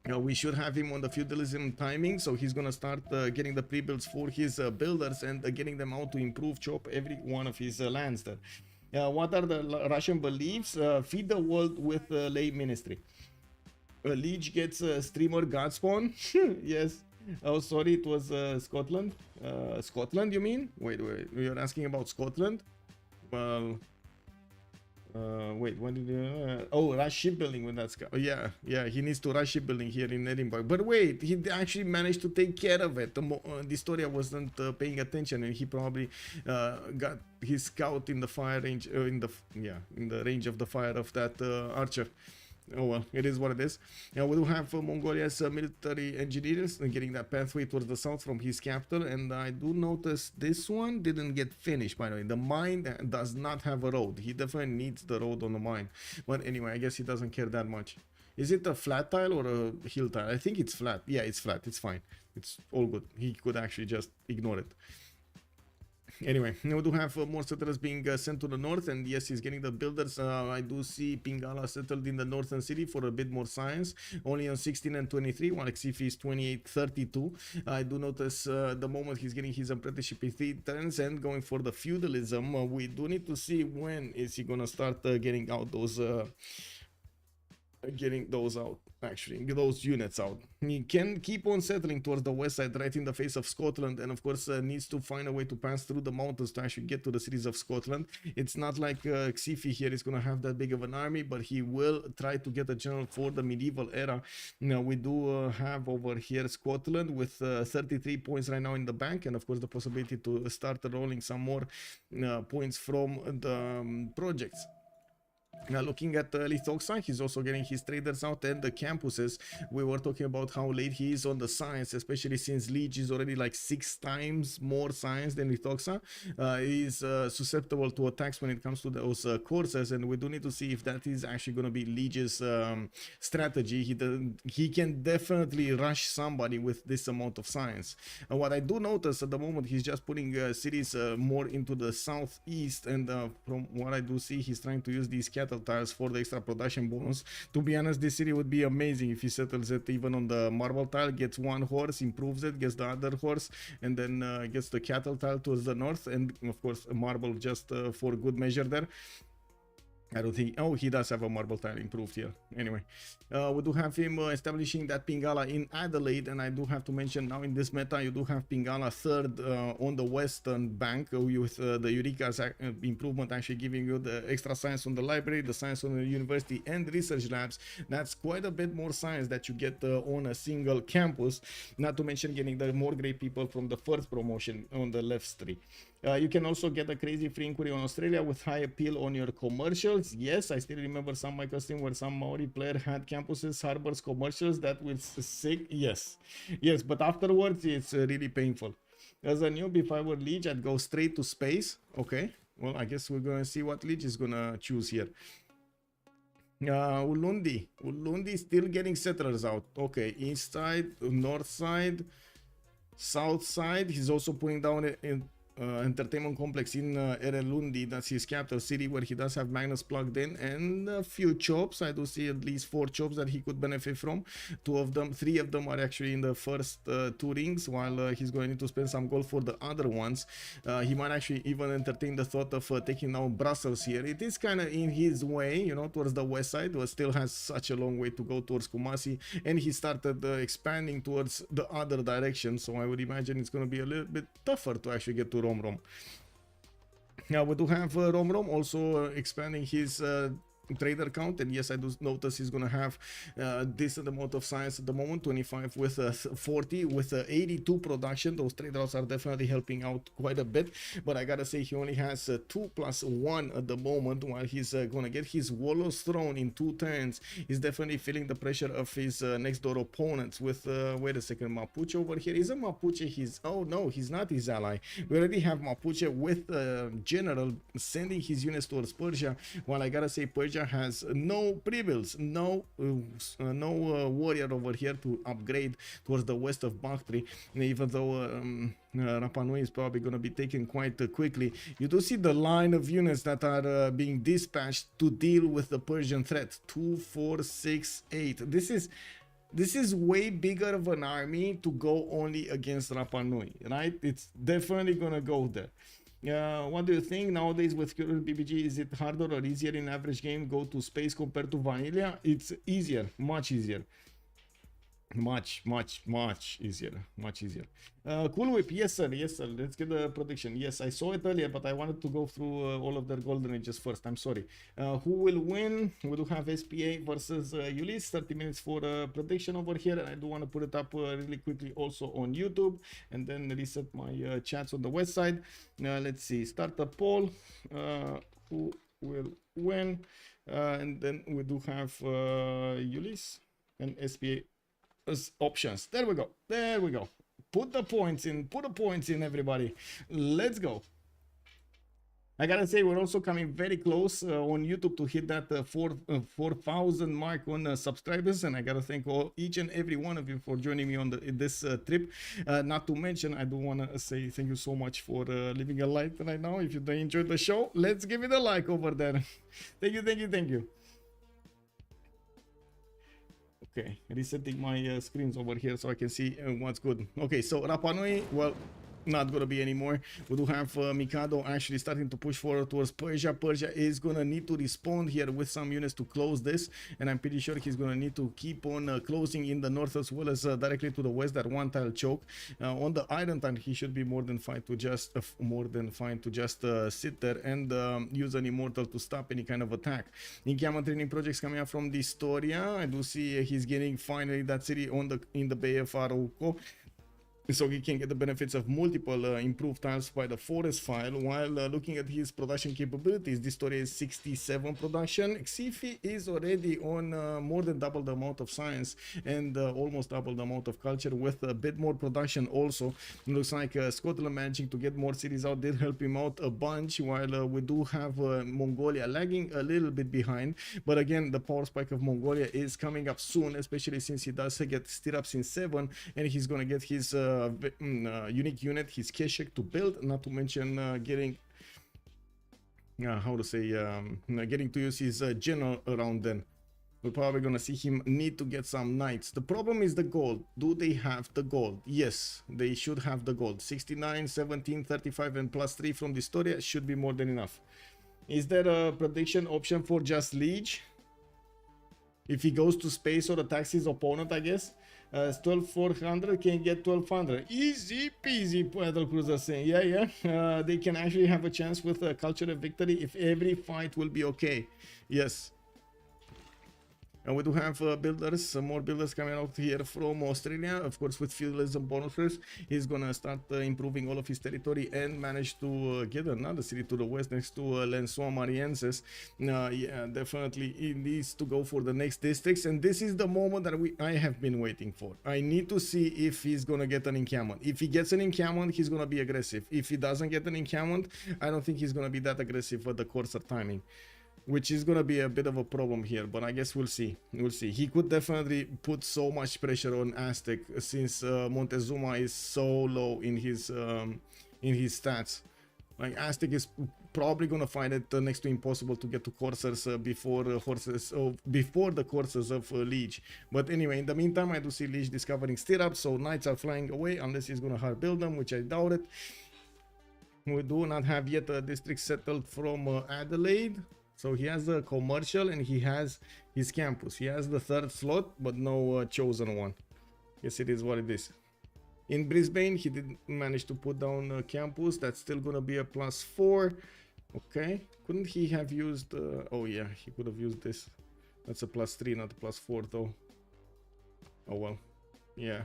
We should have him on the feudalism timing, so he's gonna start getting the pre-builds for his builders and getting them out to improve chop every one of his lands there. What are the Russian beliefs? Feed the world with lay ministry. Leech gets streamer Godspawn. Yes. Oh, sorry, it was Scotland. Scotland, you mean? Wait, you're asking about Scotland? Well, wait, what did you... oh, rush shipbuilding with that... Yeah, he needs to rush shipbuilding here in Edinburgh. But wait, he actually managed to take care of it. The story wasn't paying attention, and he probably got his scout in the fire range, in the range of the fire of that archer. Oh well, it is what it is. We do have Mongolia's military engineers getting that pathway towards the south from his capital, and I do notice this one didn't get finished, by the way. The mine does not have a road. He definitely needs the road on the mine. But anyway, I guess he doesn't care that much. Is it a flat tile or a hill tile? I think it's flat. Yeah, it's flat. It's fine. It's all good. He could actually just ignore it. Anyway, we do have more settlers being sent to the north, and yes, he's getting the builders. I do see Pingala settled in the northern city for a bit more science, only on 16 and 23, while Xifi is 28, 32. I do notice the moment he's getting his apprenticeship, he turns and going for the feudalism. We do need to see when is he gonna start getting out those actually, those units out. He can keep on settling towards the west side, right in the face of Scotland, and of course needs to find a way to pass through the mountains to actually get to the cities of Scotland. It's not like Xifi here is gonna have that big of an army, but he will try to get a general for the medieval era. Now we do have over here Scotland with 33 points right now in the bank, and of course the possibility to start rolling some more points from the projects. Now looking at Lithoxa, he's also getting his traders out and the campuses. We were talking about how late he is on the science, especially since Liege is already like 6 times more science than Lithoxa. He's susceptible to attacks when it comes to those courses, and we do need to see if that is actually going to be Liege's strategy. He can definitely rush somebody with this amount of science. What I do notice at the moment, he's just putting cities more into the southeast, and from what I do see, he's trying to use these cattle tiles for the extra production bonus. To be honest, this city would be amazing if he settles it even on the marble tile, gets one horse, improves it, gets the other horse, and then gets the cattle tile towards the north, and of course a marble just for good measure there. I don't think... Oh, he does have a marble tile improved here. Anyway, we do have him establishing that Pingala in Adelaide, and I do have to mention now in this meta, you do have Pingala third on the western bank with the Eureka's improvement actually giving you the extra science on the library, the science on the university and research labs. That's quite a bit more science that you get on a single campus, not to mention getting the more great people from the first promotion on the left street. You can also get a crazy free inquiry on Australia with high appeal on your commercials. Yes, I still remember some Michael Steam where some Maori player had campuses, harbors, commercials that was sick. Yes, but afterwards it's really painful. As a noob, if I were Liege, I'd go straight to space. Okay, well, I guess we're gonna see what Liege is gonna choose here. Ulundi still getting settlers out. Okay, east side, north side, south side. He's also putting down entertainment complex in Erelundi. That's his capital city, where he does have Magnus plugged in and a few chops. I do see at least 4 chops that he could benefit from. 3 of them are actually in the first 2 rings, while he's going to spend some gold for the other ones. He might actually even entertain the thought of taking out Brussels here. It is kind of in his way, you know, towards the west side, but still has such a long way to go towards Kumasi, and he started expanding towards the other direction, so I would imagine it's going to be a little bit tougher to actually get to Rom. Now we do have Rom also expanding his trader count, and yes, I do notice he's gonna have decent amount of science at the moment, 25 with 40 with 82 production. Those traders are definitely helping out quite a bit, but I gotta say he only has 2+1 at the moment, while he's gonna get his Wallows throne in 2 turns. He's definitely feeling the pressure of his next door opponents with wait a second, Mapuche over here. Is a Mapuche his... Oh no, he's not his ally. We already have Mapuche with general sending his units towards Persia, while I gotta say Persia has no pre-builds, no warrior over here to upgrade towards the west of Bakhtri, even though Rapa Nui is probably going to be taken quite quickly. You do see the line of units that are being dispatched to deal with the Persian threat. 2, 4, 6, 8. This is way bigger of an army to go only against Rapa Nui, right? It's definitely going to go there. What do you think nowadays with current PBG? Is it harder or easier in average game go to space compared to vanilla? It's easier, much easier. Much easier. Cool Whip, yes sir, let's get the prediction. Yes, I saw it earlier, but I wanted to go through all of their golden ages first. I'm sorry. Who will win? We do have SPA versus Ulyss. 30 minutes for prediction over here, and I do want to put it up really quickly also on YouTube, and then reset my chats on the west side. Let's see, start a poll. Who will win? And then we do have Ulyss and SPA as options. There we go. Put the points in, everybody. Let's go. I gotta say, we're also coming very close on YouTube to hit that 4,000 mark on subscribers, and I gotta thank each and every one of you for joining me on this trip. Not to mention, I do want to say thank you so much for leaving a like right now. If you enjoyed the show, let's give it a like over there. Thank you, thank you, thank you. Okay, resetting my screens over here so I can see what's good. Okay, so Rapa Nui, well, not gonna be anymore. We do have Mikado actually starting to push forward towards Persia. Persia is gonna need to respond here with some units to close this, and I'm pretty sure he's gonna need to keep on closing in the north as well as directly to the west. That one tile choke on the iron tile, he should be more than fine to just sit there and use an immortal to stop any kind of attack. Encampment training projects coming up from the Storia. I do see he's getting finally that city on the in the Bay of Arauco, so he can get the benefits of multiple improved tiles by the forest file. While looking at his production capabilities, this story is 67 production. CivFR is already on more than double the amount of science and almost double the amount of culture, with a bit more production also. It looks like Scotland managing to get more cities out did help him out a bunch, while we do have Mongolia lagging a little bit behind. But again, the power spike of Mongolia is coming up soon, especially since he does get stirrups in 7, and he's gonna get his unique unit, his Keshek to build, not to mention getting getting to use his general around then. We're probably gonna see him need to get some knights. The problem is the gold. Do they have the gold? Yes, they should have the gold. 69, 17, 35 and +3 from the Storia should be more than enough. Is there a prediction option for just Liege? If he goes to space or attacks his opponent, I guess. 12,400 can get 1,200. Easy peasy, Battle Cruiser saying. Yeah. They can actually have a chance with a cultural victory if every fight will be okay. Yes. And we do have builders, some more builders coming out here from Australia, of course, with feudalism bonuses. He's gonna start improving all of his territory and manage to get another city to the west next to Lensois Marienses. Yeah, definitely he needs to go for the next districts, and this is the moment that I have been waiting for. I need to see if he's gonna get an encampment. If he gets an encampment, he's gonna be aggressive. If he doesn't get an encampment, I don't think he's gonna be that aggressive with the courser timing, which is gonna be a bit of a problem here, but I guess we'll see. We'll see. He could definitely put so much pressure on Aztec since Montezuma is so low in his stats. Like, Aztec is probably gonna find it next to impossible to get to coursers before the coursers of Liege. But anyway, in the meantime, I do see Liege discovering stirrups, so knights are flying away unless he's gonna hard build them, which I doubt it. We do not have yet a district settled from Adelaide. So he has a commercial and he has his campus. He has the third slot, but no chosen one. Yes, it is what it is. In Brisbane, he did manage to put down a campus. That's still gonna be a +4. Okay. Couldn't he have used... oh yeah, he could have used this. That's a +3, not a +4 though. Oh well. Yeah.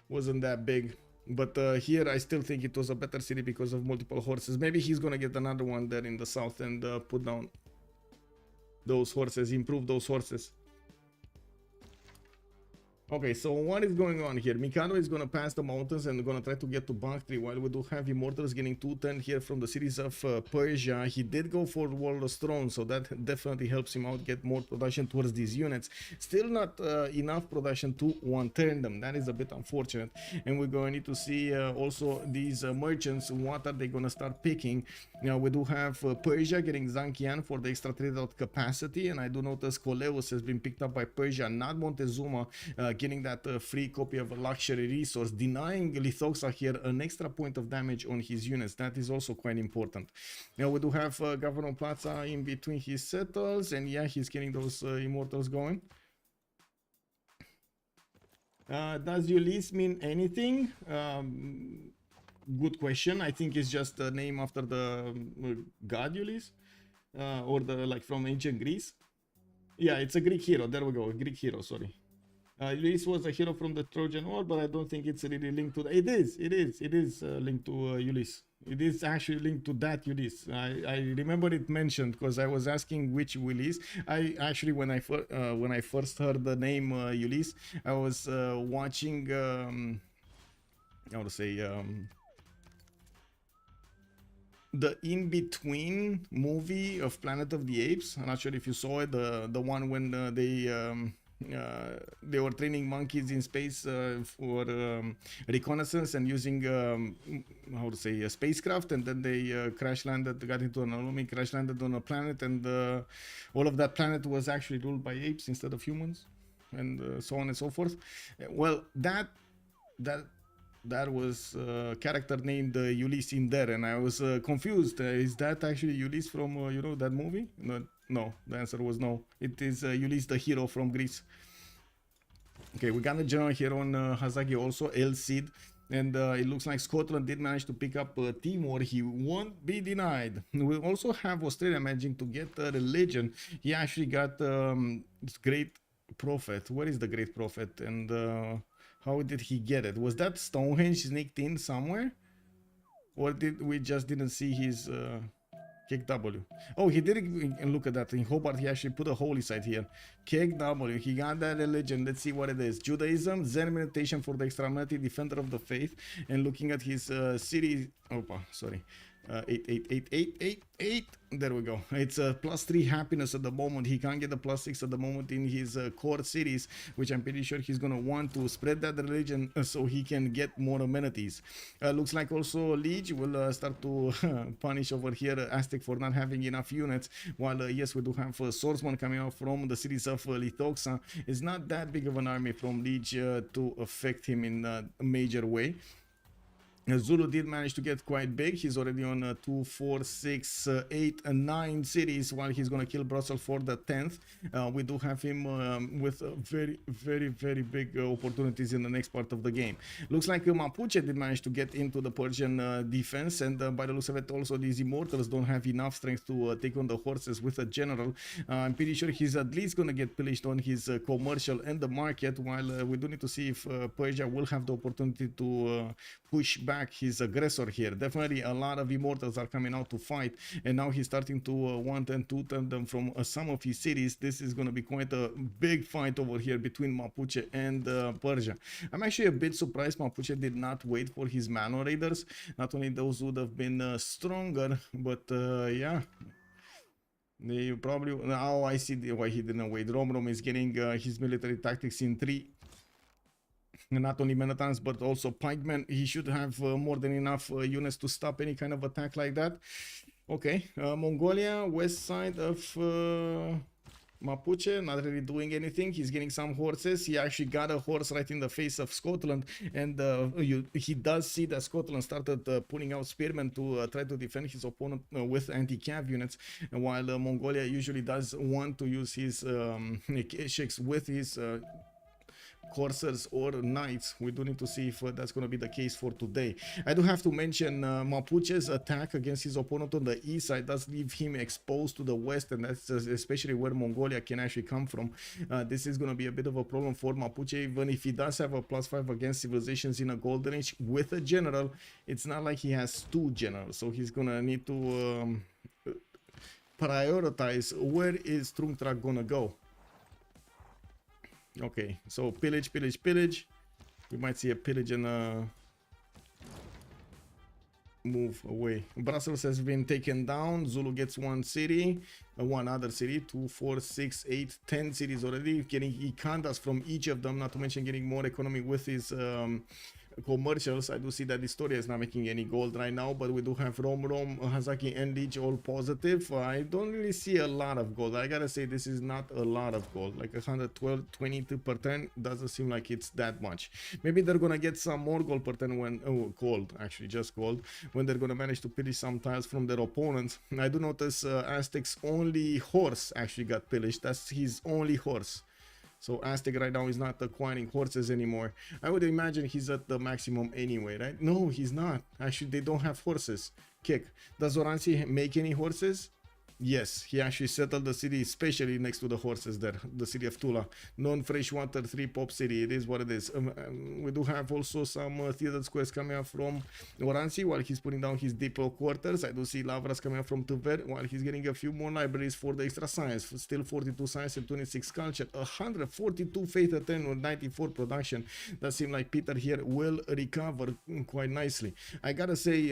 Wasn't that big. But here I still think it was a better city because of multiple horses. Maybe he's gonna get another one there in the south and put down those horses, improve those horses. Okay, so what is going on here? Mikado is gonna pass the mountains and gonna try to get to Bactri, while we do have Immortals getting 210 here from the cities of Persia. He did go for World of Throne, so that definitely helps him out, get more production towards these units. Still not enough production to one-turn them. That is a bit unfortunate, and we're going to need to see also these merchants, what are they gonna start picking. Now we do have Persia getting Zankian for the extra trade out capacity, and I do notice Coleus has been picked up by Persia, not Montezuma, getting that free copy of a luxury resource, denying Lithoxa here an extra point of damage on his units. That is also quite important. Now we do have Governor Plaza in between his settles, and yeah, he's getting those immortals going. Does Ulyss mean anything? Good question. I think it's just a name after the god Ulyss, or the like from ancient Greece. Yeah, it's a Greek hero. There we go, a Greek hero. Sorry. Ulyss was a hero from the Trojan War, but I don't think it's really linked to. It is linked to Ulyss. It is actually linked to that Ulyss. I remember it mentioned because I was asking which Ulyss. I actually, when I first heard the name Ulyss, I was watching. How to say? the in-between movie of Planet of the Apes. I'm not sure if you saw it, the one when they were training monkeys in space for reconnaissance and using how to say, a spacecraft, and then they crash landed, got into an aluminum, crash landed on a planet, and all of that planet was actually ruled by apes instead of humans, and so on and so forth. Well, that was a character named Ulyss in there, and I was confused. Is that actually Ulyss from you know, that movie? No, the answer was no. It is Ulyss, the hero from Greece. Okay, we got a general here on Hazaki also, El Cid, and it looks like Scotland did manage to pick up Timor. He won't be denied. We also have Australia managing to get religion. He actually got Great Prophet. Where is the Great Prophet? And how did he get it? Was that Stonehenge sneaked in somewhere? Or did we just didn't see his Kick W? Oh, he did it. And look at that. In Hobart, he actually put a holy site here. Kick W. He got that religion. Let's see what it is. Judaism, Zen meditation for the extremity, defender of the faith. And looking at his city. Opa, sorry. 8. There we go. It's a +3 happiness at the moment. He can't get the +6 at the moment in his core cities, which I'm pretty sure he's gonna want to spread that religion so he can get more amenities. Looks like also Liege will start to punish over here Aztec for not having enough units, while yes, we do have swordsman coming out from the cities of Lithoxa. It's not that big of an army from Liege to affect him in a major way. Zulu did manage to get quite big. He's already on 2, 4, 6, 8, and 9 cities, while he's gonna kill Brussels for the 10th. We do have him with very big opportunities in the next part of the game. Looks like Mapuche did manage to get into the Persian defense, and by the looks of it, also these immortals don't have enough strength to take on the horses with a general. I'm pretty sure he's at least gonna get pillaged on his commercial and the market, while we do need to see if Persia will have the opportunity to push back his aggressor here. Definitely a lot of immortals are coming out to fight, and now he's starting to want and to turn them from some of his cities. This is going to be quite a big fight over here between Mapuche and Persia. I'm actually a bit surprised Mapuche did not wait for his Mano Raiders. Not only those would have been stronger, but yeah, they probably, now I see why he didn't wait. Rom is getting his military tactics in 3. Not only Menatans but also pikemen. He should have more than enough units to stop any kind of attack like that. Okay, Mongolia, west side of Mapuche, not really doing anything. He's getting some horses. He actually got a horse right in the face of Scotland, and he does see that Scotland started putting out spearmen to try to defend his opponent with anti-cav units, and while Mongolia usually does want to use his Kesheks with his coursers or knights. We do need to see if that's going to be the case for today. I do have to mention Mapuche's attack against his opponent on the east side does leave him exposed to the west, and that's especially where Mongolia can actually come from. This is going to be a bit of a problem for Mapuche, even if he does have a +5 against civilizations in a golden age with a general. It's not like he has 2 generals, so he's going to need to prioritize where is Trungtrak going to go. Okay, so pillage. We might see a pillage and move away. Brussels has been taken down. Zulu gets 1 city, 1 other city, 2, 4, 6, 8, 10 cities already. Getting Ikandas from each of them, not to mention getting more economy with his commercials. I do see that Historia is not making any gold right now, but we do have Rom, Hazaki, and Liege all positive. I don't really see a lot of gold. I gotta say, this is not a lot of gold. Like 112, 22 per turn doesn't seem like it's that much. Maybe they're gonna get some more gold per turn when gold, actually just gold, when they're gonna manage to pillage some tiles from their opponents. I do notice Aztec's only horse actually got pillaged. That's his only horse. So Aztec right now is not acquiring horses anymore. I would imagine he's at the maximum anyway, right? No, he's not. Actually, they don't have horses. Kick. Does Oransi make any horses? Yes, he actually settled the city, especially next to the horses there, the city of Tula. Non-freshwater 3 pop city, it is what it is. We do have also some theater squares coming up from Oransi while he's putting down his depot quarters. I do see Lavras coming up from Tuver while he's getting a few more libraries for the extra science. Still 42 science and 26 culture, 142 faith at 10 or 94 production. That seems like Peter here will recover quite nicely. I gotta say,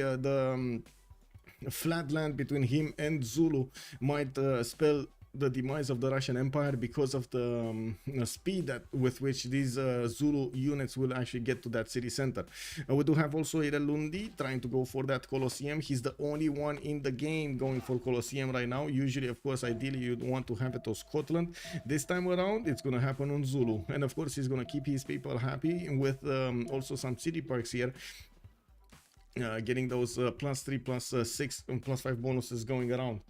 flat land between him and Zulu might spell the demise of the Russian Empire because of the speed with which these Zulu units will actually get to that city center. We do have also Irelundi trying to go for that Colosseum. He's the only one in the game going for Colosseum right now. Usually, of course, ideally you'd want to have it on Scotland. This time around, it's going to happen on Zulu. And of course, he's going to keep his people happy with also some city parks here. Getting those +3, +6, and +5 bonuses going around.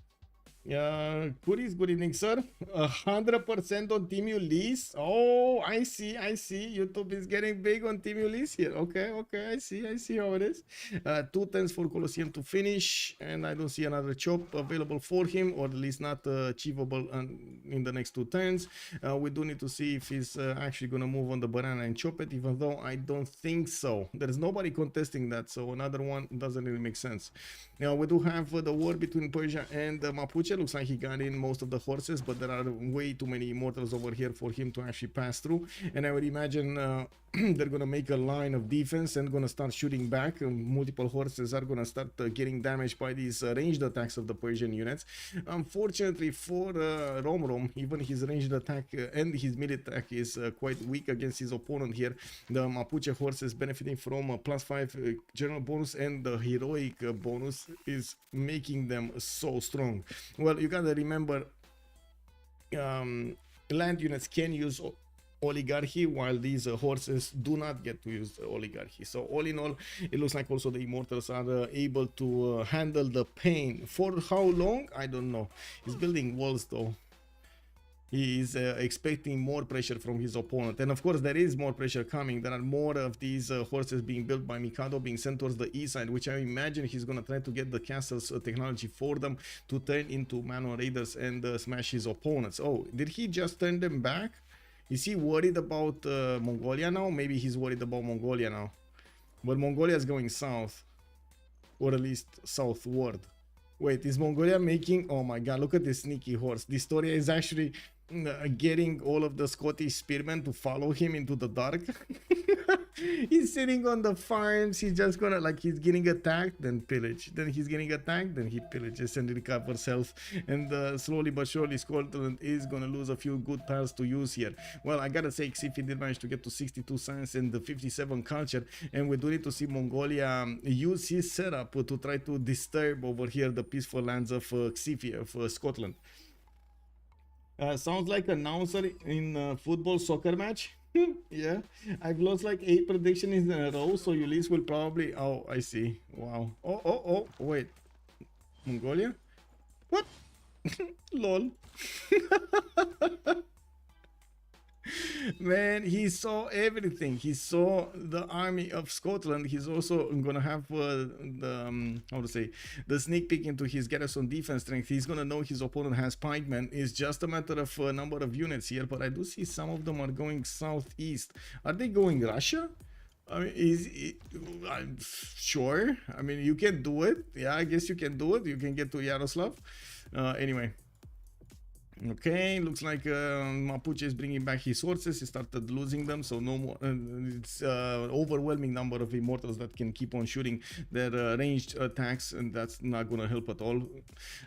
Kuris, good evening, sir. 100% on Team Ulyss. Oh, I see. YouTube is getting big on Team Ulyss here. Okay, I see how it is. 2 turns for Colosseum to finish, and I don't see another chop available for him, or at least not achievable in the next 2 turns. We do need to see if he's actually gonna move on the banana and chop it, even though I don't think so. There's nobody contesting that, so another one doesn't really make sense. Now we do have the war between Persia and Mapuche. Looks like he got in most of the horses, but there are way too many immortals over here for him to actually pass through. And I would imagine they're gonna make a line of defense and gonna start shooting back. Multiple horses are gonna start getting damaged by these ranged attacks of the Persian units. Unfortunately for Romrom, even his ranged attack and his melee attack is quite weak against his opponent here. The Mapuche horses benefiting from a +5 general bonus, and the heroic bonus is making them so strong. Well, you gotta remember, land units can use oligarchy, while these horses do not get to use the oligarchy. So all in all, it looks like also the immortals are able to handle the pain. For how long? I don't know. He's building walls though. He is expecting more pressure from his opponent, and of course there is more pressure coming. There are more of these horses being built by Mikado being sent towards the east side, which I imagine he's gonna try to get the castle's technology for them to turn into manual raiders and smash his opponents. Oh, did he just turn them back? Is he worried about Mongolia now? Maybe he's worried about Mongolia now, but Mongolia is going south, or at least southward. Wait, is Mongolia making... Oh my god, look at this sneaky horse. This story is actually getting all of the Scottish spearmen to follow him into the dark. He's sitting on the farms. He's just gonna, like, he's getting attacked, then pillage. Then he's getting attacked, then he pillages and recovers health. And slowly but surely, Scotland is gonna lose a few good tiles to use here. Well, I gotta say, CivFR did manage to get to 62 science and the 57 culture. And we do need to see Mongolia use his setup to try to disturb over here the peaceful lands of CivFR, of Scotland. Sounds like an announcer in football soccer match. Yeah, I've lost like 8 predictions in a row, so Ulyss will probably... Oh, I see. Wow. Oh, wait. Mongolia? What? Lol. Man, he saw everything. He saw the army of Scotland. He's also gonna have the sneak peek into his garrison defense strength. He's gonna know his opponent has pikemen. It's just a matter of number of units here, but I do see some of them are going southeast. Are they going Russia? I mean, I'm sure. I mean, you can do it. Yeah, I guess you can do it. You can get to Yaroslav. Anyway. Okay, looks like Mapuche is bringing back his horses. He started losing them, so no more. It's overwhelming number of immortals that can keep on shooting their ranged attacks, and that's not gonna help at all.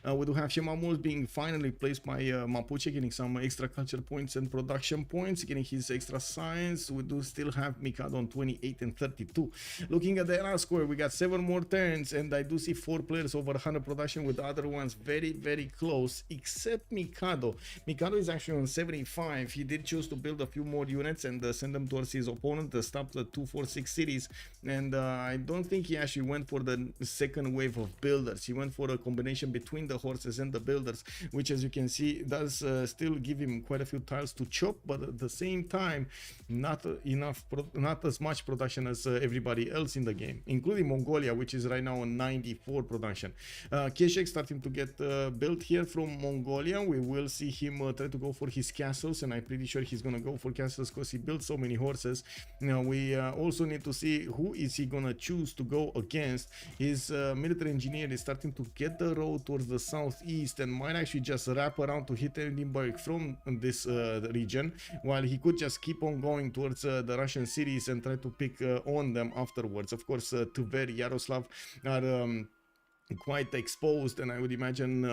We do have Shemamuls being finally placed by Mapuche, getting some extra culture points and production points, getting his extra science. We do still have Mikado on 28 and 32. Looking at the era score, we got 7 more turns, and I do see 4 players over 100 production, with the other ones very, very close, except Mikado. Mikado is actually on 75. He did choose to build a few more units and send them towards his opponent to stop the 246 cities, and I don't think he actually went for the second wave of builders. He went for a combination between the horses and the builders, which, as you can see, does still give him quite a few tiles to chop, but at the same time not as much production as everybody else in the game, including Mongolia, which is right now on 94 production. Keshek starting to get built here from Mongolia. We will see him try to go for his castles, and I'm pretty sure he's gonna go for castles because he built so many horses. Now we also need to see who is he gonna choose to go against. His military engineer is starting to get the road towards the southeast and might actually just wrap around to hit Edinburgh from this region, while he could just keep on going towards the Russian cities and try to pick on them afterwards. Of course, Tver, Yaroslav are quite exposed, and I would imagine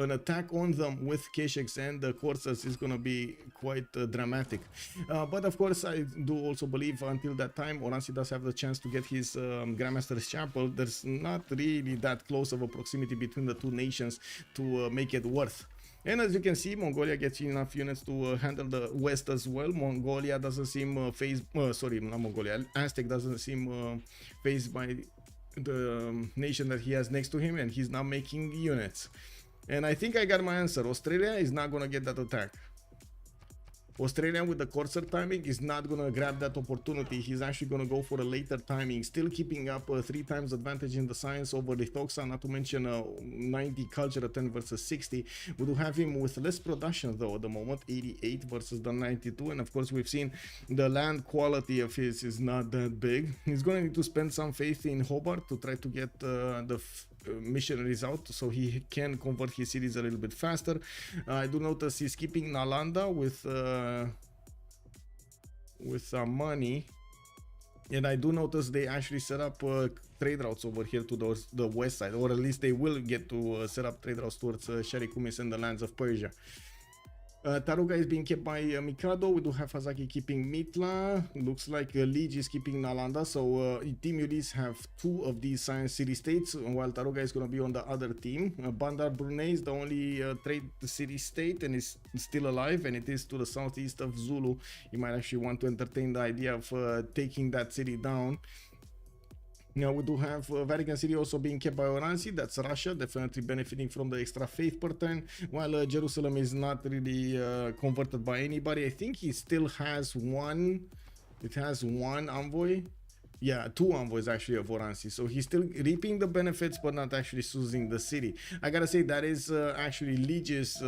an attack on them with Kesheks and the Corsairs is gonna be quite dramatic. But of course, I do also believe until that time, Oransi does have the chance to get his Grandmaster's Chapel. There's not really that close of a proximity between the two nations to make it worth. And as you can see, Mongolia gets enough units to handle the west as well. Mongolia doesn't seem phased, sorry, not Mongolia, Aztec doesn't seem phased by the nation that he has next to him, and he's now making units. And I think I got my answer. Australia is not gonna get that attack. Australia with the Corsair timing is not gonna grab that opportunity. He's actually gonna go for a later timing, still keeping up 3 times advantage in the science over Lithoxa, not to mention 90 culture at 10 versus 60. We do have him with less production though at the moment, 88 versus the 92, and of course we've seen the land quality of his is not that big. He's gonna need to spend some faith in Hobart to try to get the missionaries out so he can convert his cities a little bit faster. I do notice he's keeping Nalanda with some money, and I do notice they actually set up trade routes over here to the west side, or at least they will get to set up trade routes towards Sharikumis and the lands of Persia. Taruga is being kept by Mikado. We do have Hazaki keeping Mitla. Looks like Liege is keeping Nalanda. So Team Ulyss have 2 of these science city-states, while Taruga is going to be on the other team. Bandar Brunei is the only trade city-state and is still alive, and it is to the southeast of Zulu. You might actually want to entertain the idea of taking that city down. Now we do have Vatican City also being kept by Oransi. That's Russia, definitely benefiting from the extra faith per turn, while Jerusalem is not really converted by anybody. I think he still has one. It has one envoy. Yeah, 2 envoys actually of Oransi. So he's still reaping the benefits, but not actually choosing the city. I gotta say that is actually Liege's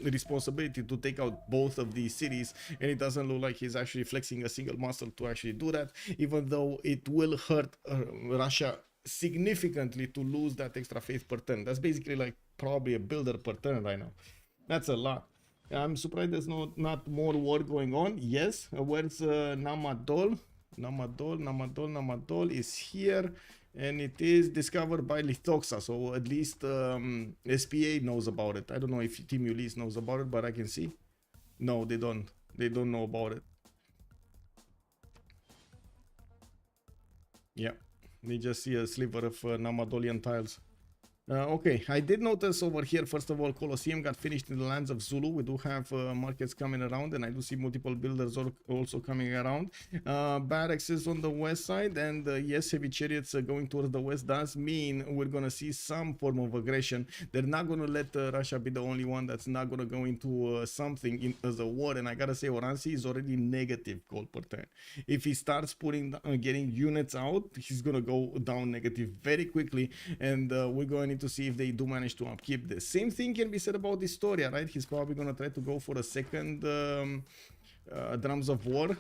responsibility to take out both of these cities, and it doesn't look like he's actually flexing a single muscle to actually do that, even though it will hurt Russia significantly to lose that extra faith per turn. That's basically like probably a builder per turn right now. That's a lot. I'm surprised there's not more war going on. Yes, where's Namadol? Namadol is here, and it is discovered by Lithoxa, so at least SPA knows about it. I don't know if Team Ulyss knows about it, but I can see. No, they don't know about it. Yeah, they just see a sliver of Namadolian tiles. Okay, I did notice over here, first of all, Colosseum got finished in the lands of Zulu. We do have markets coming around, and I do see multiple builders also coming around. Barracks is on the west side, and yes, heavy chariots going towards the west does mean we're going to see some form of aggression. They're not going to let Russia be the only one that's not going to go into something as a war, and I gotta say, Oransi is already negative gold per turn. If he starts getting units out, he's going to go down negative very quickly, and we're going to see if they do manage to upkeep this. Same thing can be said about Historia, right? He's probably going to try to go for a second Drums of War.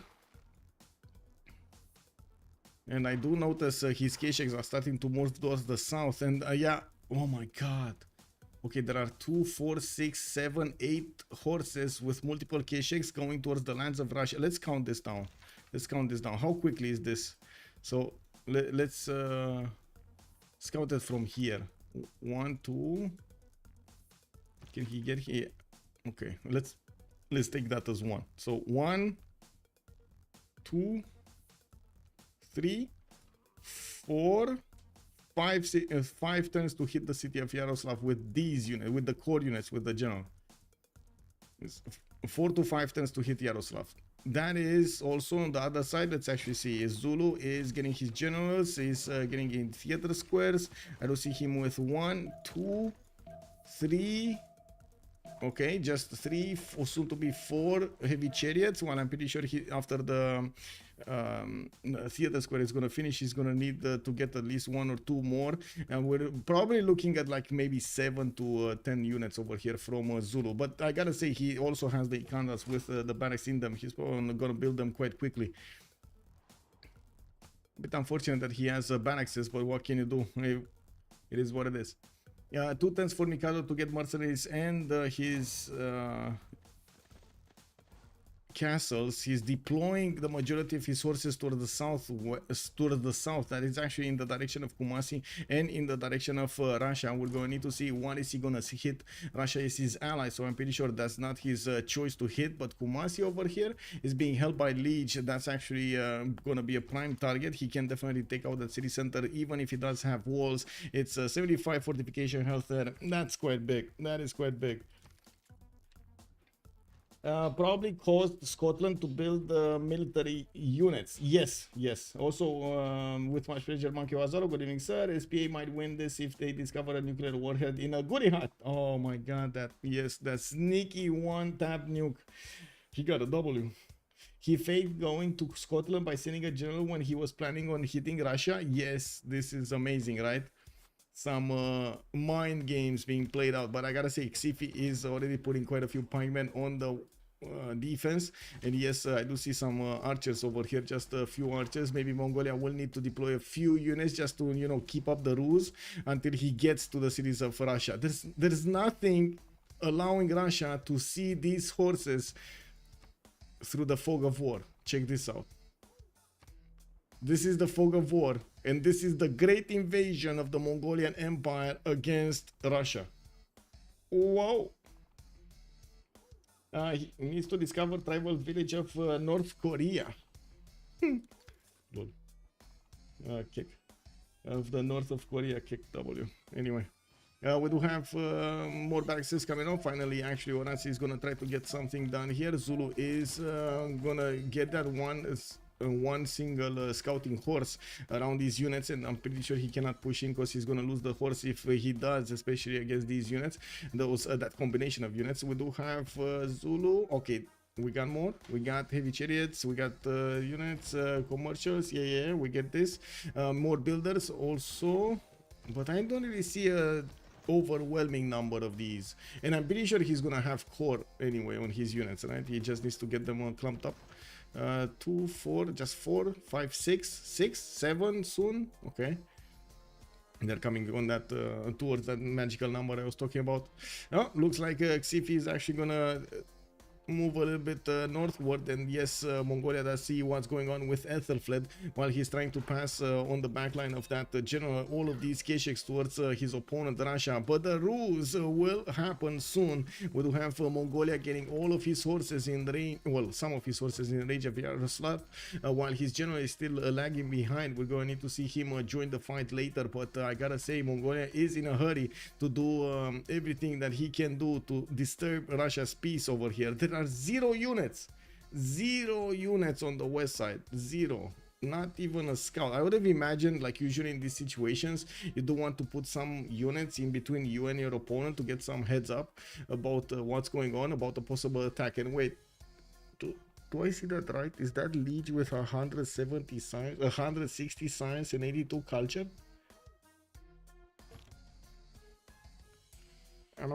And I do notice his Kesheks are starting to move towards the south. And yeah, oh my god. Okay, there are 2, 4, 6, 7, 8 horses with multiple Kesheks going towards the lands of Russia. Let's count this down. How quickly is this? So let's scout it from here. 1, 2. Can he get here? Okay, let's take that as 1. So 1, 2, 3, 4, 5 turns to hit the city of Yaroslav with these units, with the core units, with the general. It's 4 to 5 turns to hit Yaroslav. That is also on the other side. Let's actually see. Zulu is getting his generals, is getting in theater squares. I don't see him with 1, 2, 3. Okay, just 3, or soon to be 4 heavy chariots. While I'm pretty sure after the theater square is going to finish, he's going to need to get at least 1 or 2 more, and we're probably looking at like maybe 7 to 10 units over here from Zulu. But I gotta say, he also has the Ikandas with the barracks in them. He's probably going to build them quite quickly. A bit unfortunate that he has barracks, but what can you do? It is what it is. 2 turns for Mikado to get mercenaries and his castles. He's deploying the majority of his forces toward the south. That is actually in the direction of Kumasi and in the direction of Russia. We're going to need to see what is he going to hit. Russia is his ally, so I'm pretty sure that's not his choice to hit. But Kumasi over here is being held by Liege. That's actually going to be a prime target. He can definitely take out that city center, even if he does have walls. It's 75 fortification health there. That's quite big. That is quite big. Probably caused Scotland to build military units. Yes. Also, with much pleasure, Monkey Wazaro. Good evening, sir. SPA might win this if they discover a nuclear warhead in a goodie hut. Oh my god, that sneaky one-tap nuke. He got a W. He faked going to Scotland by sending a general when he was planning on hitting Russia. Yes, this is amazing, right? Some mind games being played out, but I gotta say, Xifi is already putting quite a few pikemen on the defense, and yes, I do see some archers over here, just a few archers. Maybe Mongolia will need to deploy a few units just to, you know, keep up the ruse until he gets to the cities of Russia. There's nothing allowing Russia to see these horses through the fog of war. Check this out. This is the fog of war, and this is the great invasion of the Mongolian Empire against Russia. Wow. He needs to discover tribal village of North Korea. Kick of the north of Korea, kick W. Anyway, we do have more barracks coming up. Finally, actually, Onasi is gonna try to get something done here. Zulu is gonna get that one single scouting horse around these units, and I'm pretty sure he cannot push in because he's gonna lose the horse if he does, especially against these units, those that combination of units. We do have Zulu. Okay, we got more. We got heavy chariots, we got units, commercials. Yeah, we get this. More builders also, but I don't really see a overwhelming number of these, and I'm pretty sure he's gonna have core anyway on his units, right? He just needs to get them clumped up. 2, 4, just 4, 5, 6, 7 soon. Okay, they're coming on that towards that magical number I was talking about. Looks like Xifi is actually gonna move a little bit northward, and yes, Mongolia does see what's going on with Ethelfled while he's trying to pass on the back line of that general all of these Kesheks towards his opponent Russia. But the ruse will happen soon. We do have Mongolia getting all of his horses in range, well, some of his horses in range of Yaroslav, while his general is still lagging behind. We're going to need to see him join the fight later, but I gotta say, Mongolia is in a hurry to do everything that he can do to disturb Russia's peace over here. There are zero units on the west side. Zero. Not even a scout. I would have imagined, like usually in these situations, you do want to put some units in between you and your opponent to get some heads up about what's going on, about a possible attack. And wait, do I see that right? Is that Liege with 170 science, 160 science and 82 culture? Yeah,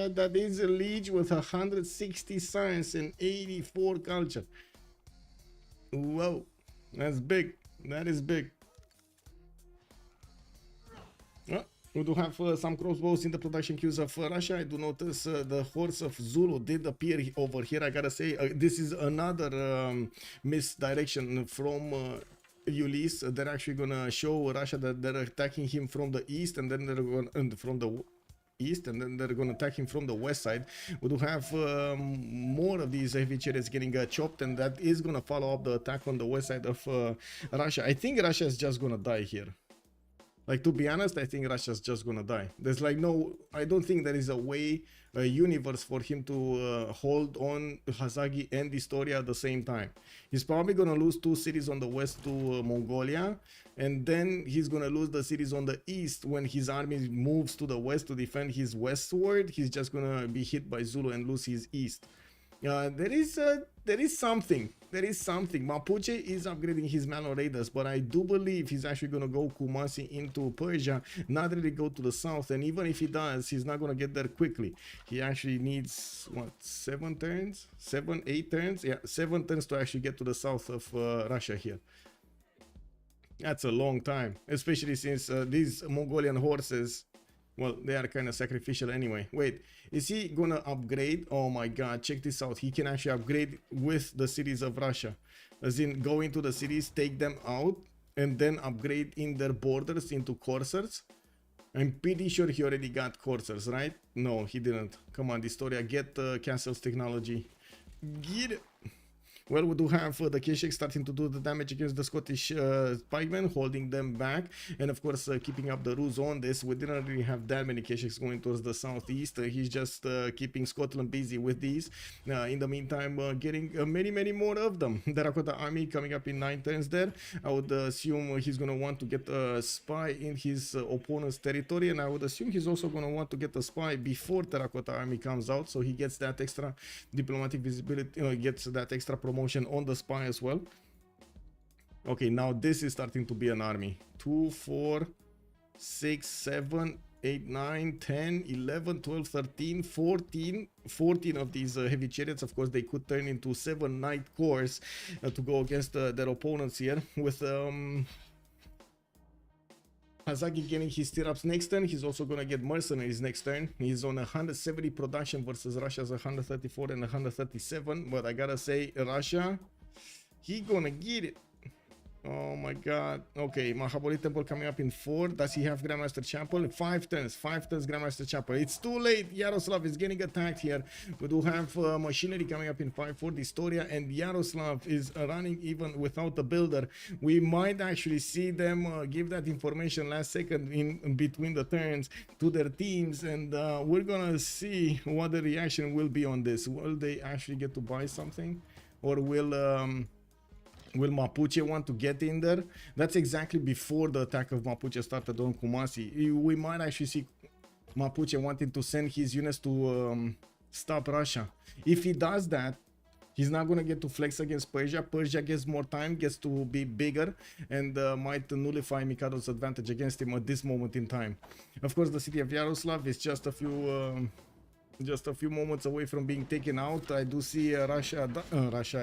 that is a Liege with 160 science and 84 culture. Whoa, that's big. That is big. We do have some crossbows in the production queues of Russia. I do notice the horse of Zulu did appear over here. I gotta say, this is another misdirection from Ulyss. They're actually gonna show Russia that they're attacking him from the east, and then they're going from the east, and then they're gonna attack him from the west side. We do have more of these heavy chariots getting chopped, and that is gonna follow up the attack on the west side of Russia. I think Russia is just gonna die here. Like, to be honest, I think Russia's just gonna die. There's like no, I don't think there is a way, a universe for him to hold on Hazagi and Historia at the same time. He's probably gonna lose 2 cities on the west to Mongolia, and then he's gonna lose the cities on the east when his army moves to the west to defend his westward. He's just gonna be hit by Zulu and lose his east. There is something. Mapuche is upgrading his Malon Raiders, but I do believe he's actually going to go Kumasi into Persia, not really go to the south. And even if he does, he's not going to get there quickly. He actually needs, what, 7 turns? 8 turns? Yeah, 7 turns to actually get to the south of Russia here. That's a long time, especially since these Mongolian horses, well, they are kind of sacrificial anyway. Wait, is he gonna upgrade? Oh my god, check this out. He can actually upgrade with the cities of Russia. As in, go into the cities, take them out, and then upgrade in their borders into coursers. I'm pretty sure he already got coursers, right? No, he didn't. Come on, Distoria, get castles technology. Get it. Well, we do have the Keshik starting to do the damage against the Scottish pikemen, holding them back, and of course keeping up the rules on this. We didn't really have that many Keshiks going towards the southeast. He's just keeping Scotland busy with these. In the meantime, getting many more of them. The Dakota army coming up in 9 turns there. I would assume he's going to want to get a spy in his opponent's territory, and I would assume he's also going to want to get a spy before Terracotta army comes out, so he gets that extra diplomatic visibility, gets that extra promotion on the spy as well. Okay, now this is starting to be an army. 2, 4, 6, 7, 8, 9, 10, 11, 12, 13, 14 of these heavy chariots. Of course, they could turn into 7 knight corps to go against their opponents here, with Hazagi getting his stirrups next turn. He's also gonna get mercenaries next turn. He's on 170 production versus Russia's 134 and 137. But I gotta say, Russia, he gonna get it. Oh my god. Okay, Mahabali Temple coming up in 4. Does he have Grandmaster Chapel? 5 turns Grandmaster Chapel. It's too late. Yaroslav is getting attacked here. We do have machinery coming up in 5-4. Distoria and Yaroslav is running even without the builder. We might actually see them give that information last second in between the turns to their teams, and we're gonna see what the reaction will be on this. Will they actually get to buy something, or will Mapuche want to get in there? That's exactly before the attack of Mapuche started on Kumasi. We might actually see Mapuche wanting to send his units to stop Russia. If he does that, he's not going to get to flex against Persia. Persia gets more time, gets to be bigger, and might nullify Mikado's advantage against him at this moment in time. Of course, the city of Yaroslav is just a few moments away from being taken out. I do see Russia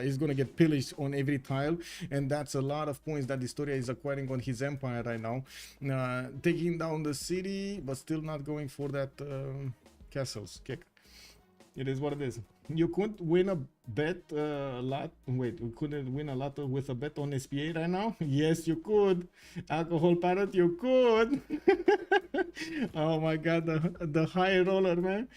is going to get pillaged on every tile, and that's a lot of points that Distoria is acquiring on his empire right now. Taking down the city, but still not going for that castles kick. It is what it is. You could win a bet lot. Wait, we couldn't win a lot with a bet on SPA right now? Yes, you could. Alcohol Parrot, you could. Oh my god, the high roller, man.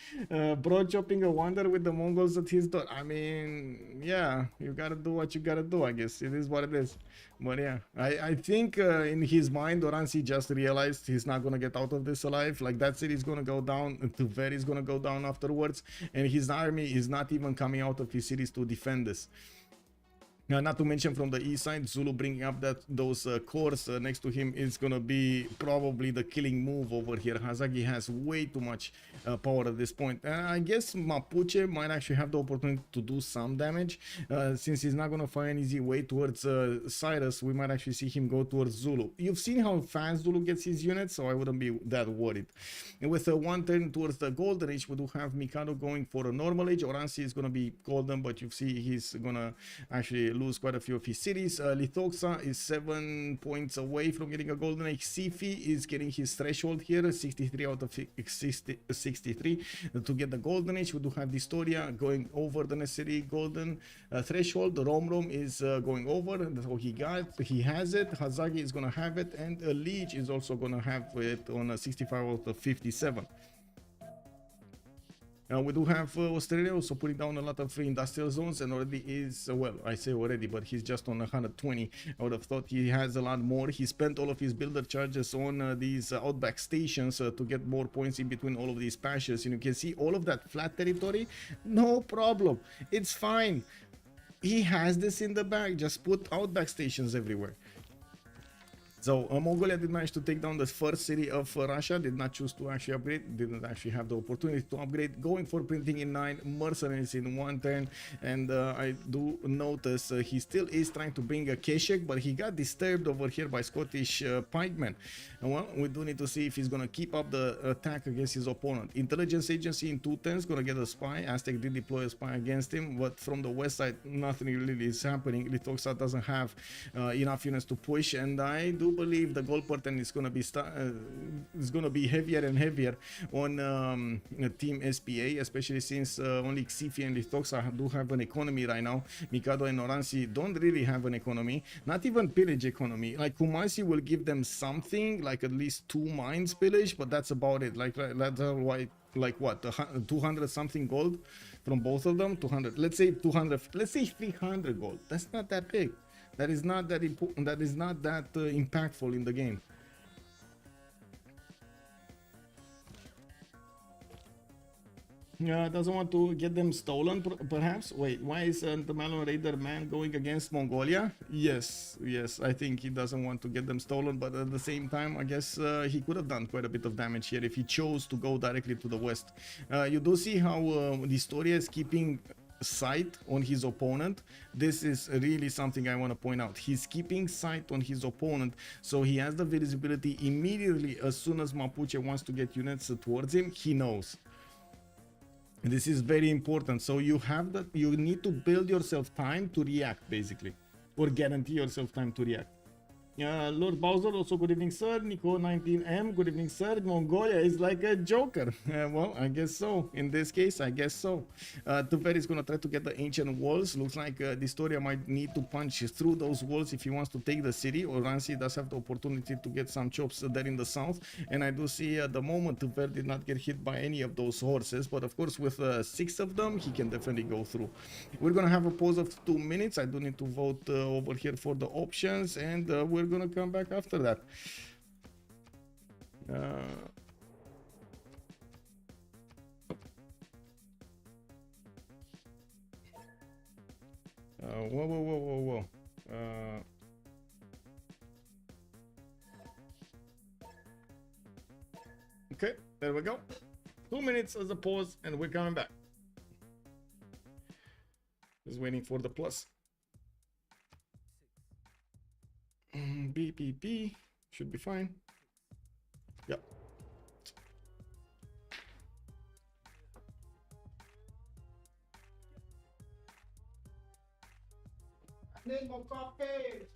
Bro chopping a wonder with the Mongols at his door. I mean, yeah, you gotta do what you gotta do, I guess. It is what it is. But yeah, I think in his mind, Oransi just realized he's not gonna get out of this alive. Like, that city is gonna go down, Tver is gonna go down afterwards, and his army is not even coming out of his cities to defend this. Not to mention from the east side, Zulu bringing up those cores next to him is gonna be probably the killing move over here. Hazagi has way too much power at this point. I guess Mapuche might actually have the opportunity to do some damage. Since he's not gonna find an easy way towards Cyrus, we might actually see him go towards Zulu. You've seen how fast Zulu gets his units, so I wouldn't be that worried. And with one turn towards the Golden Age, we do have Mikado going for a normal age. Oransi is gonna be golden, but you see he's gonna actually lose quite a few of his cities. Lithoxa is 7 points away from getting a golden age. Sifi is getting his threshold here, 63 out of 63 to get the golden age. We do have Distoria going over the necessary golden threshold. Romrom is going over, so he has it. Hazagi is gonna have it, and Leech is also gonna have it on a 65 out of 57. We do have Australia also putting down a lot of free industrial zones, and already is, well, I say already, but he's just on 120. I would have thought he has a lot more. He spent all of his builder charges on these outback stations to get more points in between all of these patches. And you can see all of that flat territory, no problem. It's fine. He has this in the bag. Just put outback stations everywhere. So Mongolia did manage to take down the first city of Russia, did not choose to actually upgrade, didn't actually have the opportunity to upgrade, going for printing in 9, mercenaries in 110, and I do notice he still is trying to bring a Keshek, but he got disturbed over here by Scottish pikemen. And well, we do need to see if he's gonna keep up the attack against his opponent. Intelligence agency in 210 is gonna get a spy. Aztec did deploy a spy against him, but from the west side, nothing really is happening. Lithoxa doesn't have enough units to push, and I do believe the gold pattern is gonna be heavier and heavier on Team SPA, especially since only Xifi and Lithoxa do have an economy right now. Mikado and Oransi don't really have an economy, not even pillage economy. Like Kumasi will give them something, like at least 2 mines pillage, but that's about it. Like that's why, like what, 200 something gold from both of them. 200, let's say 200, let's say 300 gold. That's not that big. That is not that important. That is not that impactful in the game. Doesn't want to get them stolen, perhaps. Wait, why is the Malon Raider man going against Mongolia? Yes, I think he doesn't want to get them stolen, but at the same time, I guess he could have done quite a bit of damage here if he chose to go directly to the west. You do see how Historia is keeping sight on his opponent. This is really something I want to point out. He's keeping sight on his opponent, so he has the visibility immediately. As soon as Mapuche wants to get units towards him, he knows. This is very important. So you have that, you need to build yourself time to react, basically, or guarantee yourself time to react. Lord Bowser, also good evening, sir. Nico 19M, good evening, sir. Mongolia is like a joker. Well, I guess so. In this case, I guess so. Tuveri is gonna try to get the ancient walls. Looks like Historia might need to punch through those walls if he wants to take the city. Oransi does have the opportunity to get some chops there in the south. And I do see at the moment Tuveri did not get hit by any of those horses. But of course, with 6 of them, he can definitely go through. We're gonna have a pause of 2 minutes. I do need to vote over here for the options, and we're gonna come back after that. Whoa. Okay, there we go. 2 minutes as a pause, and we're coming back. Just waiting for the plus. BPP should be fine. Yep. I need more coffee.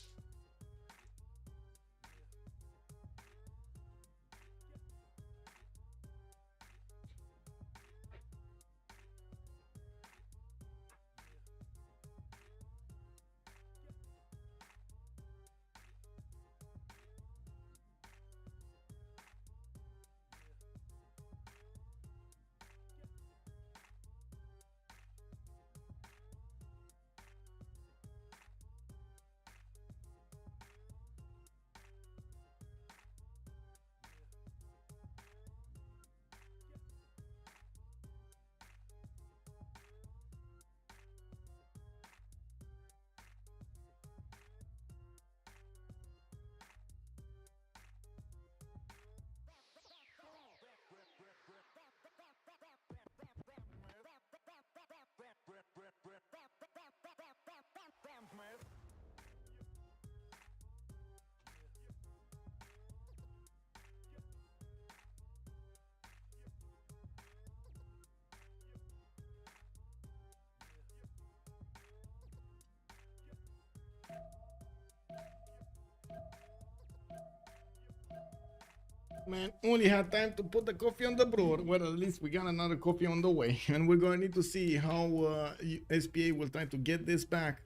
Man, only had time to put the coffee on the brewer. Well, at least we got another coffee on the way. And we're going to need to see how SPA will try to get this back.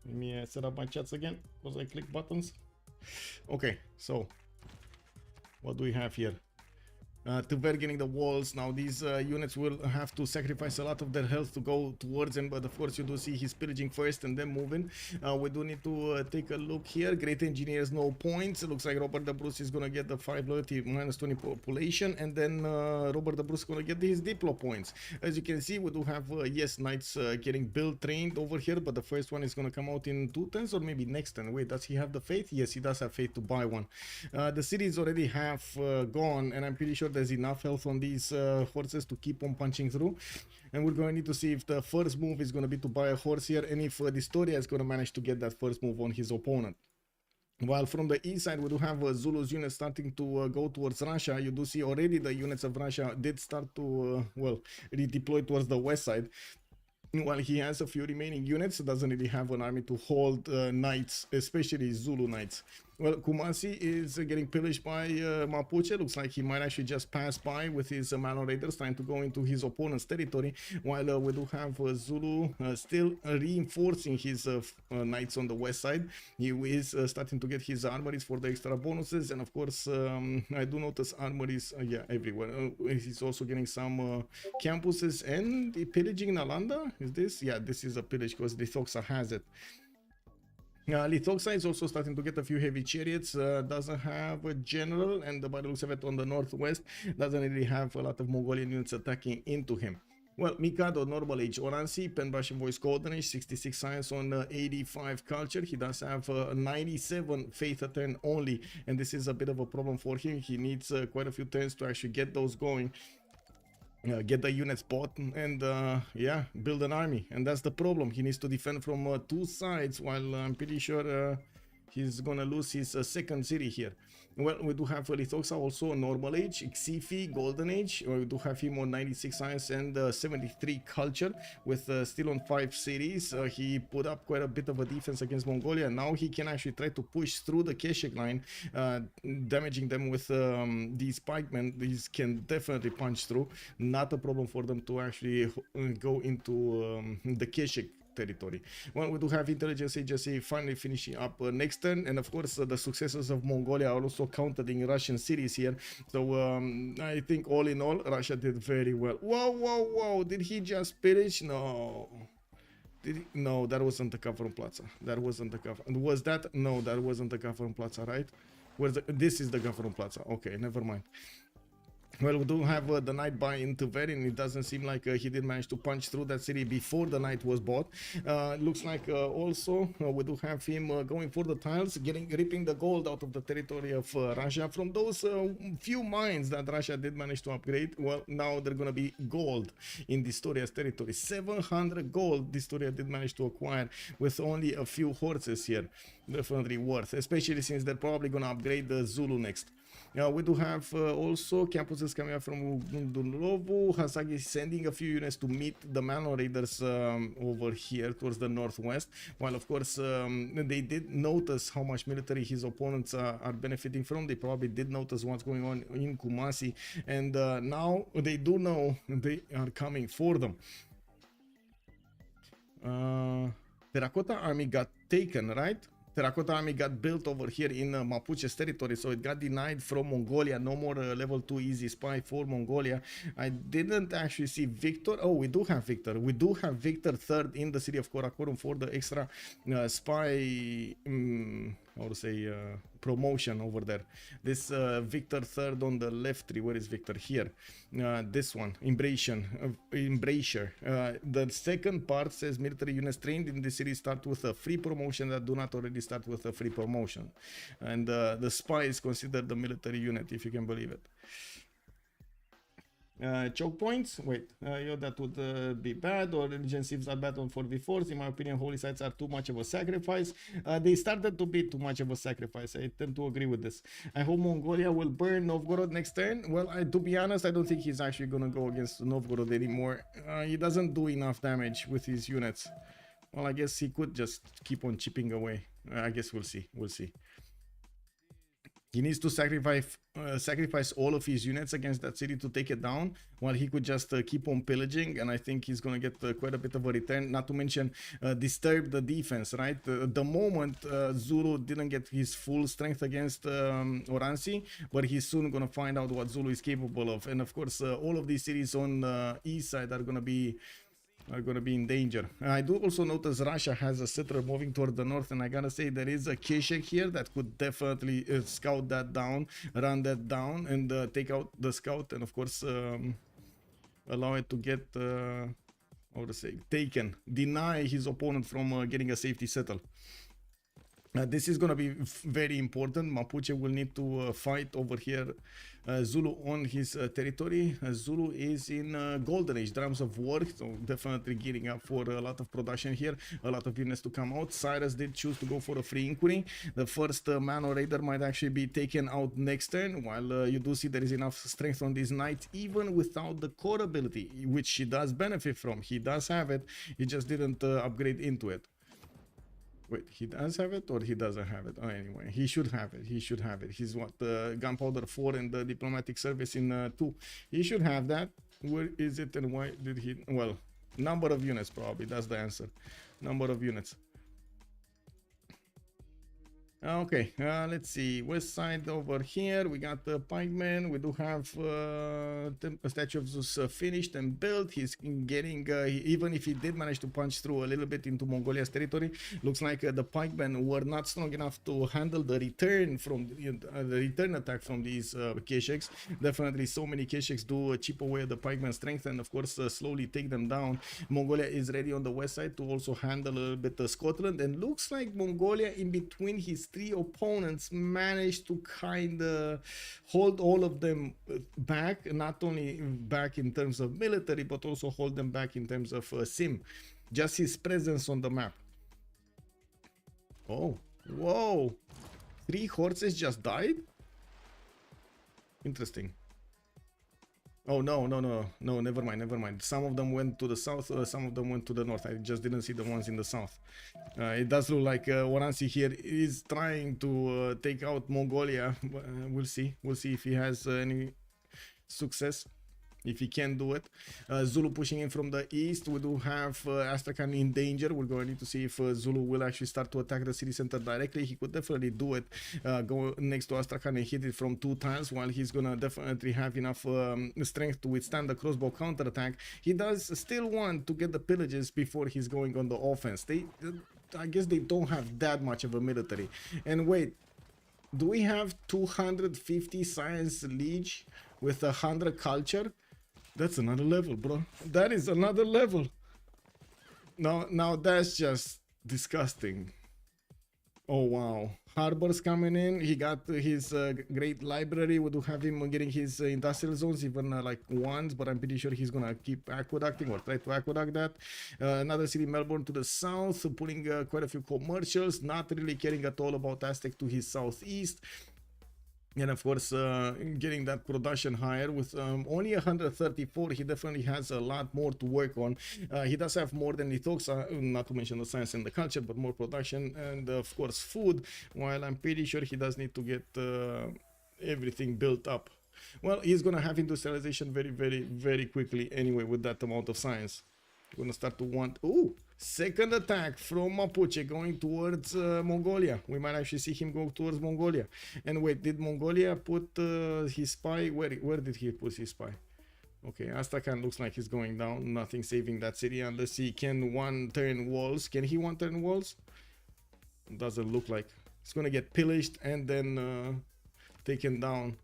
Let me set up my chats again because I click buttons. Okay, so what do we have here? Tver getting the walls. Now these units will have to sacrifice a lot of their health to go towards him, but of course you do see he's pillaging first and then moving. We do need to take a look here. Great engineers, no points. It looks like Robert the Bruce is gonna get the 5 loyalty, minus 20 population, and then Robert the Bruce is gonna get his diplo points. As you can see, we do have yes, knights getting build trained over here, but the first one is gonna come out in 2 turns or maybe next turn. Wait, does he have the faith? Yes, he does have faith to buy one. The city is already half gone, and I'm pretty sure there's enough health on these horses to keep on punching through. And we're going to need to see if the first move is going to be to buy a horse here, and if Distoria is going to manage to get that first move on his opponent. While from the east side we do have Zulu's units starting to go towards Russia. You do see already the units of Russia did start to well, redeploy towards the west side. While he has a few remaining units, doesn't really have an army to hold knights, especially Zulu knights. Well, Kumasi is getting pillaged by Mapuche. Looks like he might actually just pass by with his Mano Raiders trying to go into his opponent's territory. While we do have Zulu still reinforcing his knights on the west side. He is starting to get his armories for the extra bonuses. And of course, I do notice armories yeah, everywhere. He's also getting some campuses and pillaging Nalanda. Is this? Yeah, this is a pillage because Lithoxa has it. Lithoxa is also starting to get a few heavy chariots, doesn't have a general, and by the looks of it on the northwest, doesn't really have a lot of Mongolian units attacking into him. Well, Mikado, normal age, Oransi, Pen Russian voice, golden age, 66 science on 85 culture. He does have 97 faith a turn only, and this is a bit of a problem for him. He needs quite a few turns to actually get those going. Get the units bought and yeah, build an army, and that's the problem. He needs to defend from 2 sides, while I'm pretty sure he's gonna lose his second city here. Well, we do have Lithoxa also normal age, Xifi golden age. We do have him on 96 science and 73 culture with still on 5 cities. He put up quite a bit of a defense against Mongolia. Now he can actually try to push through the Keshik line, damaging them with these pikemen. These can definitely punch through. Not a problem for them to actually go into the Keshik territory. Well, we do have intelligence agency finally finishing up next turn, and of course the successes of Mongolia are also counted in Russian cities here. So I think all in all, Russia did very well. Whoa, did he just pillage? No. No, that wasn't the Kafron Plaza. That wasn't the Kafron. Was that? No, that wasn't the Kafron Plaza, right? This is the Kafron Plaza. Okay, never mind. Well, we do have the knight buy into Tver, and it doesn't seem like he did manage to punch through that city before the knight was bought. Looks like also we do have him going for the tiles, ripping the gold out of the territory of Russia from those few mines that Russia did manage to upgrade. Well, now they're gonna be gold in Distoria's territory. 700 gold Distoria did manage to acquire with only a few horses here. Definitely worth, especially since they're probably gonna upgrade the Zulu next. We do have also campuses coming up from Dunlovu. Hasagi is sending a few units to meet the Mano Raiders over here towards the northwest. While of course they did notice how much military his opponents are benefiting from. They probably did notice what's going on in Kumasi, and now they do know they are coming for them. Terracotta army got taken, right? Terracotta army got built over here in Mapuche's territory, so it got denied from Mongolia. No more level 2 easy spy for Mongolia. I didn't actually see Victor. Oh, we do have Victor. We do have Victor third in the city of Karakorum for the extra spy, how to say, promotion over there. This Victor third on the left tree. Where is Victor? Here. This one, Embracer. The second part says military units trained in the city start with a free promotion that do not already start with a free promotion, and the spy is considered the military unit, if you can believe it. Choke points, wait, that would be bad, or religion civs are bad on 4v4s. In my opinion, holy sites are too much of a sacrifice. They started to be too much of a sacrifice. I tend to agree with this. I hope Mongolia will burn Novgorod next turn. Well, to be honest, I don't think he's actually gonna go against Novgorod anymore. He doesn't do enough damage with his units. Well, I guess he could just keep on chipping away. I guess we'll see. He needs to sacrifice all of his units against that city to take it down, while he could just keep on pillaging, and I think he's going to get quite a bit of a return, not to mention disturb the defense, right? The moment Zulu didn't get his full strength against Oransi, but he's soon going to find out what Zulu is capable of. And of course, all of these cities on the east side are going to be in danger. I do also notice Russia has a settler moving toward the north, and I gotta say there is a Keshek here that could definitely scout that down, run that down, and take out the scout, and of course allow it to get how to say, taken, deny his opponent from getting a safety settle. This is going to be very important. Mapuche will need to fight over here Zulu on his territory. Zulu is in golden age, drums of war, so definitely gearing up for a lot of production here, a lot of units to come out. Cyrus did choose to go for a free inquiry. The first Mano Raider might actually be taken out next turn, while you do see there is enough strength on this knight, even without the core ability, which he does benefit from. He does have it, he just didn't upgrade into it. Wait, he does have it or he doesn't have it? Oh, anyway, he should have it. He should have it. He's what? Gunpowder 4 and the diplomatic service in 2. He should have that. Where is it and why did he? Well, number of units probably. That's the answer. Number of units. Okay, let's see. West side over here, we got the pikeman. We do have a statue of Zeus finished and built. He's getting, even if he did manage to punch through a little bit into Mongolia's territory, looks like the pikemen were not strong enough to handle the return from the return attack from these Kesheks. Definitely, so many Kesheks do chip away the pikeman strength and, of course, slowly take them down. Mongolia is ready on the west side to also handle a little bit Scotland, and looks like Mongolia, in between his 3 opponents, managed to kind of hold all of them back, not only back in terms of military, but also hold them back in terms of sim. Just his presence on the map. Oh, whoa. 3 horses just died? Interesting. Oh, no, never mind. Some of them went to the south, some of them went to the north. I just didn't see the ones in the south. It does look like Oransi here is trying to take out Mongolia. We'll see if he has any success. If he can do it. Zulu pushing in from the east. We do have Astrakhan in danger. We're going to need to see if Zulu will actually start to attack the city center directly. He could definitely do it. Go next to Astrakhan and hit it from 2 times, while he's going to definitely have enough strength to withstand the crossbow counterattack. He does still want to get the pillages before he's going on the offense. I guess they don't have that much of a military. And wait, do we have 250 science liege with 100 culture? That's another level, bro. That is another level. Now that's just disgusting. Oh, wow. Harbor's coming in. He got his great library. We do have him getting his industrial zones, even like ones, but I'm pretty sure he's going to keep aqueducting or try to aqueduct that. Another city, Melbourne, to the south, putting quite a few commercials, not really caring at all about Aztec to his southeast. And of course, getting that production higher with only 134, he definitely has a lot more to work on. He does have more than he talks, not to mention the science and the culture, but more production and of course food, while I'm pretty sure he does need to get everything built up. Well, he's gonna have industrialization very quickly anyway with that amount of science. Gonna start to want, ooh, second attack from Mapuche going towards Mongolia. We might actually see him go towards Mongolia. And wait, did Mongolia put his spy? Where did he put his spy? Okay, Astrakhan looks like he's going down. Nothing saving that city unless he can one-turn walls. Can he one-turn walls? Doesn't look like. It's gonna get pillaged and then taken down.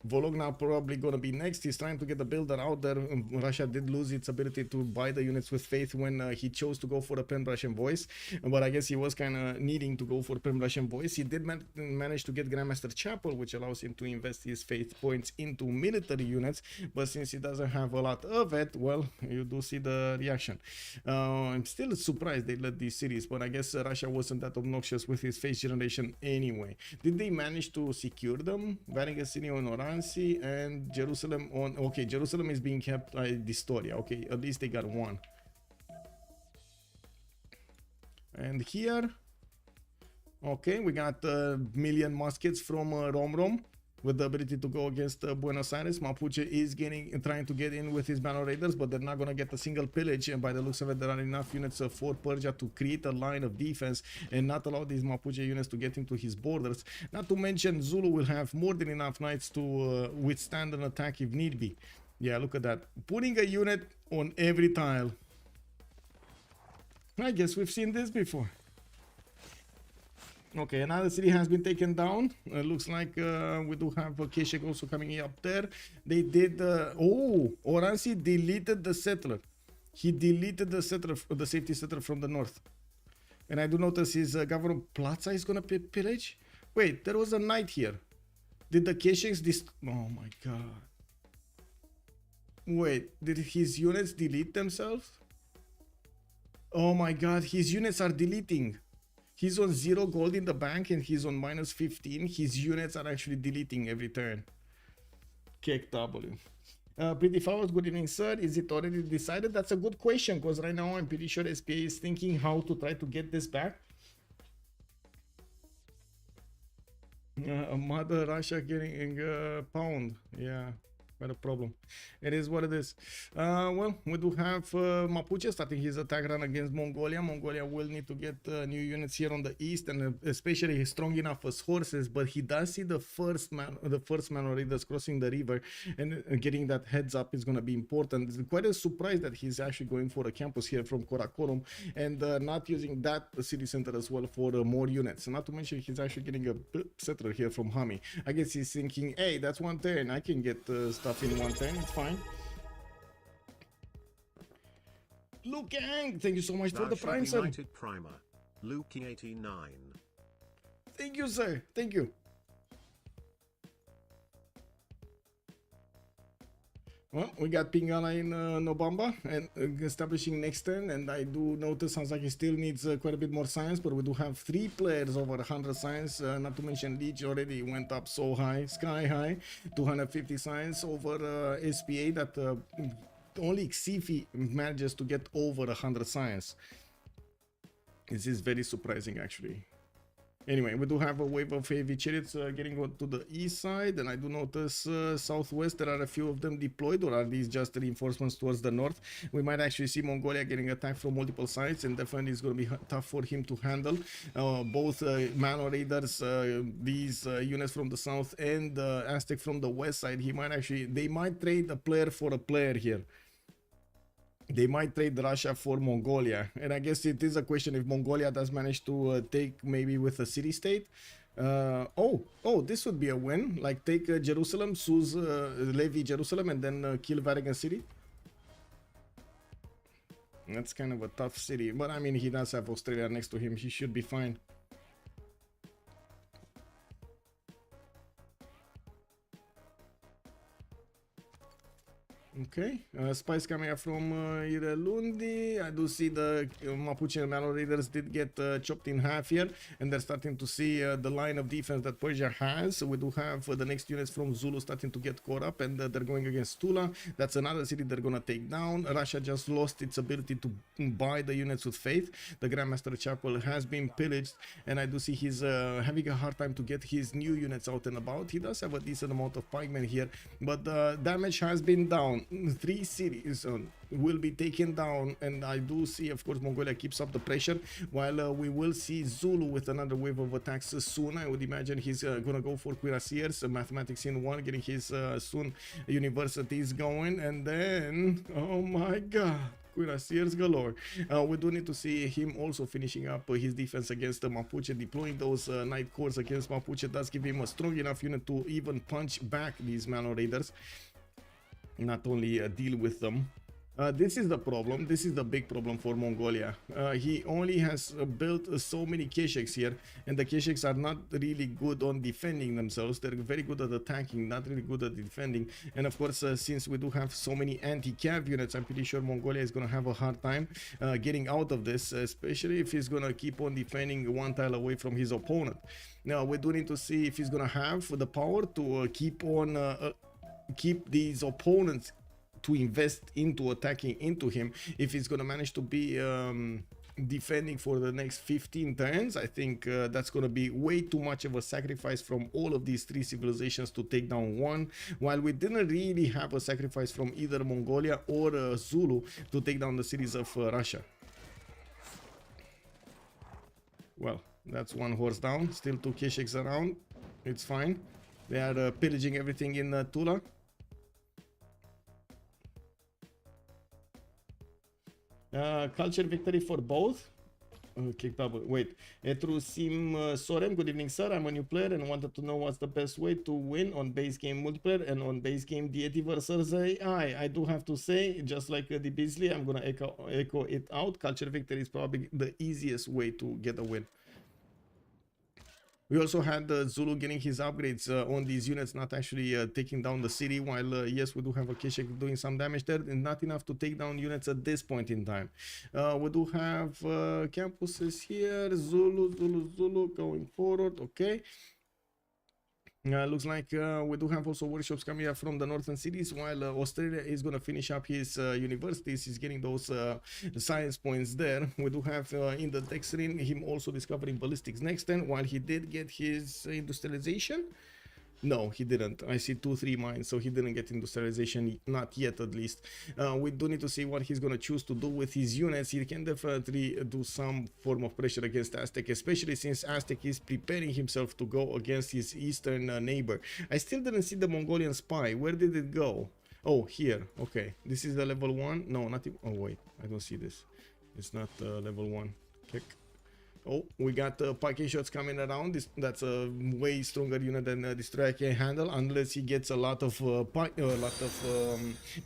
Vologna probably gonna be next. He's trying to get the builder out there. Russia did lose its ability to buy the units with faith when he chose to go for a Pen-Russian voice, but I guess he was kind of needing to go for Pen-Russian voice. He did manage to get Grandmaster Chapel, which allows him to invest his faith points into military units, but since he doesn't have a lot of it, well, you do see the reaction. I'm still surprised they let these cities, but I guess Russia wasn't that obnoxious with his face generation anyway. Did they manage to secure them? Varangiasini on Oransi and Jerusalem on... Okay, Jerusalem is being kept by Distoria. Okay, at least they got one. And here Okay, we got a million muskets from Rom with the ability to go against Buenos Aires. Mapuche is trying to get in with his Battle Raiders, but they're not going to get a single pillage. And by the looks of it, there are enough units for Persia to create a line of defense and not allow these Mapuche units to get into his borders. Not to mention, Zulu will have more than enough knights to withstand an attack if need be. Yeah, look at that. Putting a unit on every tile. I guess we've seen this before. Okay, another city has been taken down. Looks like we do have a Keshik also coming up there. They did... oh, Oransi deleted the settler. He deleted the settler, the safety settler from the north. And I do notice his Governor Plaza is going to pillage. Wait, there was a knight here. Did the Keshiks... oh my god. Wait, did his units delete themselves? Oh my god, his units are deleting. He's on 0 gold in the bank and he's on minus 15. His units are actually deleting every turn. Kick W. Pretty Flowers, good evening, sir. Is it already decided? That's a good question, because right now I'm pretty sure SPA is thinking how to try to get this back. Mother Russia getting a pound. Yeah. Quite a problem. It is what it is. Well, we do have Mapuche starting his attack run against Mongolia. Mongolia will need to get new units here on the east, and especially he's strong enough as horses. But he does see the first man raiders crossing the river, and getting that heads up is going to be important. It's quite a surprise that he's actually going for a campus here from Karakorum and not using that city center as well for more units. Not to mention he's actually getting a settler here from Hami. I guess he's thinking, hey, that's one turn. I can get stuff in one turn, it's fine. Luke Yang, thank you so much for the prime, sir. United Primer, Luke89. Thank you, sir. Thank you. Well, we got Pingala in Nobamba and establishing next turn, and I do notice sounds like he still needs quite a bit more science, but we do have 3 players over 100 science, not to mention Leech already went up so high, sky high, 250 science over SPA, that only Xifi manages to get over 100 science. This is very surprising, actually. Anyway, we do have a wave of heavy chariots getting to the east side, and I do notice southwest there are a few of them deployed, or are these just reinforcements towards the north? We might actually see Mongolia getting attacked from multiple sides, and definitely it's going to be tough for him to handle. Both Mano Raiders, these units from the south, and Aztec from the west side, they might trade a player for a player here. They might trade Russia for Mongolia, and I guess it is a question if Mongolia does manage to take maybe with a city-state. This would be a win, like take Jerusalem, Suz, Levi Jerusalem, and then kill Vatican City. That's kind of a tough city, but I mean, he does have Australia next to him, he should be fine. Okay, spies coming up from Irelundi. I do see the Mapuche and Malo Raiders did get chopped in half here, and they're starting to see the line of defense that Persia has. So we do have the next units from Zulu starting to get caught up, and they're going against Tula. That's another city they're gonna take down. Russia just lost its ability to buy the units with faith. The Grandmaster Chapel has been pillaged, and I do see he's having a hard time to get his new units out and about. He does have a decent amount of pikemen here, but damage has been down. 3 cities will be taken down, and I do see, of course, Mongolia keeps up the pressure, while we will see Zulu with another wave of attacks soon. I would imagine he's gonna go for Cuirassiers, mathematics in 1, getting his soon universities going, and then, oh my god, Cuirassiers galore. We do need to see him also finishing up his defense against the Mapuche. Deploying those Night Corps against Mapuche does give him a strong enough unit to even punch back these Mano Raiders, not only deal with them. This is the problem. This is the big problem for Mongolia. He only has built so many Keshiks here, and the Keshiks are not really good on defending themselves. They're very good at attacking, not really good at defending. And of course, since we do have so many anti-cav units, I'm pretty sure Mongolia is going to have a hard time getting out of this, especially if he's going to keep on defending one tile away from his opponent. Now, we do need to see if he's going to have the power to keep these opponents to invest into attacking into him, if he's gonna manage to be defending for the next 15 turns. I think that's going to be way too much of a sacrifice from all of these three civilizations to take down one, while we didn't really have a sacrifice from either Mongolia or Zulu to take down the cities of Russia. Well, that's one horse down. Still two Kesheks around. It's fine. They are pillaging everything in Tula. Culture victory for both. Kicked up. Wait. Etrusim Sorem, good evening, sir. I'm a new player and wanted to know what's the best way to win on base game multiplayer and on base game deity versus AI. I do have to say, just like the Beasley, I'm gonna echo it out. Culture victory is probably the easiest way to get a win. We also had Zulu getting his upgrades on these units, not actually taking down the city, while yes, we do have a Keshek doing some damage there, and not enough to take down units at this point in time. We do have campuses here, Zulu going forward, okay. Looks like we do have also workshops coming up from the northern cities, while Australia is going to finish up his universities. He's getting those science points there. We do have in the Dextrin him also discovering ballistics next turn, while he did get his industrialization. No, he didn't. I see 2-3 mines, so he didn't get industrialization, not yet at least. We do need to see what he's going to choose to do with his units. He can definitely do some form of pressure against Aztec, especially since Aztec is preparing himself to go against his eastern neighbor. I still didn't see the Mongolian spy. Where did it go? Oh, here. Okay, this is the level 1. No, not even. Oh, wait, I don't see this. It's not level 1. Kick. Oh, we got parking shots coming around. That's a way stronger unit than Destroyer can handle, unless he gets a lot of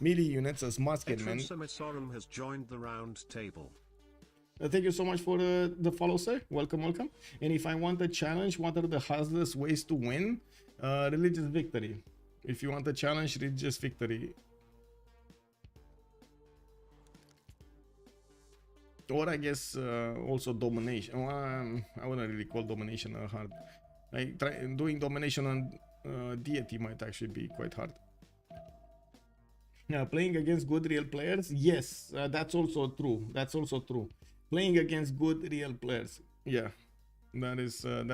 melee units as musketmen. has joined the round table. Thank you so much for the follow, sir. Welcome, welcome. And if I want a challenge, what are the hazardous ways to win? Religious victory. If you want a challenge, religious victory. Or I guess also domination. I wouldn't really call domination hard. Like doing domination on deity might actually be quite hard. Playing against good real players, yes, that's also true. That's also true. Playing against good real players, yeah. That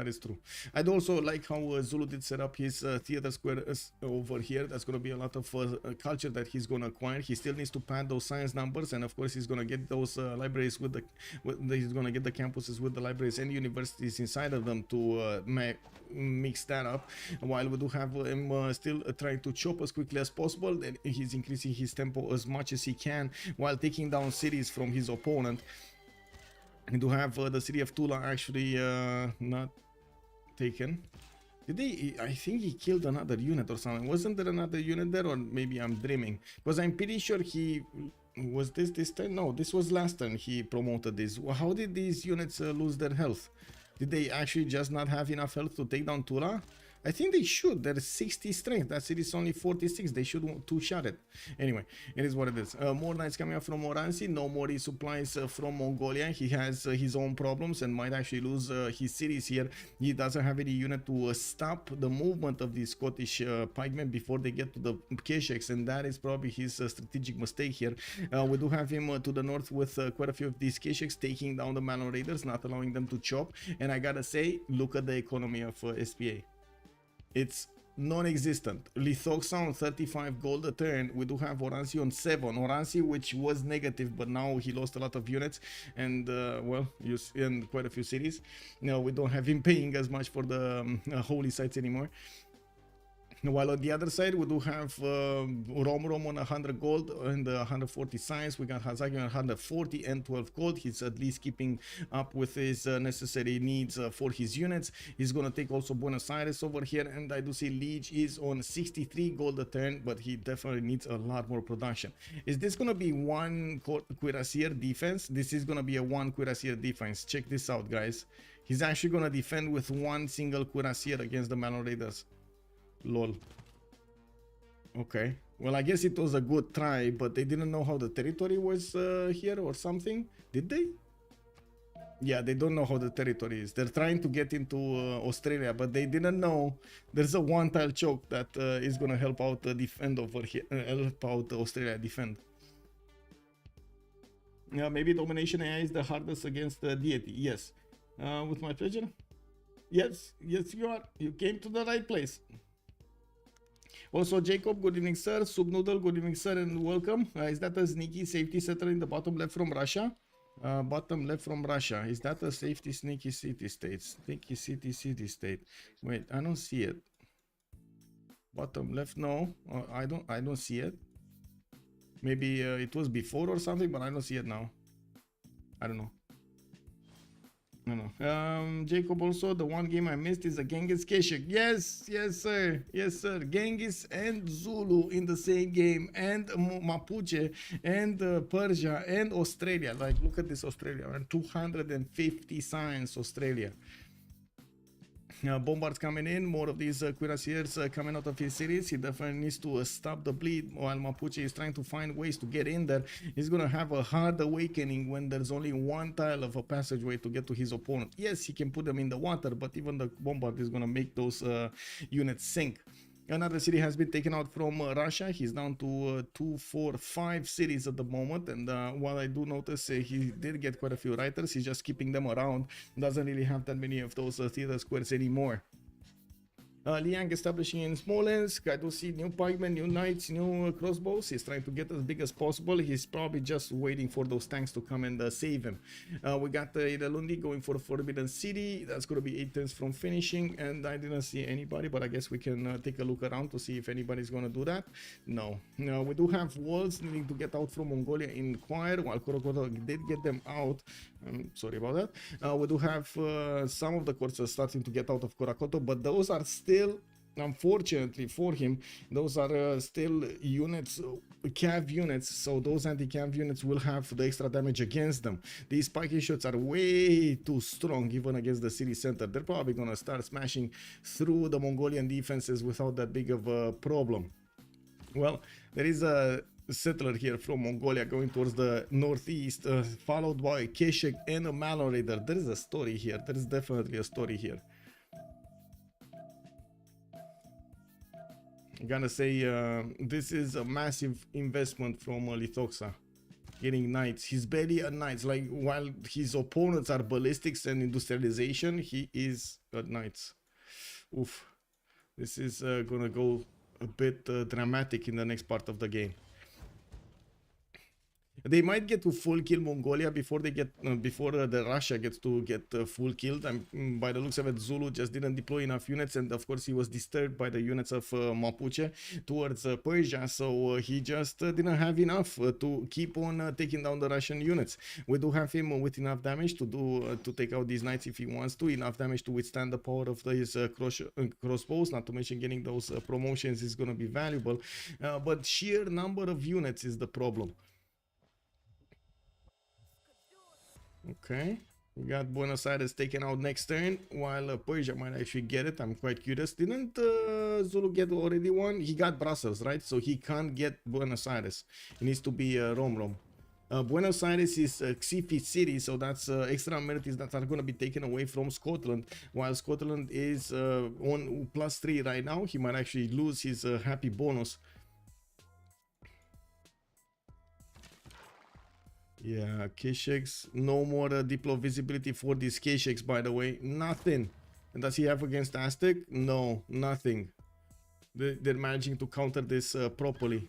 is true. I'd also like how Zulu did set up his theater square over here. That's going to be a lot of culture that he's going to acquire. He still needs to pad those science numbers, and of course he's going to get those libraries with he's going to get the campuses with the libraries and universities inside of them to mix that up. While we do have him still trying to chop as quickly as possible, and he's increasing his tempo as much as he can while taking down cities from his opponent. We do have the city of Tula actually not taken. Did they? I think he killed another unit or something. Wasn't there another unit there, or maybe I'm dreaming? Because I'm pretty sure he was this turn. No, this was last turn. He promoted this. How did these units lose their health? Did they actually just not have enough health to take down Tula? I think they should. There's 60 strength. That city's only 46. They should two-shot it. Anyway, it is what it is. More knights coming up from Oransi. No more resupplies from Mongolia. He has his own problems and might actually lose his cities here. He doesn't have any unit to stop the movement of these Scottish pikemen before they get to the Kesheks, and that is probably his strategic mistake here. We do have him to the north with quite a few of these Kesheks taking down the Malon Raiders, not allowing them to chop. And I gotta say, look at the economy of SPA. It's non-existent. Lithoxa on 35 gold a turn. We do have Oransi on 7. Oransi, which was negative, but now he lost a lot of units and well, and quite a few cities. Now we don't have him paying as much for the holy sites anymore. While on the other side, we do have Rom on 100 gold and 140 science. We got Hazaki on 140 and 12 gold. He's at least keeping up with his necessary needs for his units. He's going to take also Buenos Aires over here. And I do see Liege is on 63 gold a turn, but he definitely needs a lot more production. Is this going to be one cuirassier defense? This is going to be a one cuirassier defense. Check this out, guys. He's actually going to defend with one single cuirassier against the Malon Raiders. Lol. Okay, well, I guess it was a good try, but they didn't know how the territory was here or something. Did they? Yeah, they don't know how the territory is. They're trying to get into Australia, but they didn't know there's a one-tile choke that is gonna help out defend over here, help out Australia defend. Maybe domination AI is the hardest against the deity. Yes. With my pleasure. Yes, yes, you are. You came to the right place. Also, Jacob, good evening, sir. Subnoodle, good evening, sir, and welcome. Is that a sneaky safety setter in the bottom left from Russia? Bottom left from Russia. Is that a safety sneaky city state? Sneaky city state. Wait, I don't see it. Bottom left, no. I don't see it. Maybe it was before or something, but I don't see it now. I don't know. No. Jacob, also the one game I missed is a Genghis Keshik. Yes, yes, sir. Yes, sir. Genghis and Zulu in the same game, and Mapuche, and Persia, and Australia. Like, look at this Australia, man. 250 signs, Australia. Bombards coming in, more of these cuirassiers coming out of his cities. He definitely needs to stop the bleed while Mapuche is trying to find ways to get in there. He's gonna have a hard awakening when there's only one tile of a passageway to get to his opponent. Yes, he can put them in the water, but even the bombard is gonna make those units sink. Another city has been taken out from Russia. He's down to 2, 4, 5 cities at the moment. And while I do notice he did get quite a few writers, he's just keeping them around. Doesn't really have that many of those theater squares anymore. Liang establishing in Smolensk. I do see new pikemen, new knights, new crossbows. He's trying to get as big as possible. He's probably just waiting for those tanks to come and save him. We got Idalundi going for Forbidden City. That's going to be 8 turns from finishing. And I didn't see anybody, but I guess we can take a look around to see if anybody's going to do that. No. We do have walls needing to get out from Mongolia in Choir, while Korokoto did get them out. Sorry about that. We do have some of the courses starting to get out of Korokoto, but those are still, unfortunately for him, those are still units, cav units, so those anti-cav units will have the extra damage against them. These spiky shots are way too strong even against the city center. They're probably gonna start smashing through the Mongolian defenses without that big of a problem. Well, there is a settler here from Mongolia going towards the northeast, followed by a Keshik and a Malon Raider. There is a story here. There is definitely a story here. I'm gonna say this is a massive investment from Lithoxa. Getting knights. He's barely at knights. Like, while his opponents are ballistics and industrialization, he is at knights. Oof. This is gonna go a bit dramatic in the next part of the game. They might get to full kill Mongolia before they get the Russia gets to get full killed. By the looks of it, Zulu just didn't deploy enough units, and of course he was disturbed by the units of Mapuche towards Persia, so he just didn't have enough to keep on taking down the Russian units. We do have him with enough damage to take out these knights if he wants to, enough damage to withstand the power of his crossbows. Not to mention getting those promotions is going to be valuable, but sheer number of units is the problem. Okay, we got Buenos Aires taken out next turn, while Persia might actually get it. I'm quite curious. Didn't Zulu get already one? He got Brussels, right? So he can't get Buenos Aires. It needs to be Rom. Buenos Aires is a CivFR city, so that's extra amenities that are going to be taken away from Scotland. While Scotland is on +3 right now, he might actually lose his happy bonus. Yeah, Keshiks, no more Diplo visibility for these Keshiks, by the way. Nothing. And does he have against Aztec? No, nothing. They're managing to counter this properly.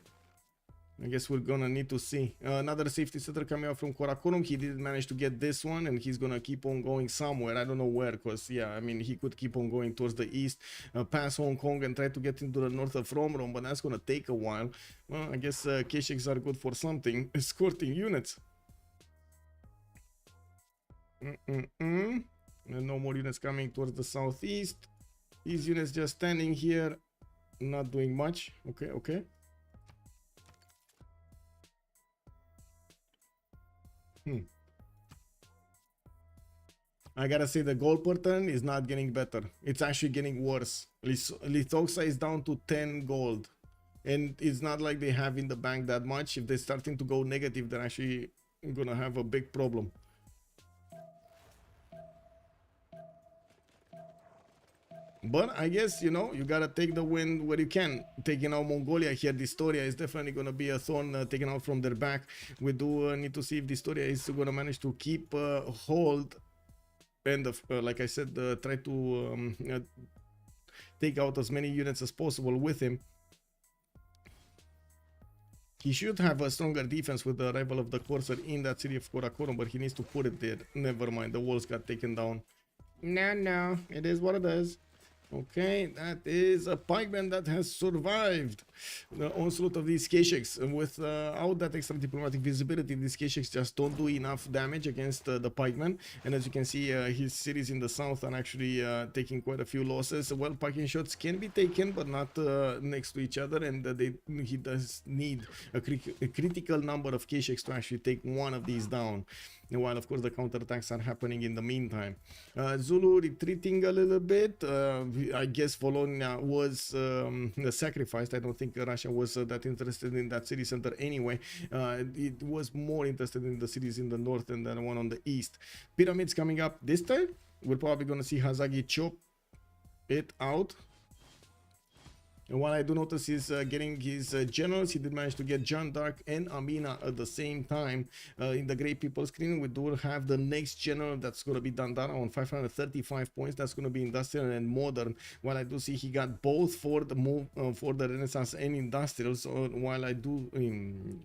I guess we're gonna need to see. Another safety setter coming out from Karakorum. He did manage to get this one, and he's gonna keep on going somewhere. I don't know where, because, yeah, I mean, he could keep on going towards the east, pass Hong Kong, and try to get into the north of Romrom, but that's gonna take a while. Well, I guess Keshiks are good for something. Escorting units. And no more units coming towards the southeast. These units just standing here, not doing much. Okay. I gotta say, the gold pattern is not getting better. It's actually getting worse. Lithoxa is down to 10 gold. And it's not like they have in the bank that much. If they're starting to go negative, they're actually gonna have a big problem. But I guess, you know, you gotta take the win where you can. Taking out Mongolia here, Distoria is definitely gonna be a thorn taken out from their back. We do need to see if Distoria is gonna manage to keep hold and, like I said, try to take out as many units as possible with him. He should have a stronger defense with the arrival of the Corsair in that city of Karakorum, but he needs to put it there. Never mind, the walls got taken down. No, it is what it is. Okay, that is a pikeman that has survived the onslaught of these K-Shakes. Without that extra diplomatic visibility, these K-Shakes just don't do enough damage against the pikeman. And as you can see, his cities in the south are actually taking quite a few losses. Well, piking shots can be taken, but not next to each other. And he does need a critical number of K-Shakes to actually take one of these down. While of course the counterattacks are happening in the meantime. Zulu retreating a little bit. I guess Volonia was sacrificed. I don't think Russia was that interested in that city center anyway. It was more interested in the cities in the north than the one on the east. Pyramids coming up this time. We're probably going to see Hazagi chop it out. And while I do notice he's getting his generals, he did manage to get Jeanne d'Arc and Amina at the same time. In the Great People screen, we do have the next general that's going to be Dandara on 535 points. That's going to be industrial and modern. While I do see he got both for the move for the Renaissance and industrial. So while I do in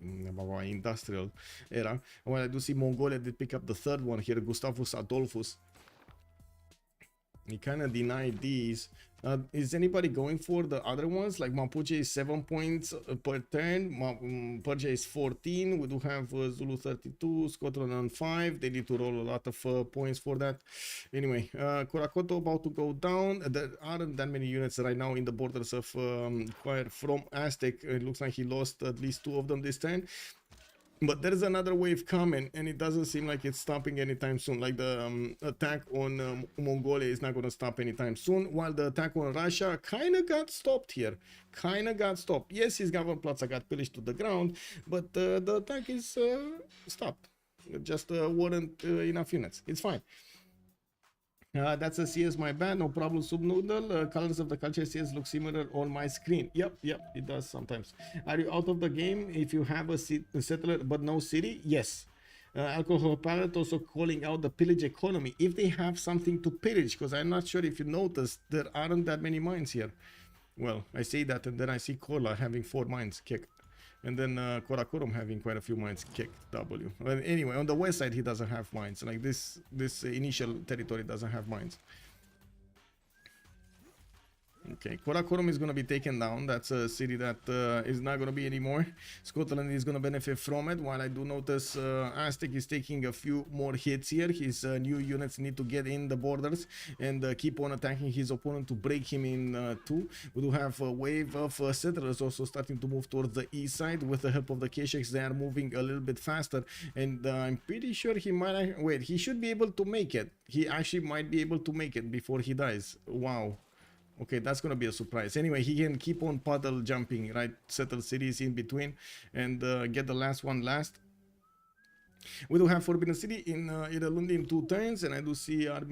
industrial era, while I do see Mongolia did pick up the third one here, Gustavus Adolphus. He kind of denied these. Is anybody going for the other ones? Like Mapuche is 7 points per turn. Persia is 14. We do have Zulu 32, Scotland on 5. They need to roll a lot of points for that. Anyway, Kurakoto about to go down. There aren't that many units right now in the borders of Choir from Aztec. It looks like he lost at least 2 of them this turn. But there's another wave coming, and it doesn't seem like it's stopping anytime soon. Like the attack on Mongolia is not going to stop anytime soon, while the attack on Russia kind of got stopped here. Yes, his government plaza got pillaged to the ground, but the attack is stopped. It just weren't enough units. It's fine. That's a CS, my bad, no problem, Subnoodle. Colors of the culture CS look similar on my screen. Yep, it does sometimes. Are you out of the game if you have a settler but no city? Yes. Alcohol palette also calling out the pillage economy if they have something to pillage, because I'm not sure if you noticed there aren't that many mines here. Well, I say that and then I see Kola having 4 mines kicked. And then Karakorum having quite a few mines kicked W. Well, anyway, on the west side he doesn't have mines. Like this initial territory doesn't have mines. Okay, Karakorum is going to be taken down. That's a city that is not going to be anymore. Scotland is going to benefit from it. While I do notice Aztec is taking a few more hits here. His new units need to get in the borders and keep on attacking his opponent to break him in 2. We do have a wave of settlers also starting to move towards the east side. With the help of the K-Shakes, they are moving a little bit faster. And I'm pretty sure he might... Wait, he should be able to make it. He actually might be able to make it before he dies. Wow. Okay, that's going to be a surprise. Anyway, he can keep on puddle jumping, right? Settle cities in between and get the last one last. We do have Forbidden City in Iralundi in 2 turns, and I do see our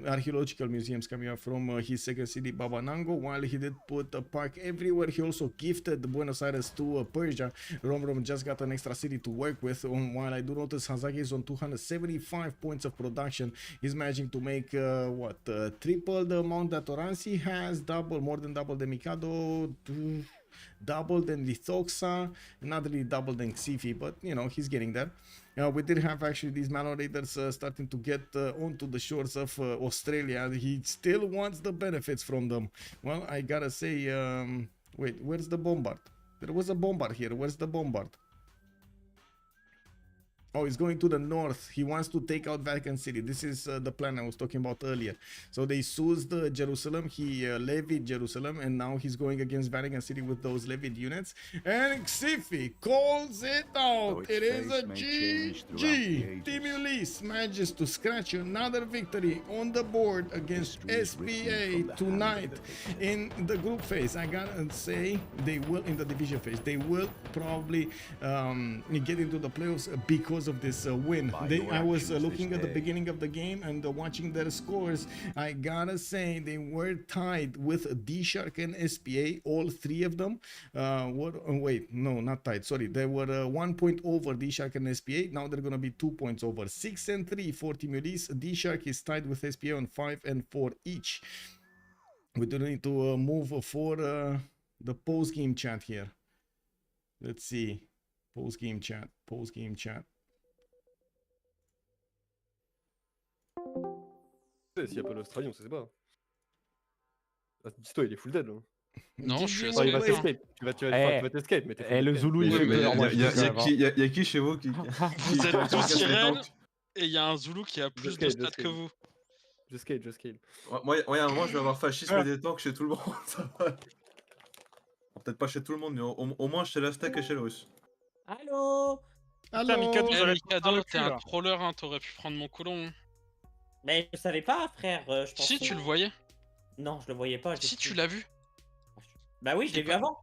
archaeological museums coming up from his second city, Babanango. While he did put a park everywhere, he also gifted Buenos Aires to Persia. Rom just got an extra city to work with. While I do notice Hazagi is on 275 points of production. He's managing to make triple the amount that Oransi has, more than double the Mikado, double than Lithoxa, not really double than Xifi, but you know, he's getting there. We did have actually these Malon Raiders starting to get onto the shores of Australia. He still wants the benefits from them. Well, I gotta say, wait, where's the bombard? There was a bombard here. Where's the bombard? Oh, he's going to the north. He wants to take out Vatican City. This is the plan I was talking about earlier. So they seized Jerusalem. He levied Jerusalem, and now he's going against Vatican City with those levied units. And Xifi calls it out. It is a GG. Team Ulyss manages to scratch another victory on the board against SPA tonight in the group phase. I gotta say, they will, in the division phase, they will probably get into the playoffs because because of this win. I was looking at the beginning of the game and watching their scores. I gotta say they were tied with D-Shark and SPA, all three of them. Wait, no, not tied. Sorry, they were 1 point over D-Shark and SPA. Now they're gonna be 2 points over. 6 and 3 for Team Ulyss. D-Shark is tied with SPA on 5 and 4 each. We do need to move for the post-game chat here. Let's see. Post-game chat. Post-game chat. S'il n'y a pas l'Australie, on sait pas. Dis-toi, il est full dead là. Non, je suis Enfin, il va assez. t'escape. Tu vas t'escape, mais t'es full le dead. Zoulou, il Oui, fait mais peur. il y a qui chez vous qui... Vous êtes tous sirènes et il y a un Zoulou qui a plus de scale, stats que vous. Je scale. Moi, il y a un moment, je vais avoir fascisme des tanks chez tout le monde. Ça va. Peut-être pas chez tout le monde, mais au moins chez l'Aztec et chez le Russe. Allô? Allô. Mikado, t'es un troller, hein, t'aurais pu prendre mon colon. Mais je savais pas, frère. Je pensais... Si, tu le voyais. Non, je le voyais pas. Si, tu l'as vu. Bah oui, je l'ai vu avant.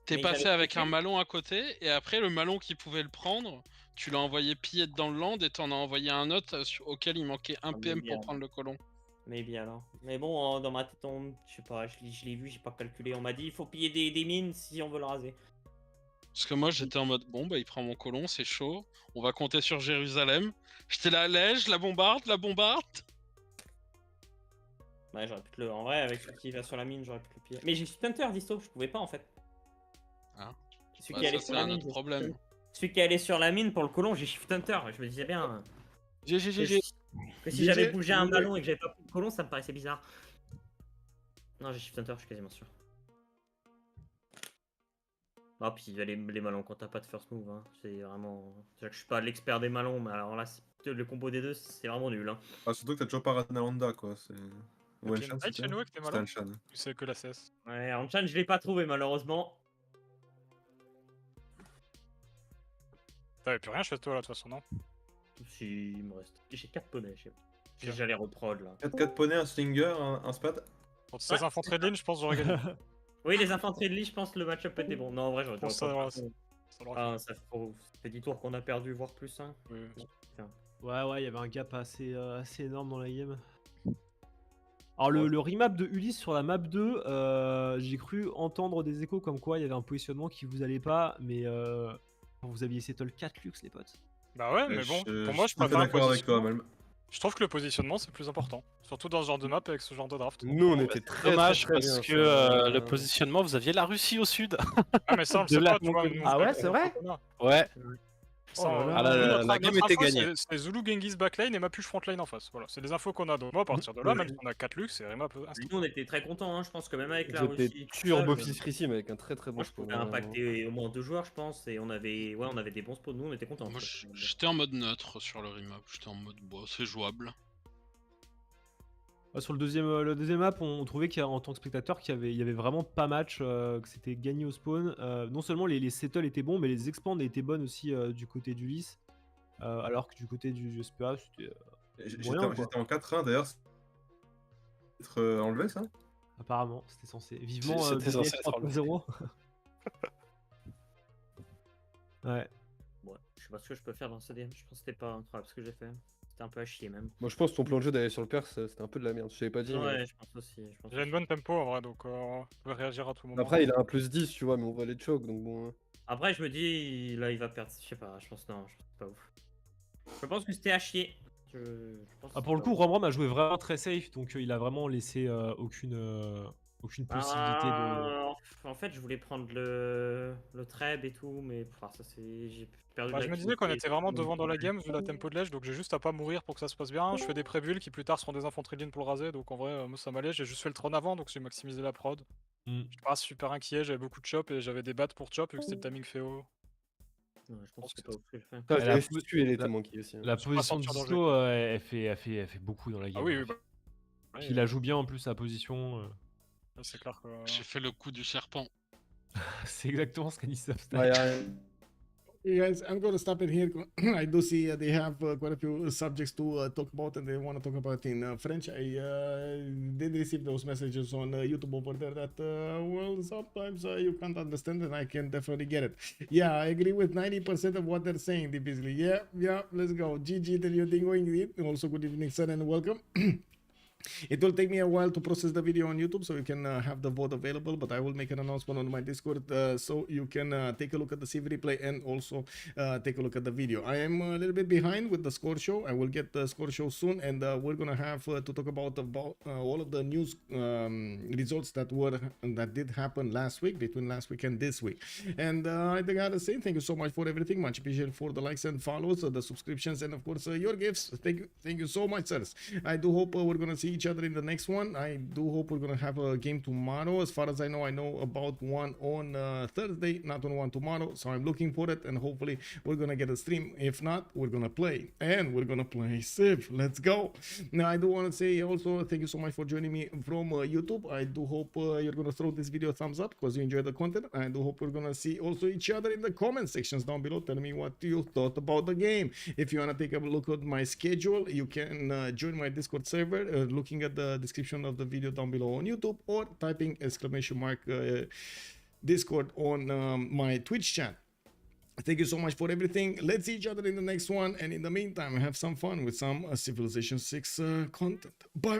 T'es Mais passé j'avais avec pas un vu. malon à côté, et après le malon qui pouvait le prendre, tu l'as envoyé piller dans le land et t'en as envoyé un autre auquel il manquait 1 PM pour prendre le colon. Maybe alors. Mais bon, dans ma tête, je sais pas, je l'ai vu, j'ai pas calculé. On m'a dit il faut piller des mines si on veut le raser. Parce que moi j'étais en mode bon bah il prend mon colon, c'est chaud, on va compter sur Jérusalem. J'étais là, allège, la bombarde. Ouais, j'aurais pu te le. En vrai, avec celui qui va sur la mine, j'aurais pu le piller. Mais j'ai Stunter, Disto, je pouvais pas en fait. Ah. Celui Bah, qui allait ça sur c'est la un mine. autre problème. Celui qui allait sur la mine pour le colon, j'ai Shift Hunter. Je me disais bien. GG. Que si j'avais bougé un ballon et que j'avais pas pris le colon, ça me paraissait bizarre. Non, j'ai Shift Hunter, je suis quasiment sûr. Ah, puis les malons quand t'as pas de first move, hein. C'est vraiment. C'est-à-dire que je suis pas l'expert des malons, mais alors là, le combo des deux, c'est vraiment nul. Hein. Ah, surtout que t'as toujours pas Ranalanda, quoi. C'est. Ouais, Chez nous avec tes malons. C'est que la CS. Ouais, Enchan, je l'ai pas trouvé malheureusement. T'avais plus rien chez toi là, de toute façon, non? Si, il me reste. J'ai 4 poneys, je sais pas. J'allais reprod là. 4 poneys, un slinger, un spad. Pour ces infanteries de ligne, je pense que j'aurais gagné. Oui, les infanteries de ligne, je pense que le match-up était bon. Non, en vrai, j'aurais dû reprod. Ça fait 10 tours qu'on a perdu, voire plus. Hein. Oui. Ouais, il y avait un gap assez énorme dans la game. Alors le remap de Ulyss sur la map 2, j'ai cru entendre des échos comme quoi il y avait un positionnement qui vous allait pas, mais vous aviez settle 4 luxe les potes. Bah ouais, mais bon, pour moi je suis pas préfère d'accord avec toi, même. Je trouve que le positionnement c'est plus important, surtout dans ce genre de map avec ce genre de draft. Nous on était très dommage très parce bien, que le positionnement, vous aviez la Russie au sud. Ah mais ça on le sait pas, tu vois. Ah ouais, c'est vrai. Ouais. La game était gagnée. C'est Zulu Genghis backline et Mapuche frontline en face. Voilà, c'est les infos qu'on a. Donc moi à partir de là, même si on a 4 luxe, c'est Remap. Nous on était très contents, hein. Je pense que même avec la J'étais Russie. turbo fisrissime avec un très très bon Moi je pouvais impacter au moins 2 joueurs, je pense, et on avait des bons spawns. Nous on était contents. Moi j'étais en mode neutre sur le remap, j'étais en mode bon, c'est jouable. Sur le deuxième map, on trouvait qu'en tant que spectateur, il y avait vraiment pas match, que c'était gagné au spawn. Non seulement les settles étaient bons, mais les expands étaient bonnes aussi du côté d'Ulyss. Alors que du côté du SPA, c'était. J'étais en 4-1 d'ailleurs. Être enlevé ça? Apparemment, c'était censé. Vivement c'était censé être 3.0. Ouais. Ouais, je sais pas ce que je peux faire dans ce DM. Je pense que c'était pas incroyable ce que j'ai fait. C'était un peu à chier même. Moi je pense que ton plan de jeu d'aller sur le perse c'était un peu de la merde, je t'avais pas dit. Ouais, mais... je pense aussi. J'ai une bonne tempo en vrai, donc on peut réagir à tout moment. Après il a un plus 10 tu vois, mais on va les choke donc bon. Après je me dis, là il va perdre, je sais pas, je pense que c'est pas ouf. Je pense que c'était à chier. Pour le coup, Remram a joué vraiment très safe, donc il a vraiment laissé aucune possibilité de... En fait, je voulais prendre le treb et tout, mais ça c'est... J'ai perdu je me disais qu'on était vraiment devant dans la game vu la tempo de l'edge, donc j'ai juste à pas mourir pour que ça se passe bien. Je fais des pré-bulles qui plus tard seront des infanteries de ligne pour le raser, donc en vrai, moi ça m'allait. J'ai juste fait le trône avant, donc j'ai maximisé la prod. J'étais pas super inquiet, j'avais beaucoup de chop et j'avais des bats pour chop vu que c'était le timing FO. Ouais, je pense que c'est pas ouf ce que je fais. La position de Disto, elle fait beaucoup dans la game. Ah oui. Puis il la joue bien en plus sa position. C'est clair que... J'ai fait le coup du serpent. C'est exactement ce qu'a dit Saf. Hey guys, I'm going to stop it here. I do see they have quite a few subjects to talk about, and they want to talk about in French. I did receive those messages on YouTube over there that, well, sometimes you can't understand, and I can definitely get it. Yeah, I agree with 90% of what they're saying, basically. Yeah, let's go. GG, tell you thing going. Also, good evening, sir, and welcome. It will take me a while to process the video on YouTube, so you can have the vote available, but I will make an announcement on my Discord so you can take a look at the Civ replay and also take a look at the video. I am a little bit behind with the score show. I will get the score show soon, and we're gonna have to talk about all of the news results that did happen last week, between last week and this week. And I gotta say thank you so much for everything. Much appreciated for the likes and follows, the subscriptions, and of course your gifts. Thank you so much, sirs. I do hope we're gonna see each other in the next one. I do hope we're gonna have a game tomorrow. As far as I know about one on Thursday, not on one tomorrow, so I'm looking for it, and hopefully we're gonna get a stream. If not, we're gonna play, and we're gonna play Civ. Let's go. Now I do want to say also thank you so much for joining me from YouTube. I do hope you're gonna throw this video a thumbs up because you enjoy the content. I do hope we're gonna see also each other in the comment sections down below. Tell me what you thought about the game. If you wanna take a look at my schedule, you can join my Discord server looking at the description of the video down below on YouTube, or typing ! Discord on my Twitch chat. Thank you so much for everything. Let's see each other in the next one, and in the meantime, have some fun with some Civilization 6 content. Bye.